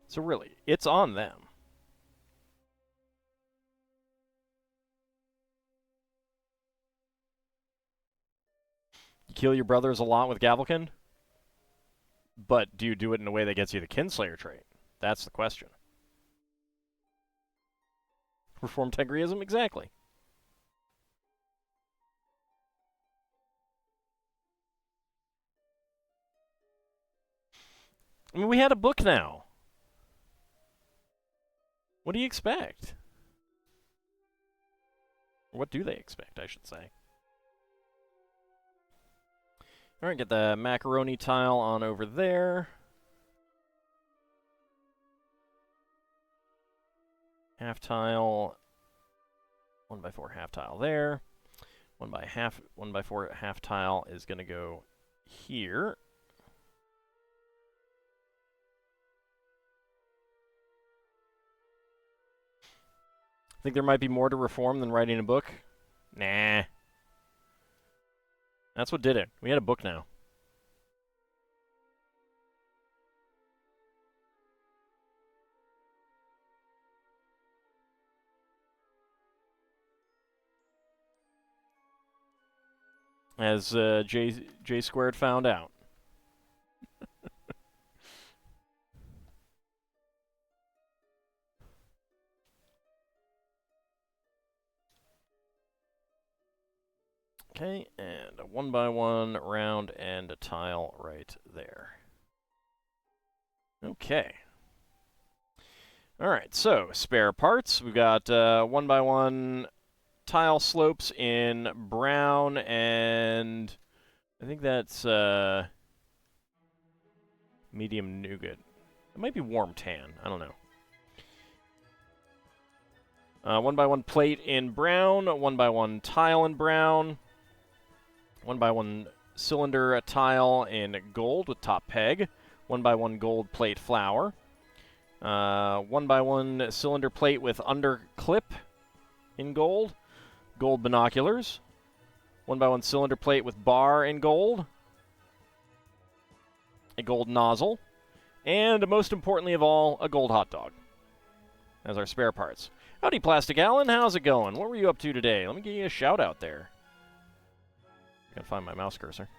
So really, it's on them. You kill your brothers a lot with Gavelkin, but do you do it in a way that gets you the Kinslayer trait? That's the question. Reform Tegriism? Exactly. I mean, we had a book now. What do you expect? Or what do they expect, I should say. All right, get the macaroni tile on over there. Half tile, 1x4 half tile there. 1x4 half tile is going to go here. Think there might be more to reform than writing a book? Nah. That's what did it. We had a book now. As J Squared found out. Okay, and a 1x1 round and a tile right there. Okay. All right, so spare parts. We've got 1x1 tile slopes in brown, and I think that's medium nougat. It might be warm tan. I don't know. 1x1 plate in brown, 1x1 tile in brown, 1x1 cylinder tile in gold with top peg, 1x1 gold plate flower, 1x1 cylinder plate with under clip in gold, gold binoculars, 1x1 cylinder plate with bar in gold, a gold nozzle, and most importantly of all, a gold hot dog as our spare parts. Howdy, Plastic Alan. How's it going? What were you up to today? Let me give you a shout out there. Gotta find my mouse cursor.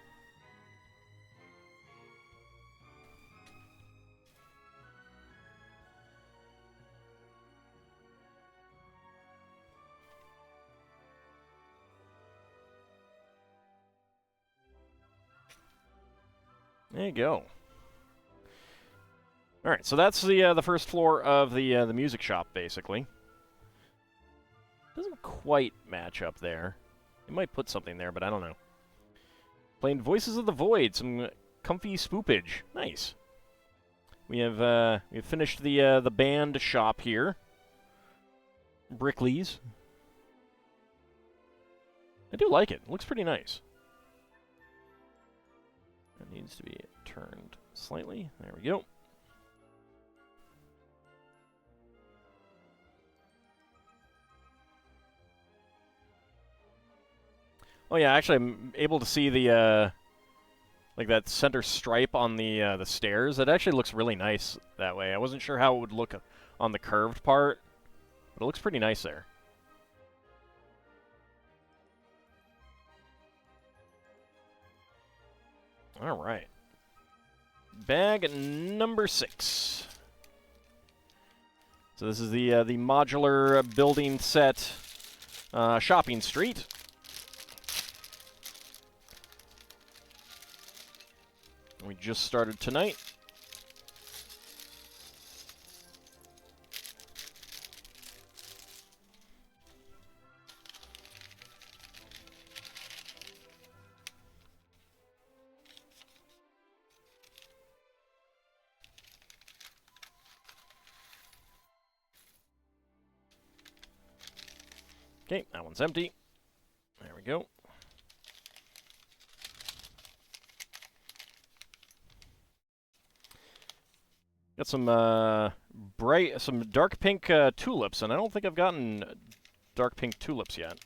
There you go. All right, so that's the first floor of the music shop, basically. Doesn't quite match up there. It might put something there, but I don't know. Playing Voices of the Void, some comfy spoopage. Nice. We've finished the band shop here. Brickley's. I do like it. It looks pretty nice. It needs to be turned slightly. There we go. Oh yeah, actually, I'm able to see the like that center stripe on the stairs. It actually looks really nice that way. I wasn't sure how it would look on the curved part, but it looks pretty nice there. All right. Bag number 6. So this is the modular building set shopping street. We just started tonight. Okay, that one's empty. There we go. Got some some dark pink tulips, and I don't think I've gotten dark pink tulips yet.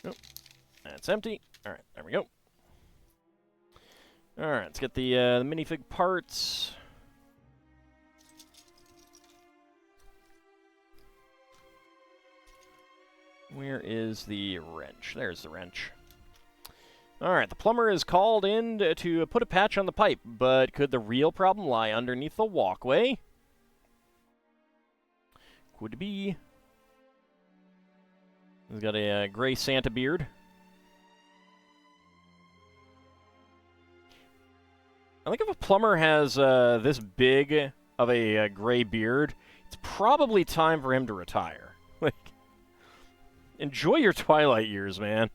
Nope, that's empty. All right, there we go. All right, let's get the minifig parts. Where is the wrench? There's the wrench. All right, the plumber is called in to put a patch on the pipe, but could the real problem lie underneath the walkway? Could be. He's got a gray Santa beard. I think if a plumber has this big of a gray beard, it's probably time for him to retire. Like, enjoy your twilight years, man.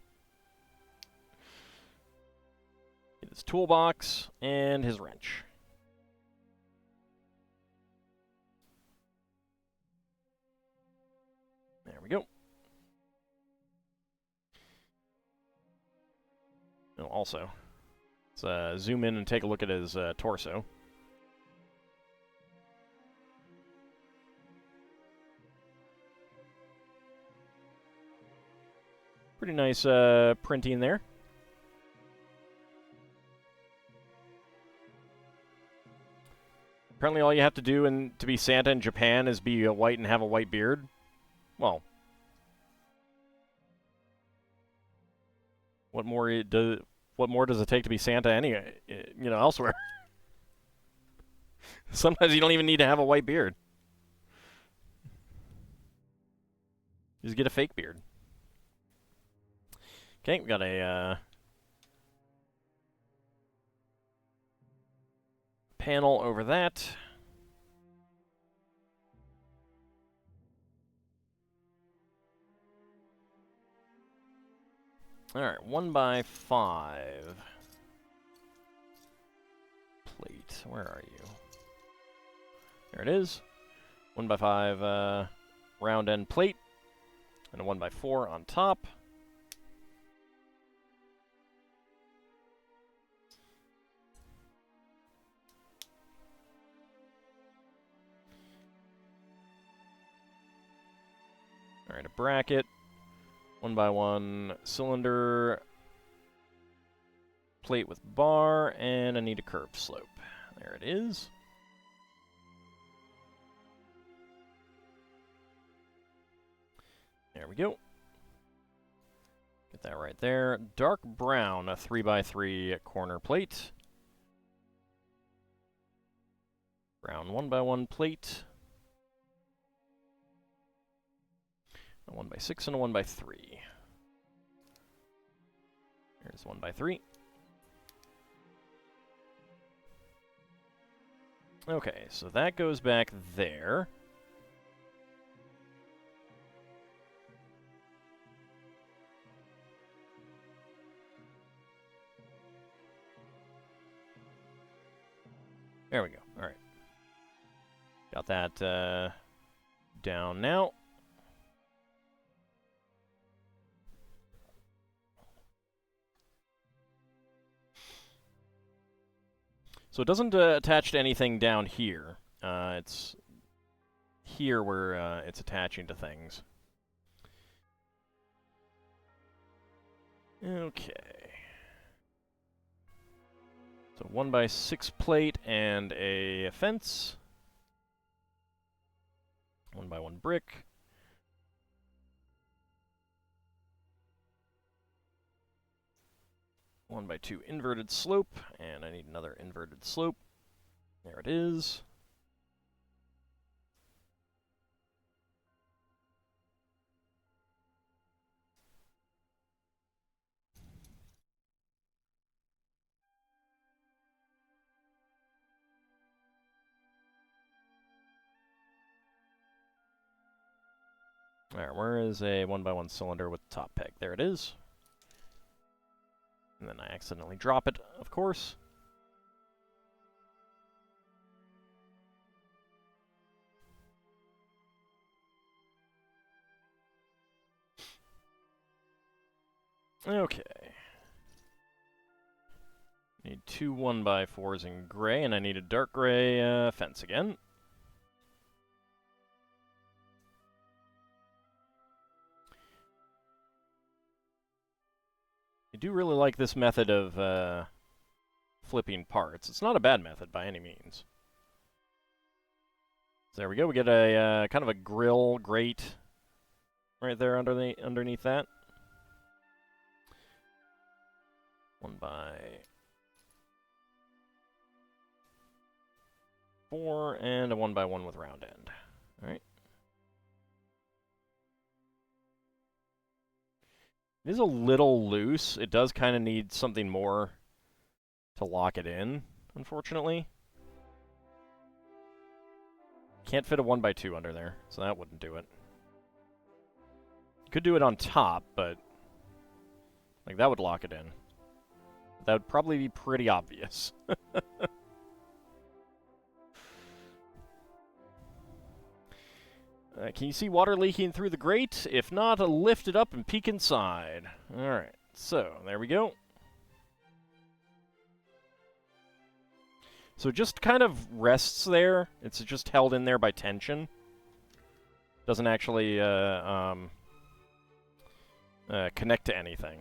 Get his toolbox and his wrench. There we go. Oh, also, let's zoom in and take a look at his torso. Pretty nice printing there. Apparently all you have to do to be Santa in Japan is be white and have a white beard. Well, what more does it take to be Santa anyway, you know, elsewhere? Sometimes you don't even need to have a white beard. Just get a fake beard. Okay, we got a panel over that. All right, 1x5 plate. Where are you? There it is. 1x5 round end plate, and a 1x4 on top. All right, a bracket, 1x1 cylinder plate with bar, and I need a curved slope. There it is. There we go. Get that right there. Dark brown, a 3x3 corner plate. Brown 1x1 plate. A 1x6 and a 1x3. Here's 1x3. Okay, so that goes back there. There we go. All right. Got that down now. So it doesn't attach to anything down here. It's here where it's attaching to things. Okay. So 1x6 plate and a fence. 1x1 brick. One by 2 inverted slope, and I need another inverted slope. There it is. Alright, where is a 1x1 cylinder with the top peg? There it is. And then I accidentally drop it, of course. Okay. Need 2 1x4s in gray, and I need a dark gray fence again. I do really like this method of flipping parts. It's not a bad method by any means. So there we go. We get a kind of a grill grate right there underneath that. 1x4 and a 1x1 with round end. All right. It is a little loose. It does kind of need something more to lock it in, unfortunately. Can't fit a 1x2 under there, so that wouldn't do it. Could do it on top, but like that would lock it in. That would probably be pretty obvious. Can you see water leaking through the grate? If not, lift it up and peek inside. Alright, so there we go. So it just kind of rests there. It's just held in there by tension. Doesn't actually connect to anything.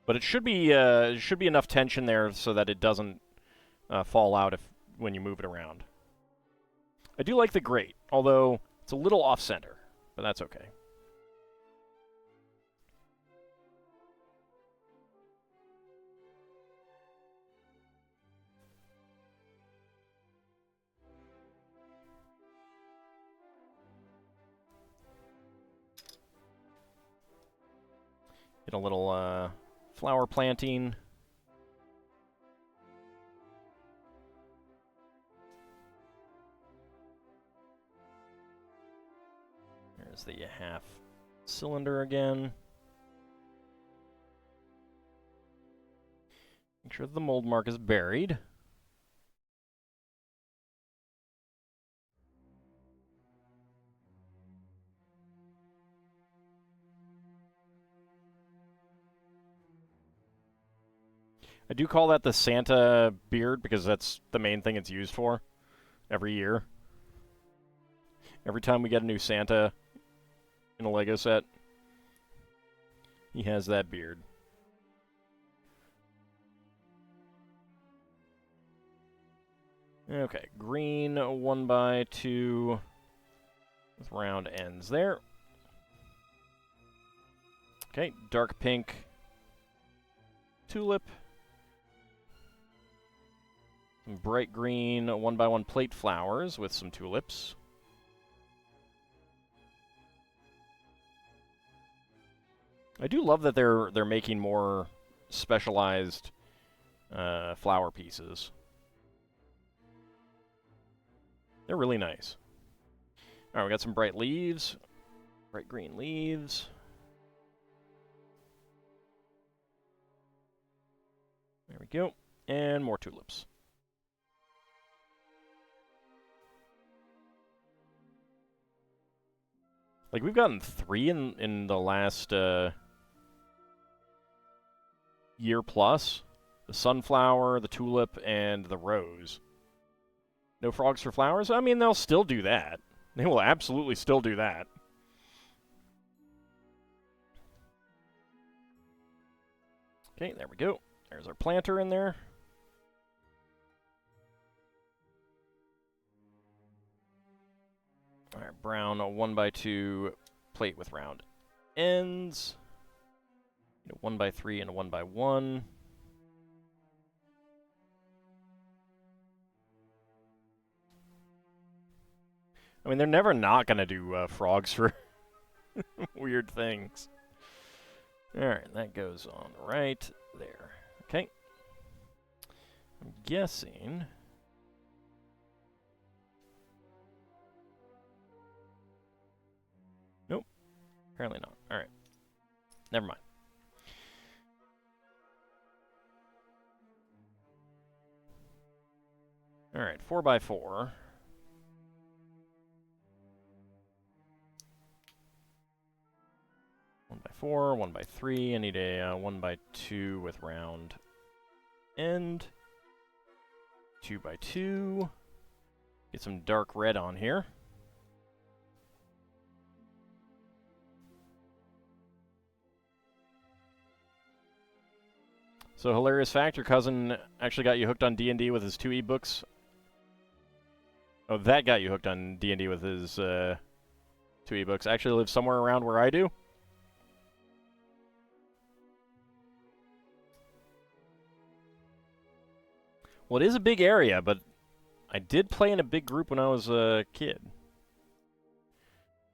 But it should be enough tension there so that it doesn't fall out when you move it around. I do like the grate, although it's a little off-center, but that's okay. Get a little flower planting. There's the half cylinder again. Make sure the mold mark is buried. I do call that the Santa beard because that's the main thing it's used for every year. Every time we get a new Santa in a Lego set, he has that beard. Okay, green 1x2 with round ends there. Okay, dark pink tulip. Some bright green 1x1 plate flowers with some tulips. I do love that they're making more specialized flower pieces. They're really nice. All right, we got some bright leaves, bright green leaves. There we go, and more tulips. Like, we've gotten 3 in the last year plus. The sunflower, the tulip, and the rose. No frogs for flowers? I mean, they'll still do that. They will absolutely still do that. Okay, there we go. There's our planter in there. All right, brown 1x2 plate with round ends. 1x3 and a 1x1. I mean, they're never not going to do frogs for weird things. Alright, that goes on right there. Okay. I'm guessing... Nope. Apparently not. Alright. Never mind. Alright, 4x4. 1x4, 1x3. I need a 1x2 with round end. 2x2. Get some dark red on here. So, hilarious fact, your cousin actually got you hooked on D&D with his 2 ebooks. Oh, that got you hooked on D&D with his 2 ebooks. Actually lives somewhere around where I do. Well, it is a big area, but I did play in a big group when I was a kid.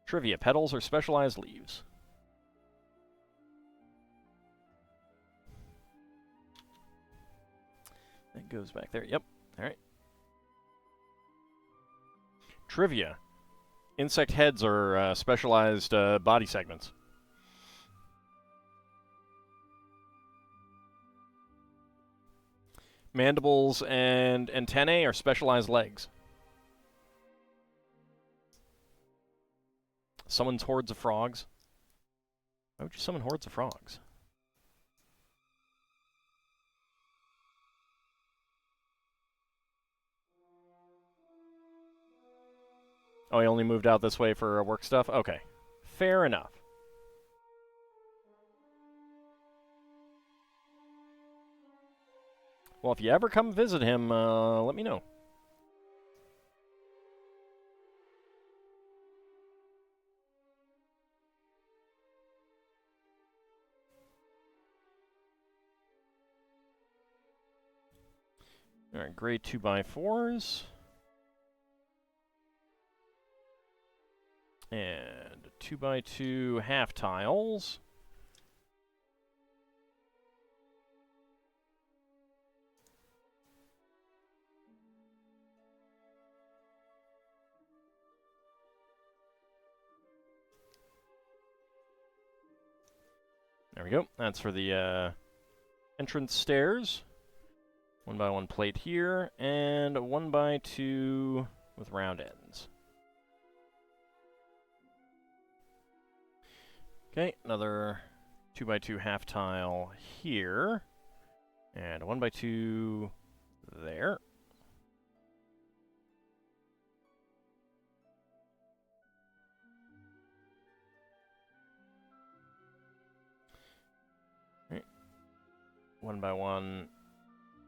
Trivia, petals or specialized leaves? That goes back there. Yep. All right. Trivia. Insect heads are specialized body segments. Mandibles and antennae are specialized legs. Summons hordes of frogs. Why would you summon hordes of frogs? Oh, he only moved out this way for work stuff? Okay. Fair enough. Well, if you ever come visit him, let me know. All right, gray 2x4s. And 2x2 half tiles. There we go. That's for the entrance stairs. 1x1 plate here, and 1x2 with round ends. Okay, another 2x2 half tile here, and a 1x2 there. All right. 1x1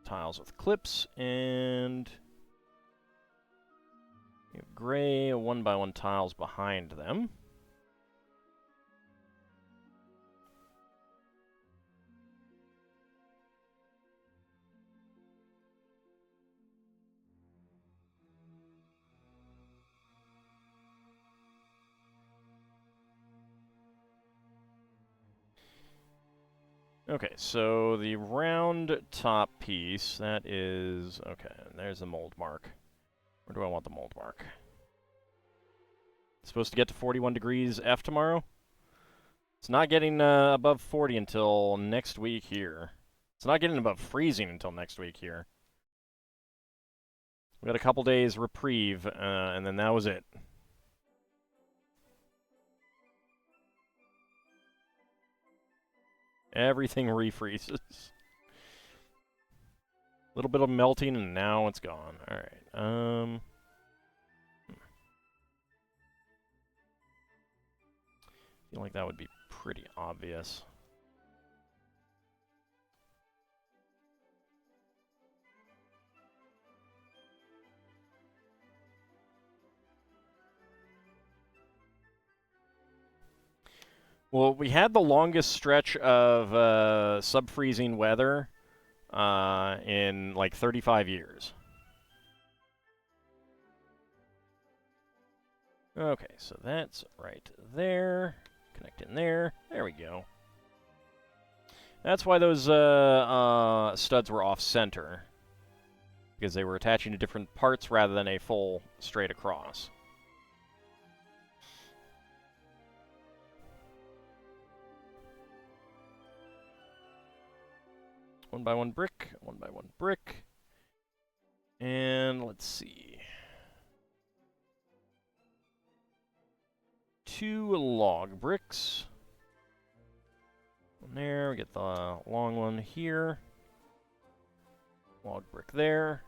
tiles with clips, and you have gray 1x1 tiles behind them. Okay, so the round top piece, that is... Okay, there's the mold mark. Where do I want the mold mark? It's supposed to get to 41 degrees F tomorrow? It's not getting above 40 until next week here. It's not getting above freezing until next week here. We got a couple days reprieve, and then that was it. Everything refreezes. A little bit of melting, and now it's gone. All right. I feel like that would be pretty obvious. Well, we had the longest stretch of sub-freezing weather in like 35 years. Okay, so that's right there. Connect in there. There we go. That's why those studs were off-center, because they were attaching to different parts rather than a full straight across. One by one brick, one by one brick. And let's see. 2 log bricks. One there, we get the long one here. Log brick there.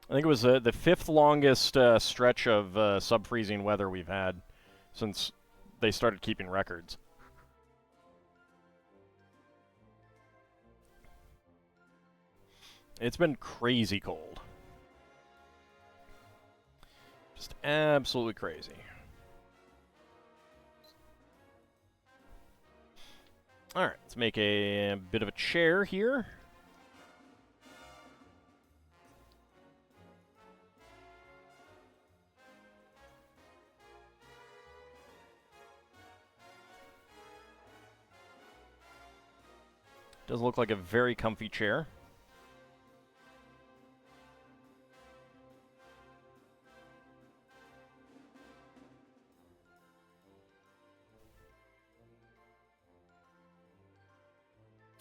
I think it was the 5th longest stretch of sub-freezing weather we've had since they started keeping records. It's been crazy cold. Just absolutely crazy. Alright, let's make a bit of a chair here. Does look like a very comfy chair.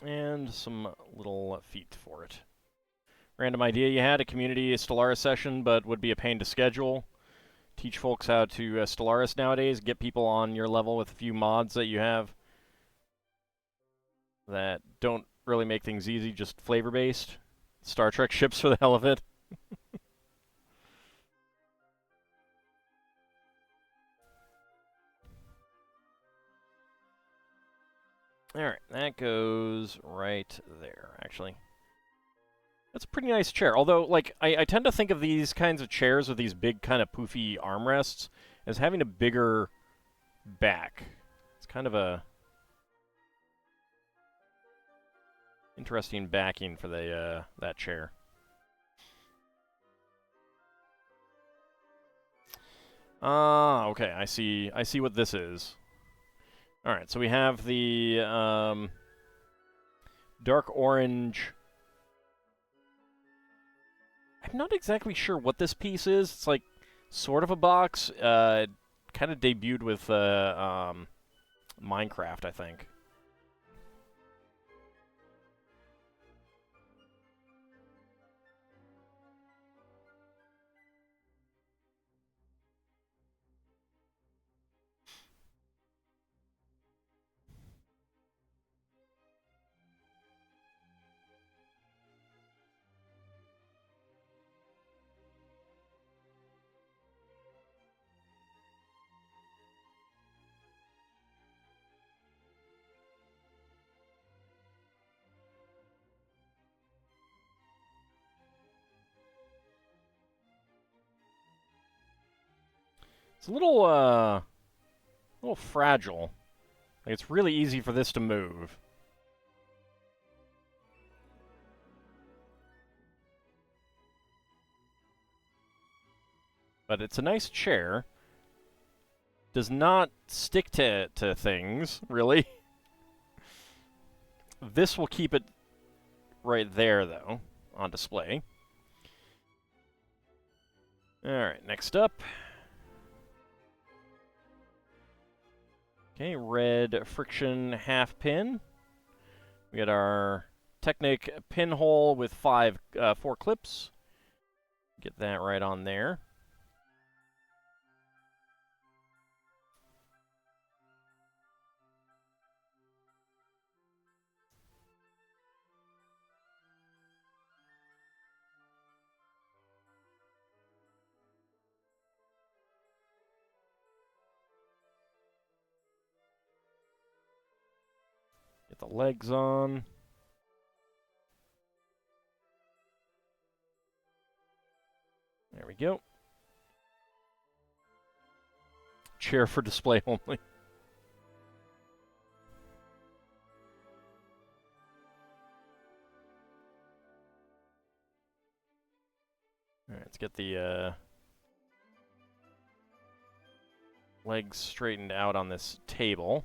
And some little feet for it. Random idea you had, a community Stellaris session, but would be a pain to schedule. Teach folks how to Stellaris nowadays, get people on your level with a few mods that you have that don't really make things easy, just flavor-based. Star Trek ships for the hell of it. Alright, that goes right there, actually. That's a pretty nice chair, although, like, I tend to think of these kinds of chairs with these big kind of poofy armrests as having a bigger back. It's kind of a interesting backing for the that chair. Okay, I see what this is. Alright, so we have the dark orange. I'm not exactly sure what this piece is. It's like sort of a box. Kind of debuted with Minecraft, I think. It's a little A little fragile. Like, it's really easy for this to move. But it's a nice chair. Does not stick to things, really. This will keep it right there, though, on display. Alright, next up. Okay, red friction half pin. We got our Technic pinhole with 4 clips. Get that right on there. Get the legs on. There we go. Chair for display only. Alright, let's get the legs straightened out on this table.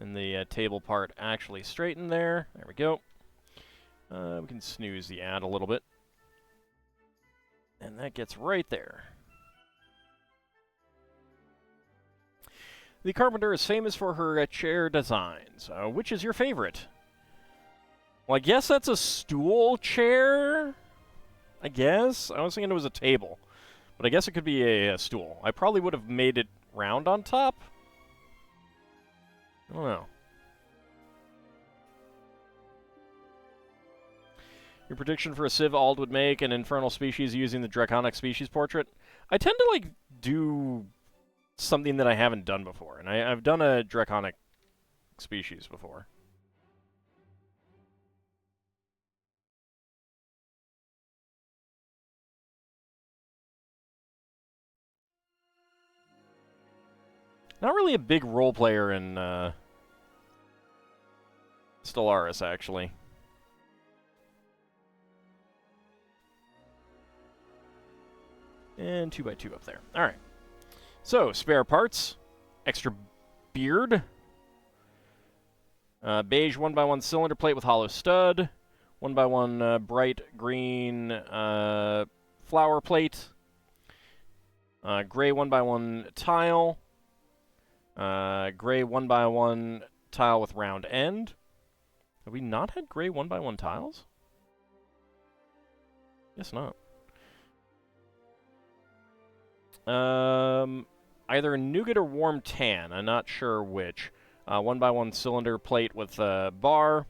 And the table part actually straightened there. There we go. We can snooze the ad a little bit. And that gets right there. The Carpenter is famous for her chair designs. Which is your favorite? Well, I guess that's a stool chair? I guess? I was thinking it was a table. But I guess it could be a stool. I probably would have made it round on top. I don't know. Your prediction for a Civ Ald would make an infernal species using the Draconic species portrait? I tend to, like, do something that I haven't done before. And I've done a Draconic species before. Not really a big role player in Stellaris, actually. And 2x2 up there. Alright. So, spare parts. Extra beard. Beige 1x1 cylinder plate with hollow stud. 1x1 bright green flower plate. Gray 1x1 tile. Gray 1x1 tile with round end. Have we not had gray 1x1 tiles? Guess not. Either nougat or warm tan. I'm not sure which. 1x1 cylinder plate with bar.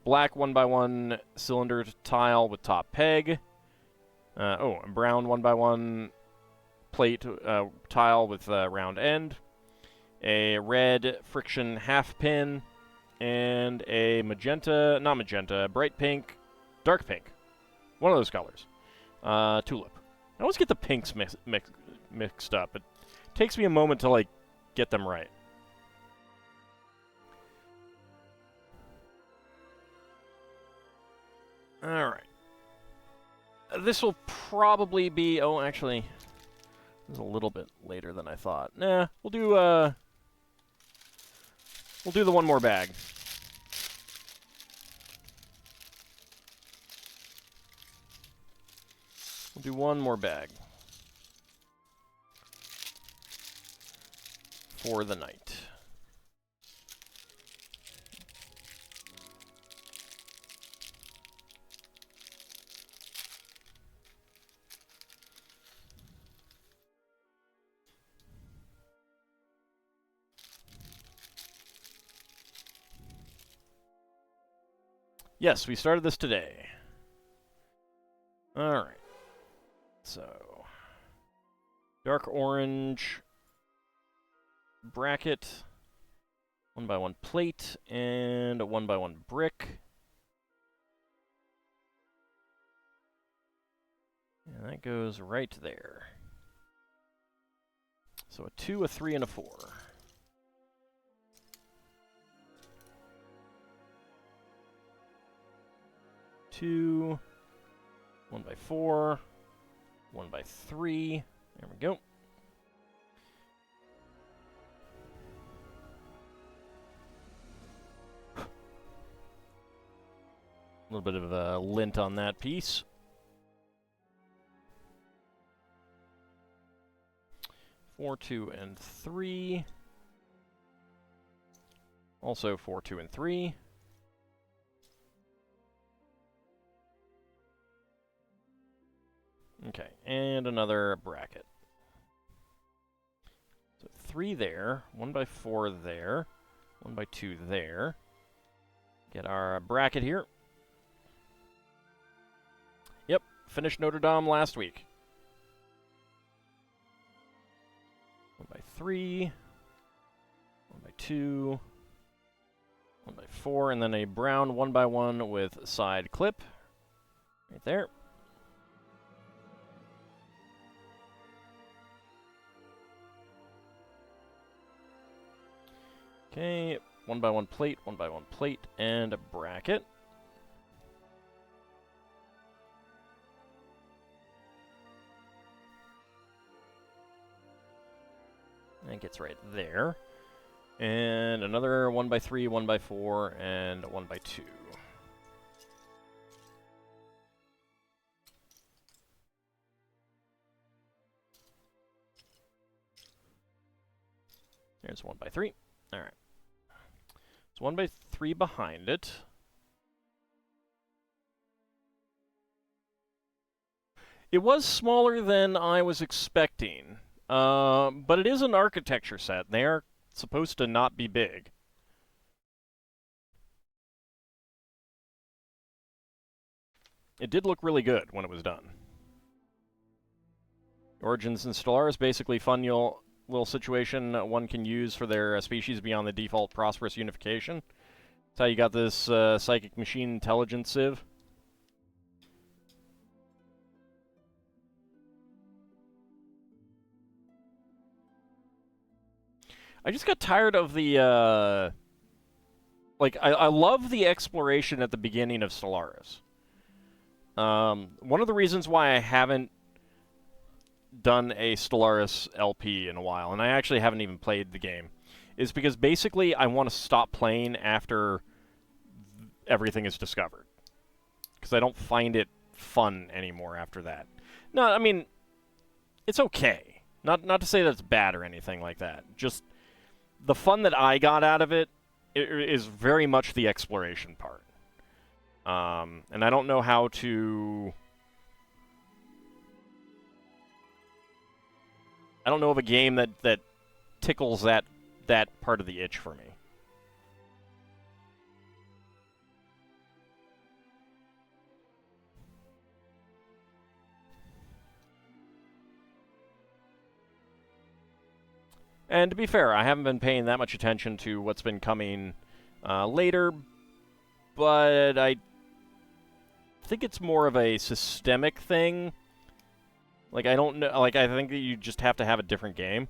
Black 1x1 cylinder tile with top peg. A brown 1x1 plate tile with round end. A red friction half pin. And a magenta, not magenta, bright pink, dark pink. One of those colors. Tulip. I always get the pinks mixed up. It takes me a moment to, like, get them right. Alright. This will probably be... Oh, actually, this is a little bit later than I thought. Nah, we'll do the one more bag. We'll do one more bag. For the night. Yes, we started this today. Alright. So, dark orange bracket, 1x1 plate, and a 1x1 brick. And that goes right there. So a 2, a 3, and a 4. 2, 1 by 4, 1 by 3. There we go. A little bit of a lint on that piece. 4, 2, and 3. Also 4, 2, and 3. Okay, and another bracket. So 3 there, 1 by 4 there, 1 by 2 there. Get our bracket here. Yep, finished Notre Dame last week. 1 by 3, 1 by 2, 1 by 4, and then a brown 1 by 1 with side clip. Right there. Okay, 1 by 1 plate, 1 by 1 plate, and a bracket. That gets right there. And another 1 by 3, 1 by 4, and 1 by 2. There's 1 by 3. All right. So 1 by 3 behind it. It was smaller than I was expecting, but it is an architecture set. They are supposed to not be big. It did look really good when it was done. Origins and Stellaris, basically fun little situation one can use for their species beyond the default prosperous unification. That's how you got this psychic machine intelligence sieve. I just got tired of the, I love the exploration at the beginning of Stellaris. One of the reasons why I haven't done a Stellaris LP in a while, and I actually haven't even played the game, is because basically I want to stop playing after everything is discovered. Because I don't find it fun anymore after that. No, I mean, it's okay. Not to say that it's bad or anything like that. Just the fun that I got out of it is very much the exploration part. And I don't know how to... I don't know of a game that tickles that part of the itch for me. And to be fair, I haven't been paying that much attention to what's been coming later, but I think it's more of a systemic thing. Like, I don't know, like, I think that you just have to have a different game.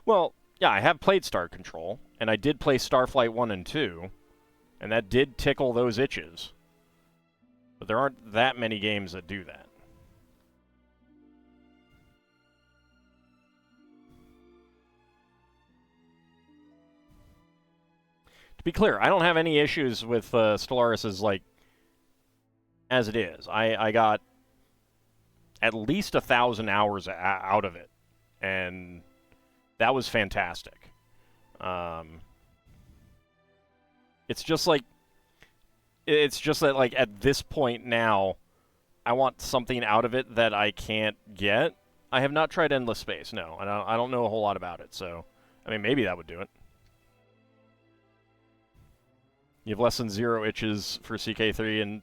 Well, yeah, I have played Star Control, and I did play Starflight 1 and 2, and that did tickle those itches. But there aren't that many games that do that. To be clear, I don't have any issues with Stellaris as it is. I got at least 1,000 hours out of it, and that was fantastic. It's just that, like, at this point now, I want something out of it that I can't get. I have not tried Endless Space, no. I don't know a whole lot about it, so, I mean, maybe that would do it. You have less than 0 itches for CK3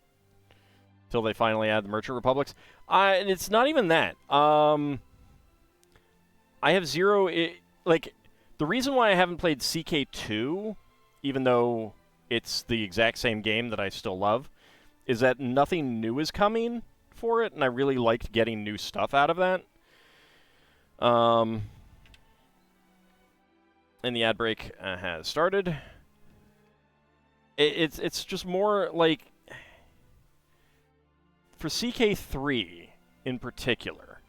until they finally add the Merchant Republics. It's not even that. I have 0... the reason why I haven't played CK2, even though it's the exact same game that I still love, is that nothing new is coming for it, and I really liked getting new stuff out of that. And the ad break has started. It's just more like, for CK3 in particular,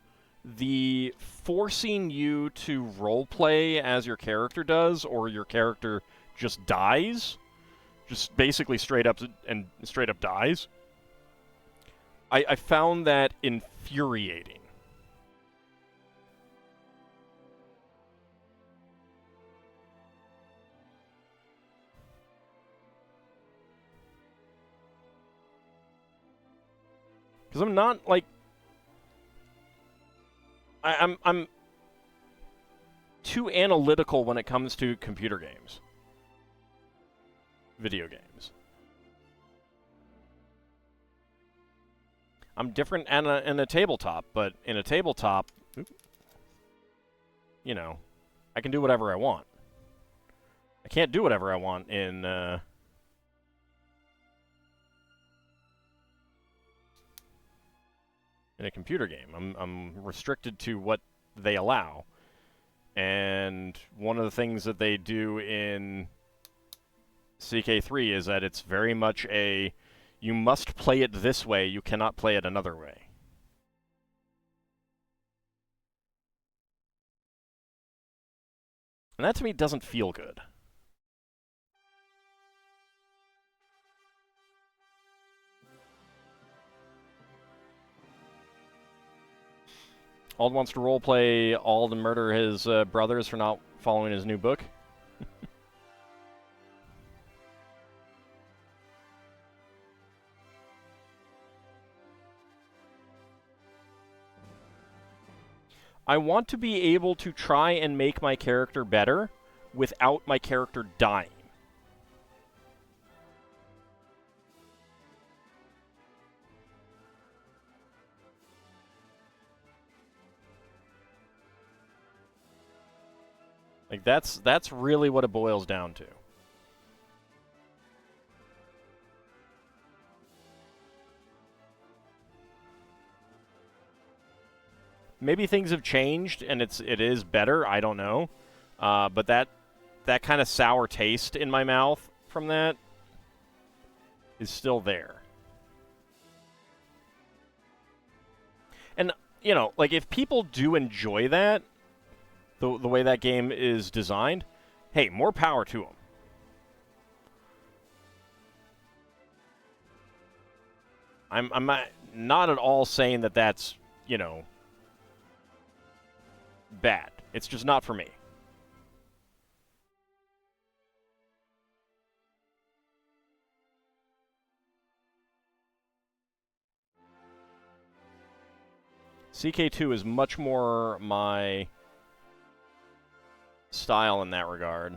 the forcing you to roleplay as your character does, or your character just dies, just basically straight up dies, I found that infuriating. Because I'm not, like... I'm too analytical when it comes to computer games. Video games. I'm different in a tabletop, but in a tabletop, you know, I can do whatever I want. I can't do whatever I want in a computer game. I'm restricted to what they allow. And one of the things that they do in CK3 is that it's very much a, you must play it this way, you cannot play it another way. And that to me doesn't feel good. Ald wants to roleplay Ald and murder his brothers for not following his new book. I want to be able to try and make my character better without my character dying. Like, that's really what it boils down to. Maybe things have changed and it is better, I don't know. But that kind of sour taste in my mouth from that is still there. And, you know, like, if people do enjoy that, the way that game is designed, hey, more power to them. I'm not at all saying that that's, you know, bad. It's just not for me. CK2 is much more my style in that regard.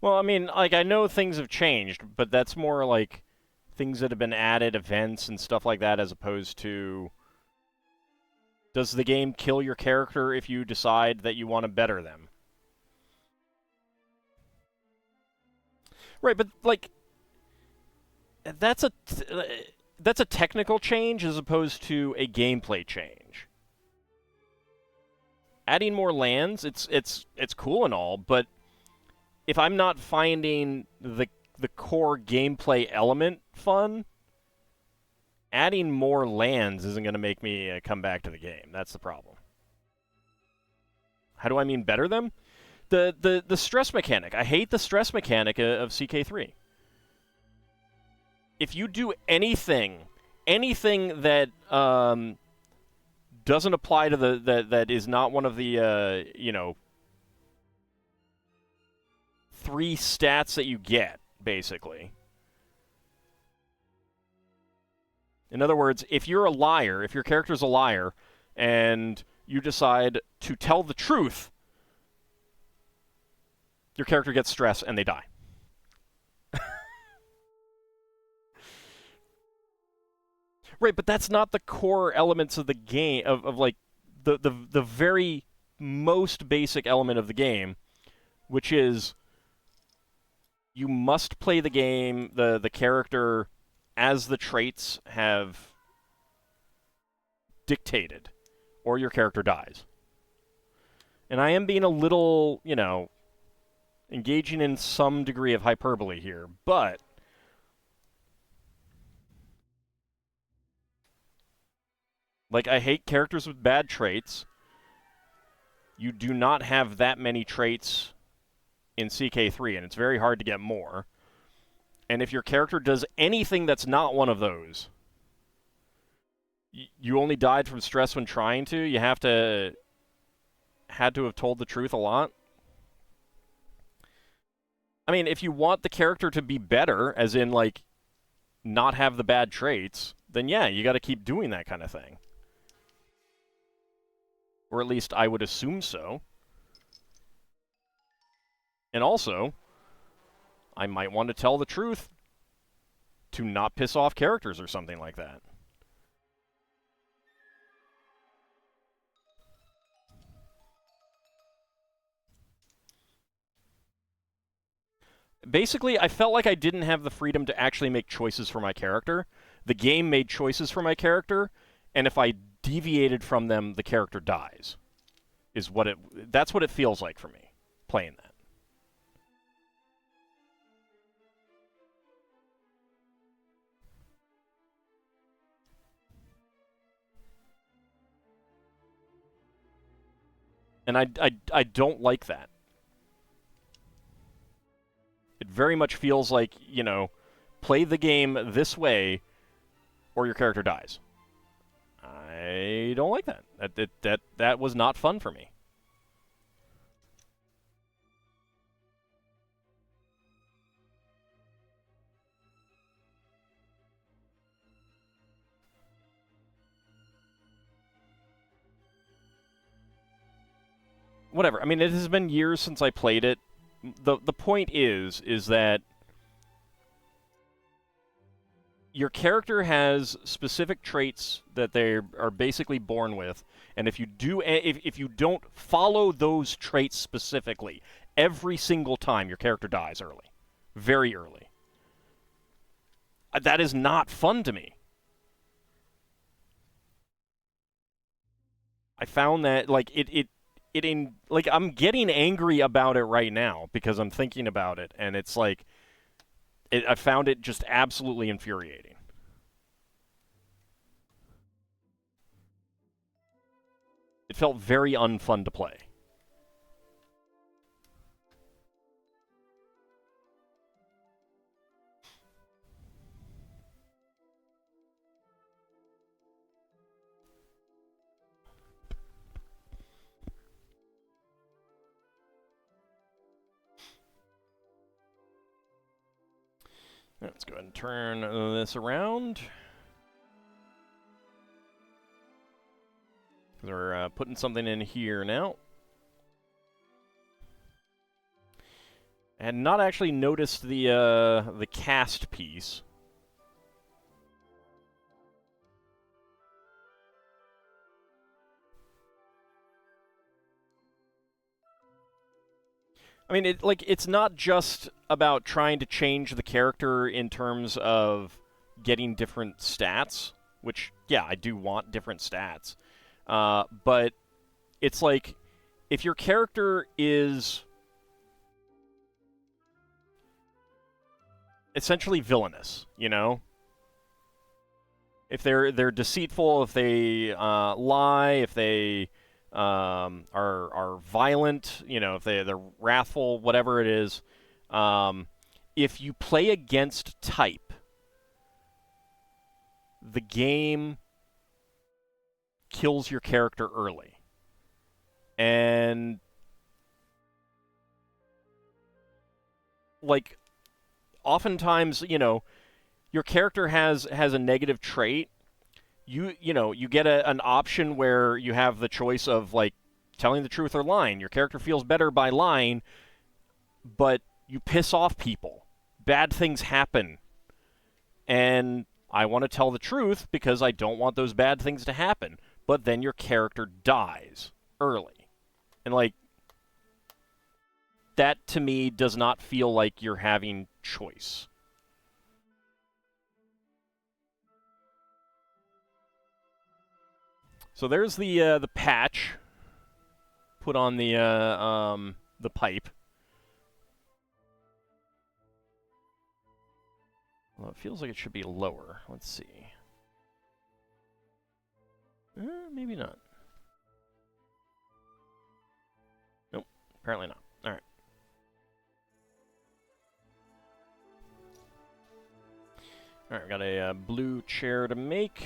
Well, I mean, like, I know things have changed, but that's more like things that have been added, events and stuff like that, as opposed to, does the game kill your character if you decide that you want to better them? Right, but, like, that's a technical change as opposed to a gameplay change. Adding more lands, it's cool and all, but if I'm not finding the core gameplay element fun, adding more lands isn't going to make me come back to the game. That's the problem. How do I mean better them? The stress mechanic. I hate the stress mechanic of CK3. If you do anything that doesn't apply to that is not one of the you know, 3 stats that you get, basically. In other words, if you're a liar, if your character's a liar, and you decide to tell the truth, your character gets stress and they die. Right, but that's not the core elements of the game, of like, the very most basic element of the game, which is you must play the game, the character, as the traits have dictated, or your character dies. And I am being a little, engaging in some degree of hyperbole here, but like, I hate characters with bad traits. You do not have that many traits in CK3, and it's very hard to get more. And if your character does anything that's not one of those, you only died from stress when trying to, you had to have told the truth a lot. I mean, if you want the character to be better, as in, like, not have the bad traits, then yeah, you got to keep doing that kind of thing. Or at least I would assume so. And also, I might want to tell the truth to not piss off characters or something like that. Basically, I felt like I didn't have the freedom to actually make choices for my character. The game made choices for my character, and if I deviated from them, the character dies. That's what it feels like for me, playing that. And I don't like that. It very much feels like, play the game this way or your character dies. I don't like that. That was not fun for me. Whatever. I mean, it has been years since I played it. The point is that your character has specific traits that they are basically born with, and if you don't follow those traits specifically, every single time your character dies early, very early. That is not fun to me. I found that like I'm getting angry about it right now because I'm thinking about it, and it's like I found it just absolutely infuriating. It felt very unfun to play. Let's go ahead and turn this around. We're putting something in here now. I had not actually noticed the cast piece. I mean, it's not just about trying to change the character in terms of getting different stats, which, yeah, I do want different stats. But it's like, if your character is essentially villainous, if they're deceitful, if they lie, if they are violent, if they're wrathful, whatever it is, if you play against type, the game kills your character early. And like, oftentimes, your character has a negative trait. You get an option where you have the choice of, like, telling the truth or lying. Your character feels better by lying, but you piss off people. Bad things happen. And I want to tell the truth because I don't want those bad things to happen. But then your character dies early. And, like, that to me does not feel like you're having choice. So there's the patch put on the pipe. Well, it feels like it should be lower. Let's see. Maybe not. Nope, apparently not. All right. All right, we got a blue chair to make.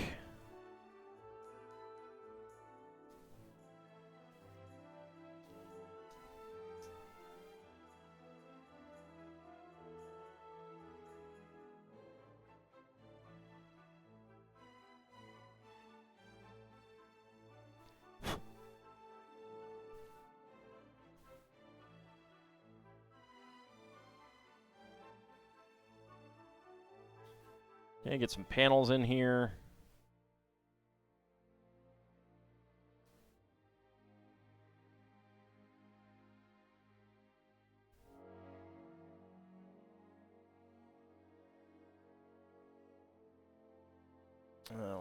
Okay, get some panels in here.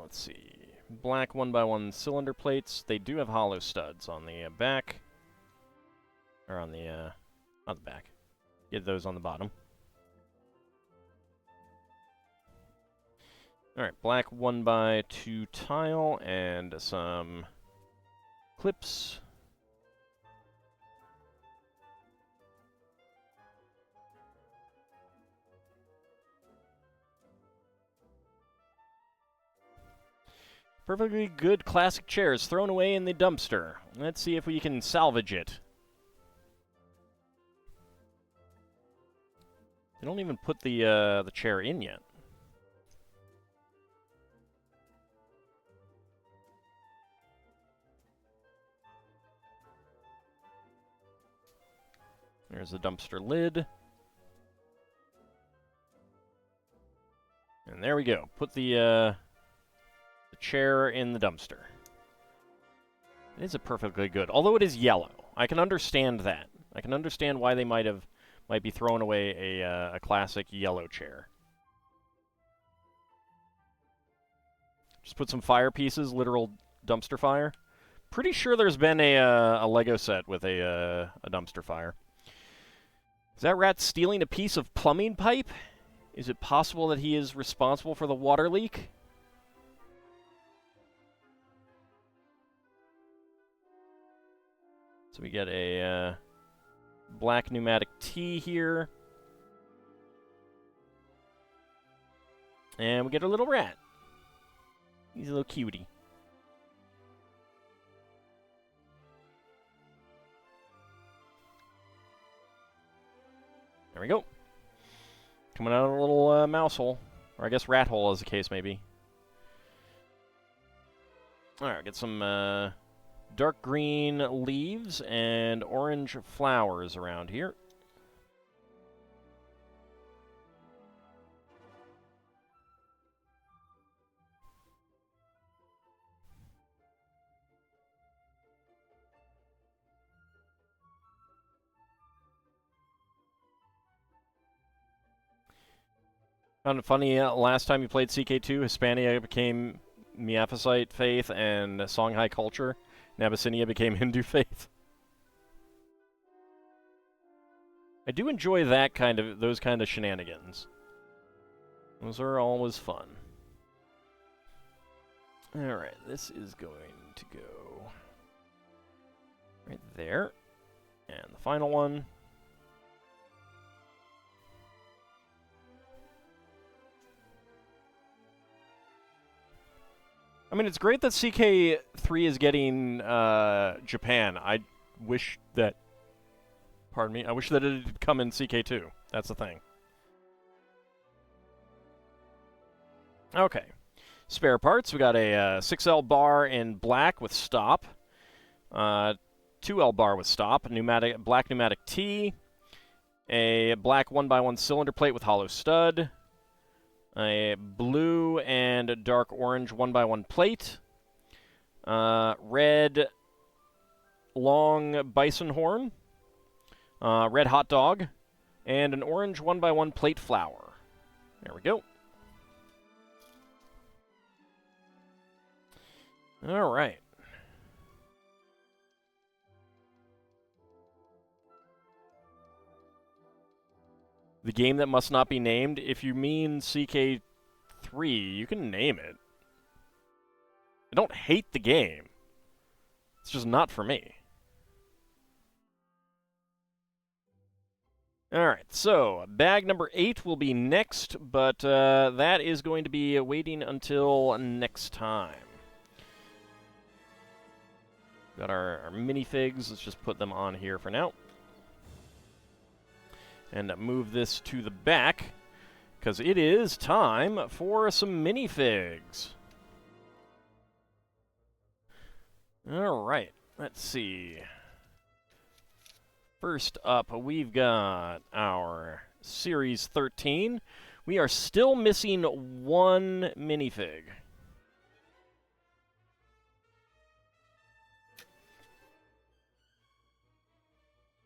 Let's see. Black 1x1 cylinder plates. They do have hollow studs on the back. Or on the, not the back. Get those on the bottom. Alright, black 1x2 tile and some clips. Perfectly good classic chairs thrown away in the dumpster. Let's see if we can salvage it. They don't even put the chair in yet. There's the dumpster lid. And there we go. Put the chair in the dumpster. It is a perfectly good, although it is yellow. I can understand that. I can understand why they might be throwing away a classic yellow chair. Just put some fire pieces, literal dumpster fire. Pretty sure there's been a Lego set with a dumpster fire. Is that rat stealing a piece of plumbing pipe? Is it possible that he is responsible for the water leak? So we get a black pneumatic T here. And we get a little rat. He's a little cutie. There we go. Coming out of a little mouse hole. Or I guess rat hole, as the case may be. Alright, get some dark green leaves and orange flowers around here. Found it funny, last time you played CK2, Hispania became Miaphysite faith and Songhai culture. And Abyssinia became Hindu faith. I do enjoy those kind of shenanigans. Those are always fun. Alright, this is going to go right there. And the final one. I mean, it's great that CK3 is getting Japan. I wish that... Pardon me. I wish that it had come in CK2. That's the thing. Okay. Spare parts. We got a 6L bar in black with stop. 2L bar with stop. Black pneumatic T. A black 1x1 cylinder plate with hollow stud. a blue and a dark orange 1x1 plate, red long bison horn, red hot dog, and an orange 1x1 plate flower. There we go. All right. The game that must not be named. If you mean CK3, you can name it. I don't hate the game. It's just not for me. Alright, so bag number 8 will be next, but that is going to be waiting until next time. Got our minifigs. Let's just put them on here for now. And move this to the back, because it is time for some minifigs. Alright, let's see. First up, we've got our Series 13. We are still missing one minifig.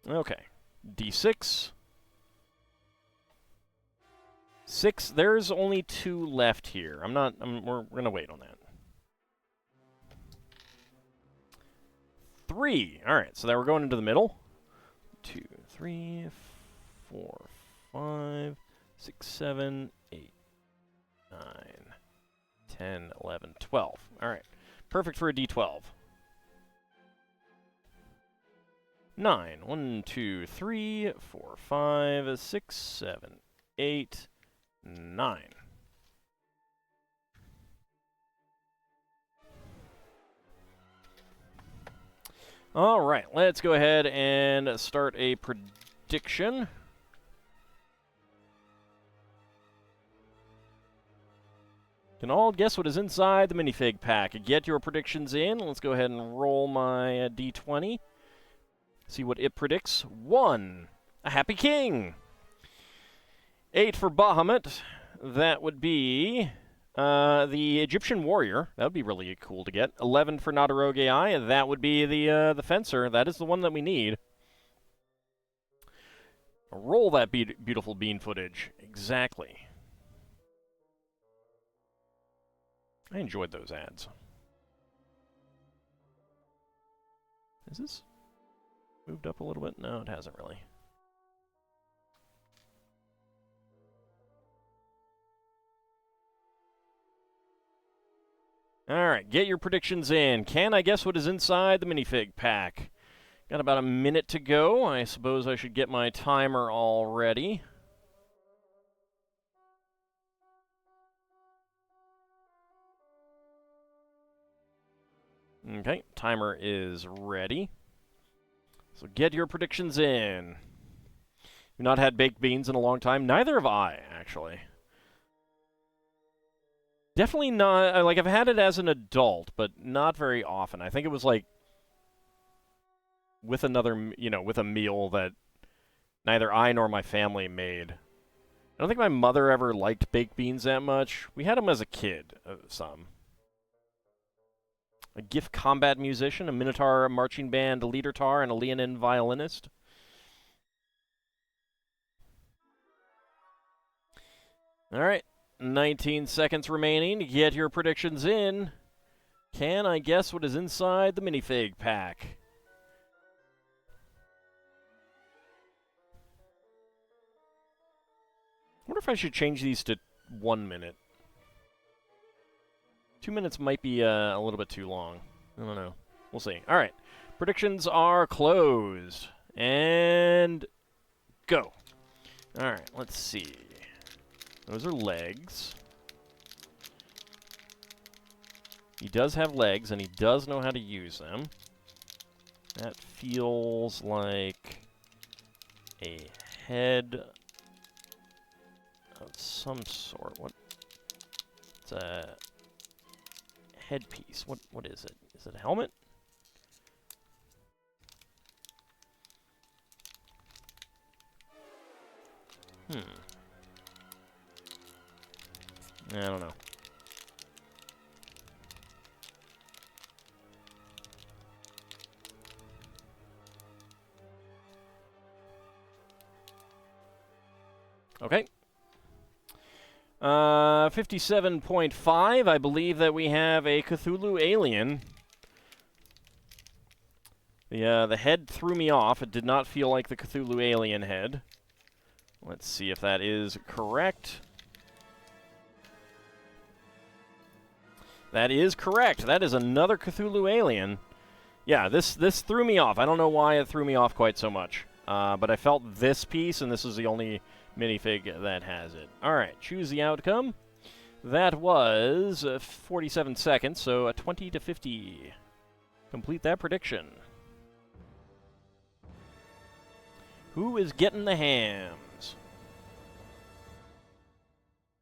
Okay, D6. 6, there's only 2 left here. We're gonna wait on that. 3, alright, so now we're going into the middle. 2, 3, 4, 5, 6, 7, 8, 9, 10, 11, 12. Alright, perfect for a D12. 9, 1, 2, 3, 4, 5, 6, 7, 8, 9. All right, let's go ahead and start a prediction. Can all guess what is inside the minifig pack? Get your predictions in. Let's go ahead and roll my D20. See what it predicts. 1, a happy king. 8 for Bahamut. That would be the Egyptian warrior. That would be really cool to get. 11 for Nadaroge Eye. That would be the fencer. That is the one that we need. Roll that beautiful bean footage. Exactly. I enjoyed those ads. Is this moved up a little bit? No, it hasn't really. Alright, get your predictions in. Can I guess what is inside the minifig pack? Got about a minute to go. I suppose I should get my timer all ready. Okay, timer is ready. So get your predictions in. You've not had baked beans in a long time. Neither have I, actually. Definitely not, like, I've had it as an adult, but not very often. I think it was, like, with another, with a meal that neither I nor my family made. I don't think my mother ever liked baked beans that much. We had them as a kid, some. A gift combat musician, a Minotaur marching band leader tar, and a Leonin violinist. All right. 19 seconds remaining to get your predictions in. Can I guess what is inside the minifig pack? I wonder if I should change these to 1 minute. 2 minutes might be a little bit too long. I don't know. We'll see. All right. Predictions are closed. And go. All right. Let's see. Those are legs. He does have legs, and he does know how to use them. That feels like a head of some sort. What? It's a headpiece. What is it? Is it a helmet? I don't know. Okay. 57.5, I believe that we have a Cthulhu alien. The head threw me off. It did not feel like the Cthulhu alien head. Let's see if that is correct. That is correct. That is another Cthulhu alien. Yeah, this threw me off. I don't know why it threw me off quite so much. But I felt this piece, and this is the only minifig that has it. All right, choose the outcome. That was 47 seconds, so 20 to 50. Complete that prediction. Who is getting the hams?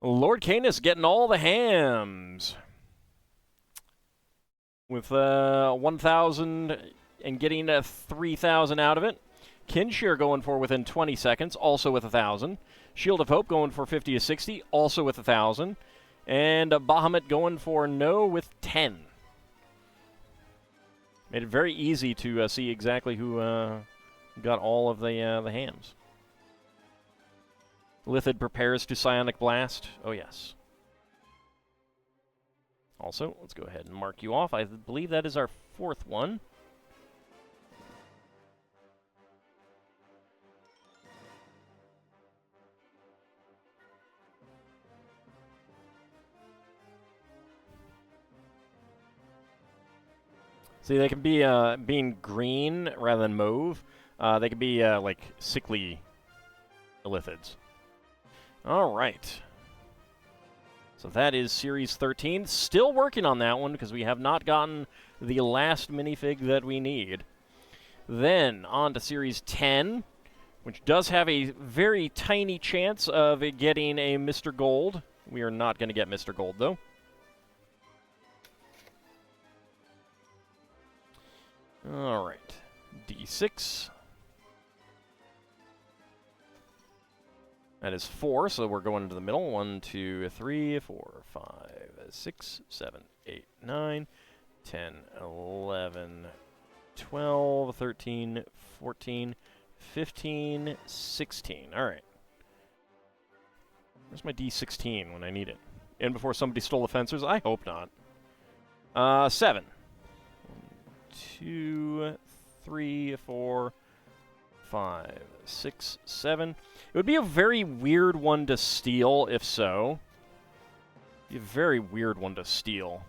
Lord Canis getting all the hams. With 1,000 and getting 3,000 out of it. Kinshir going for within 20 seconds, also with 1,000. Shield of Hope going for 50 to 60, also with 1,000. And Bahamut going for no with 10. Made it very easy to see exactly who got all of the hams. Lithid prepares to Psionic Blast. Oh, yes. Also, let's go ahead and mark you off. I believe that is our 4th one. See, they can be, being green rather than mauve, they can be, like, sickly Lithids. All right. So that is Series 13. Still working on that one, because we have not gotten the last minifig that we need. Then, on to Series 10, which does have a very tiny chance of it getting a Mr. Gold. We are not going to get Mr. Gold, though. All right, D6. That is 4, so we're going into the middle. 1, 2, 3, 4, 5, 6, 7, 8, 9, 10, 11, 12, 13, 14, 15, 16. All right. Where's my D16 when I need it? In before somebody stole the fencers? I hope not. 7. 2, 3, 4, 5, 6, 7. It would be a very weird one to steal, if so. Be a very weird one to steal.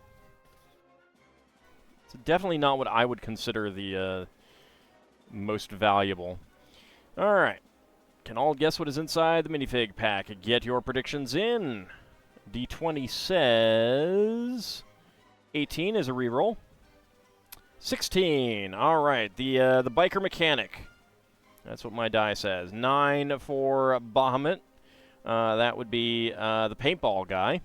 It's definitely not what I would consider the most valuable. All right. Can all guess what is inside the minifig pack? Get your predictions in. D20 says 18 is a reroll. 16. All right. The biker mechanic. That's what my die says. 9 for Bahamut. That would be the paintball guy.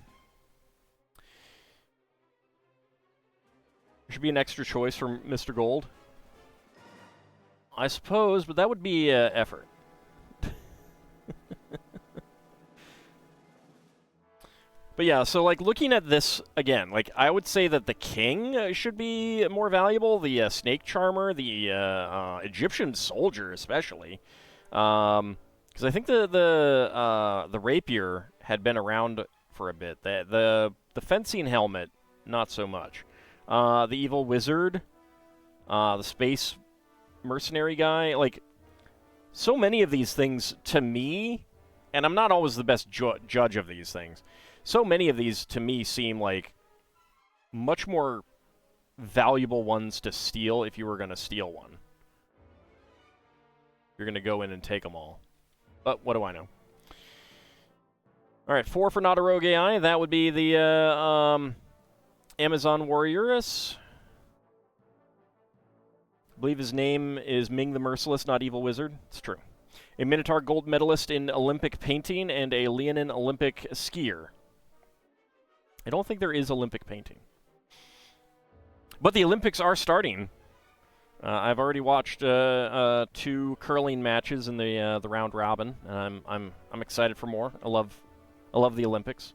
There should be an extra choice for Mr. Gold. I suppose, but that would be effort. But yeah, so like looking at this again, like I would say that the king should be more valuable. The snake charmer, the Egyptian soldier, especially, because I think the rapier had been around for a bit. The fencing helmet, not so much. The evil wizard, the space mercenary guy, like so many of these things to me, and I'm not always the best judge of these things. So many of these, to me, seem like much more valuable ones to steal if you were going to steal one. You're going to go in and take them all. But what do I know? All right, 4 for Not a Rogue AI. That would be the Amazon Warrioress. I believe his name is Ming the Merciless, not Evil Wizard. It's true. A Minotaur gold medalist in Olympic painting and a Leonin Olympic skier. I don't think there is Olympic painting. But the Olympics are starting. I've already watched 2 curling matches in the round robin. I'm excited for more. I love the Olympics.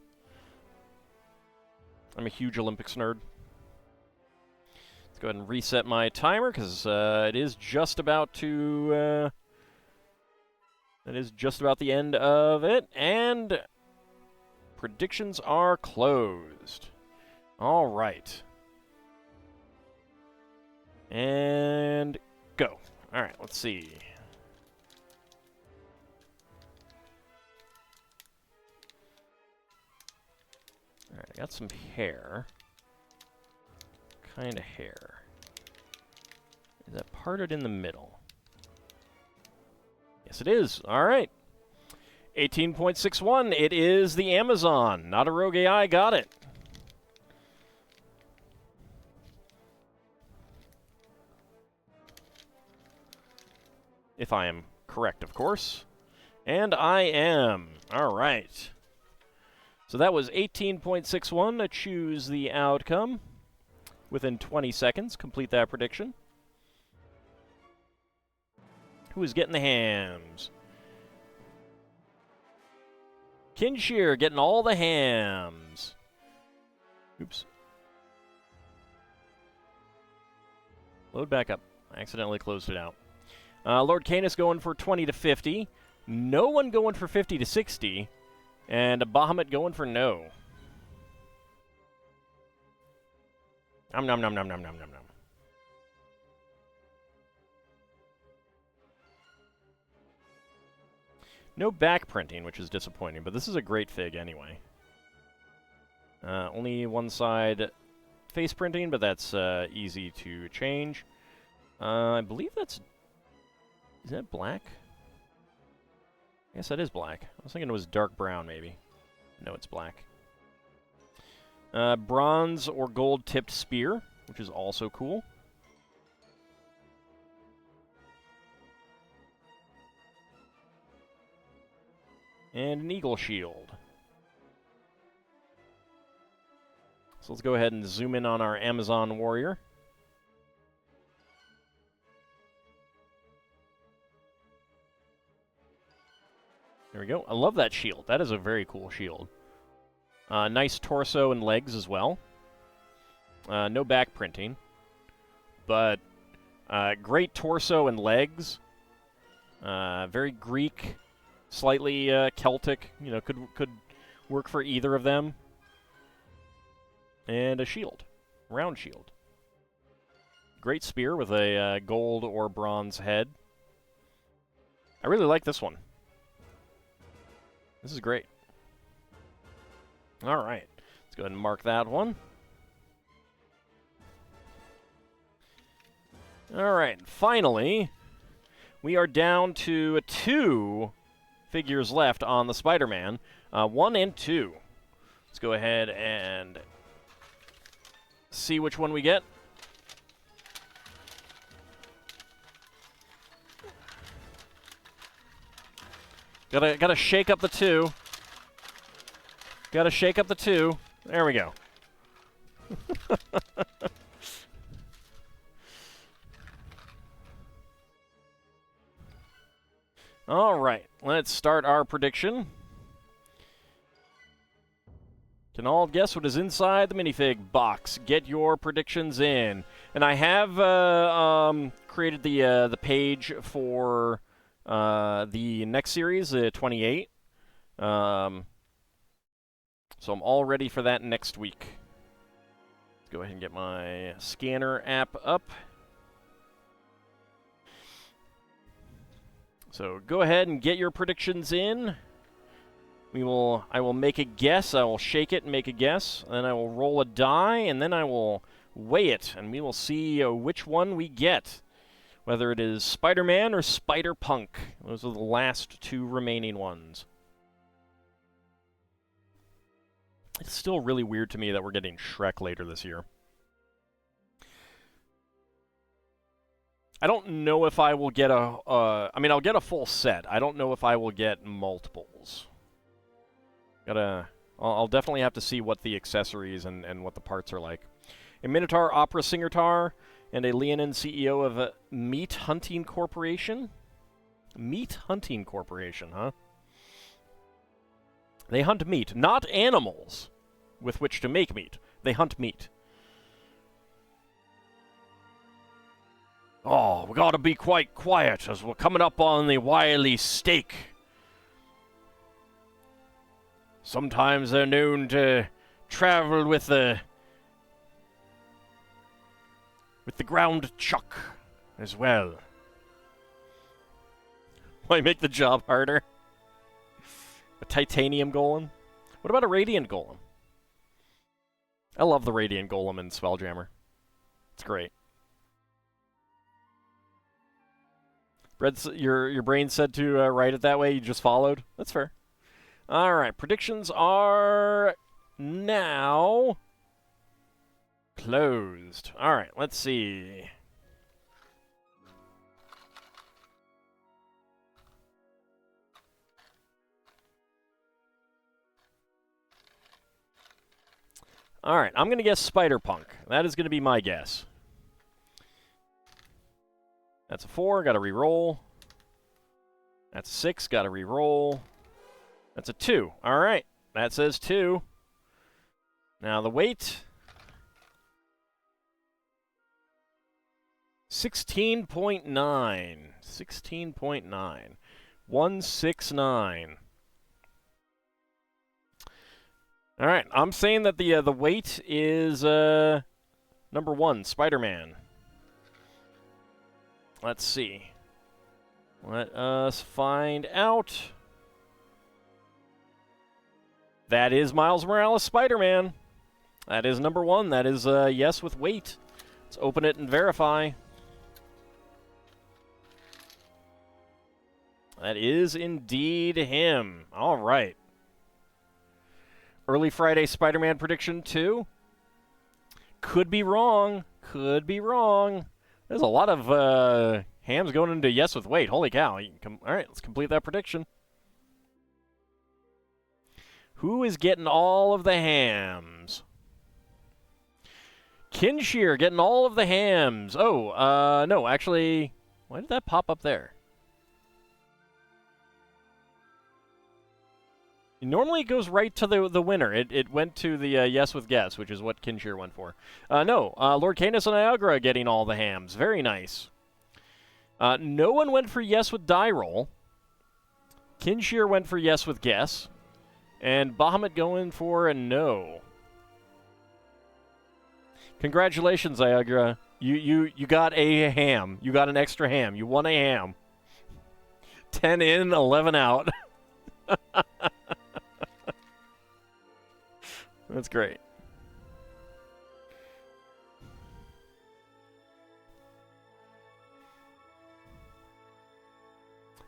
I'm a huge Olympics nerd. Let's go ahead and reset my timer, because it is just about to... that is just about the end of it, and predictions are closed. All right. And go. All right, let's see. All right, I got some hair. Kind of hair. Is that parted in the middle? Yes, it is. All right. 18.61. It is the Amazon. Not a rogue AI. Got it. If I am correct, of course. And I am. All right. So that was 18.61. Choose the outcome. Within 20 seconds, complete that prediction. Who is getting the hams? Kinshir getting all the hams. Oops. Load back up. I accidentally closed it out. Lord Canis going for 20 to 50. No one going for 50 to 60. And a Bahamut going for no. Nom nom nom nom nom nom nom nom. No back printing, which is disappointing, but this is a great fig anyway. Only one side face printing, but that's easy to change. I believe that's... Is that black? I guess that is black. I was thinking it was dark brown, maybe. No, it's black. Bronze or gold-tipped spear, which is also cool. And an eagle shield. So let's go ahead and zoom in on our Amazon warrior. There we go. I love that shield. That is a very cool shield. Nice torso and legs as well. No back printing. But great torso and legs. Very Greek. Slightly Celtic. You know, could work for either of them. And a shield. Round shield. Great spear with a gold or bronze head. I really like this one. This is great. All right. Let's go ahead and mark that one. All right. Finally, we are down to 2 figures left on the Spider-Man. 1 and 2. Let's go ahead and see which one we get. Gotta shake up the 2. Gotta shake up the 2. There we go. All right, let's start our prediction. Can all guess what is inside the minifig box? Get your predictions in. And I have created the page for the next series, 28. So I'm all ready for that next week. Let's go ahead and get my scanner app up. So go ahead and get your predictions in. I will make a guess. I will shake it and make a guess. Then I will roll a die, and then I will weigh it, and we will see which one we get. Whether it is Spider-Man or Spider-Punk. Those are the last 2 remaining ones. It's still really weird to me that we're getting Shrek later this year. I don't know if I will get I mean, I'll get a full set. I don't know if I will get multiples. I'll definitely have to see what the accessories and what the parts are like. A Minotaur Opera Singer-tar and a Leonin CEO of a Meat Hunting Corporation. Meat Hunting Corporation, huh? They hunt meat, not animals, with which to make meat. They hunt meat. Oh, we gotta be quite quiet as we're coming up on the wily stake. Sometimes they're known to travel with the ground chuck as well. Why make the job harder? A titanium golem? What about a radiant golem? I love the radiant golem in Spelljammer. It's great. Your brain said to write it that way, you just followed? That's fair. Alright, predictions are now closed. Alright, let's see. Alright, I'm going to guess Spider-Punk. That is going to be my guess. That's a 4, got to re-roll. That's a 6, got to re-roll. That's a 2. Alright, that says 2. Now the weight. 16.9. 16.9. 169. All right, I'm saying that the weight is number 1, Spider-Man. Let's see. Let us find out. That is Miles Morales Spider-Man. That is number 1. That is yes with weight. Let's open it and verify. That is indeed him. All right. Early Friday Spider-Man prediction 2. Could be wrong. Could be wrong. There's a lot of hams going into yes with weight. Holy cow. All right, let's complete that prediction. Who is getting all of the hams? Kinshear getting all of the hams. Oh, no, actually, why did that pop up there? Normally it goes right to the winner. It went to the yes with guess, which is what Kinshear went for. No, Lord Canis and Niagara getting all the hams. Very nice. No one went for yes with die roll. Kinshear went for yes with guess. And Bahamut going for a no. Congratulations, Niagara. You got a ham. You got an extra ham. You won a ham. 10 in, 11 out. That's great.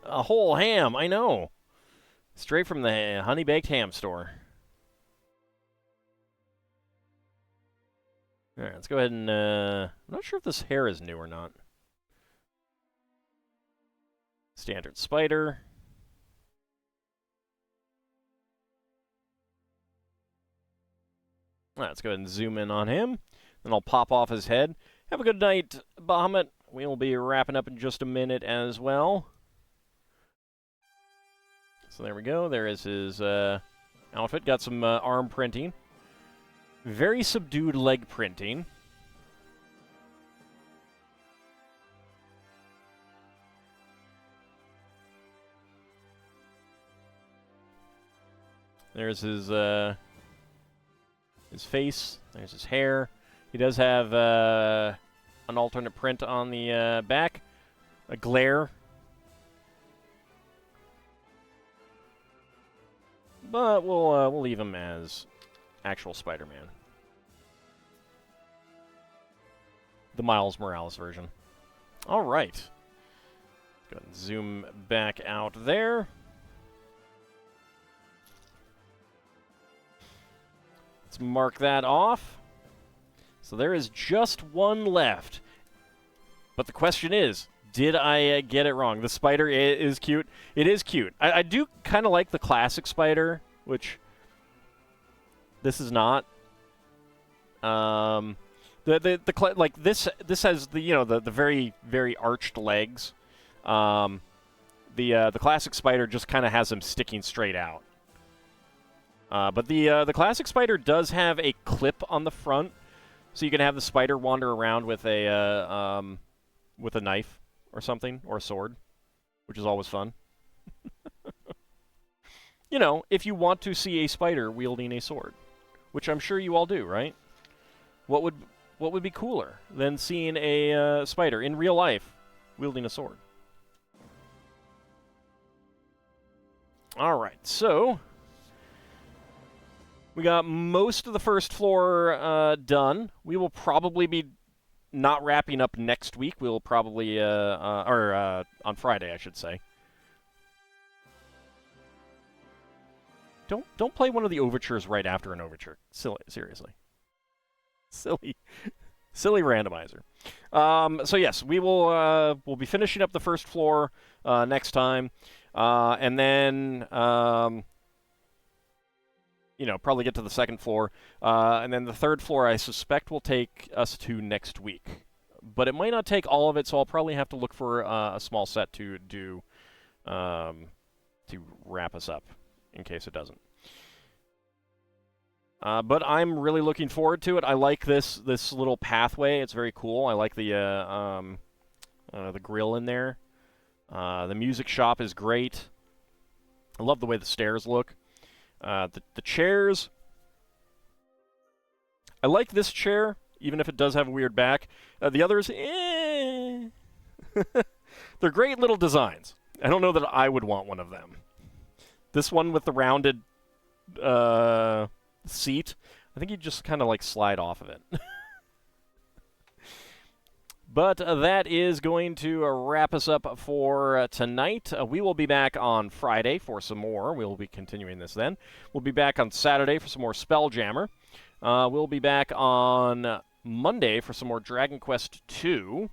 A whole ham, I know. Straight from the honey-baked ham store. All right, let's go ahead and... I'm not sure if this hair is new or not. Standard spider. All right, let's go ahead and zoom in on him. Then I'll pop off his head. Have a good night, Bahamut. We'll be wrapping up in just a minute as well. So there we go. There is his outfit. Got some arm printing. Very subdued leg printing. There's his face. There's his hair. He does have an alternate print on the back. A glare. But we'll leave him as actual Spider-Man. The Miles Morales version. All right. Let's go ahead and zoom back out there. Let's mark that off. So there is just one left. But the question is, did I get it wrong? The spider is cute. It is cute. I do kind of like the classic spider, which this is not. Like this has the very very arched legs. The classic spider just kind of has them sticking straight out. But the classic spider does have a clip on the front, so you can have the spider wander around with a knife or something, or a sword, which is always fun. You know, if you want to see a spider wielding a sword, which I'm sure you all do, right? What would be cooler than seeing a spider in real life wielding a sword? All right, so we got most of the first floor done. We will probably be not wrapping up next week. We'll probably, on Friday, I should say. Don't play one of the overtures right after an overture. Seriously. Silly randomizer. So yes, we'll be finishing up the first floor next time, and then probably get to the second floor, and then the third floor I suspect will take us to next week, but it might not take all of it, so I'll probably have to look for a small set to do to wrap us up in case it doesn't. But I'm really looking forward to it. I like this little pathway. It's very cool. I like the grill in there. The music shop is great. I love the way the stairs look. The chairs. I like this chair, even if it does have a weird back. The others, they're great little designs. I don't know that I would want one of them. This one with the rounded seat, I think you just kind of like slide off of it. But that is going to wrap us up for tonight. We will be back on Friday for some more. We'll be continuing this then. We'll be back on Saturday for some more Spelljammer. We'll be back on Monday for some more Dragon Quest II.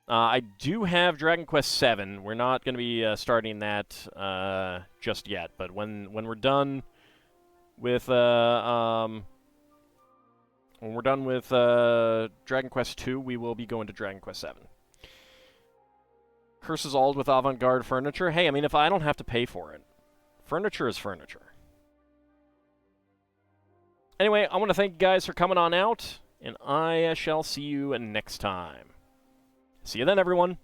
I do have Dragon Quest VII. We're not going to be starting that just yet, but when we're done with Dragon Quest II, we will be going to Dragon Quest VII. Curses all with avant-garde furniture. Hey, I mean, if I don't have to pay for it, furniture is furniture. Anyway, I want to thank you guys for coming on out, and I shall see you next time. See you then, everyone.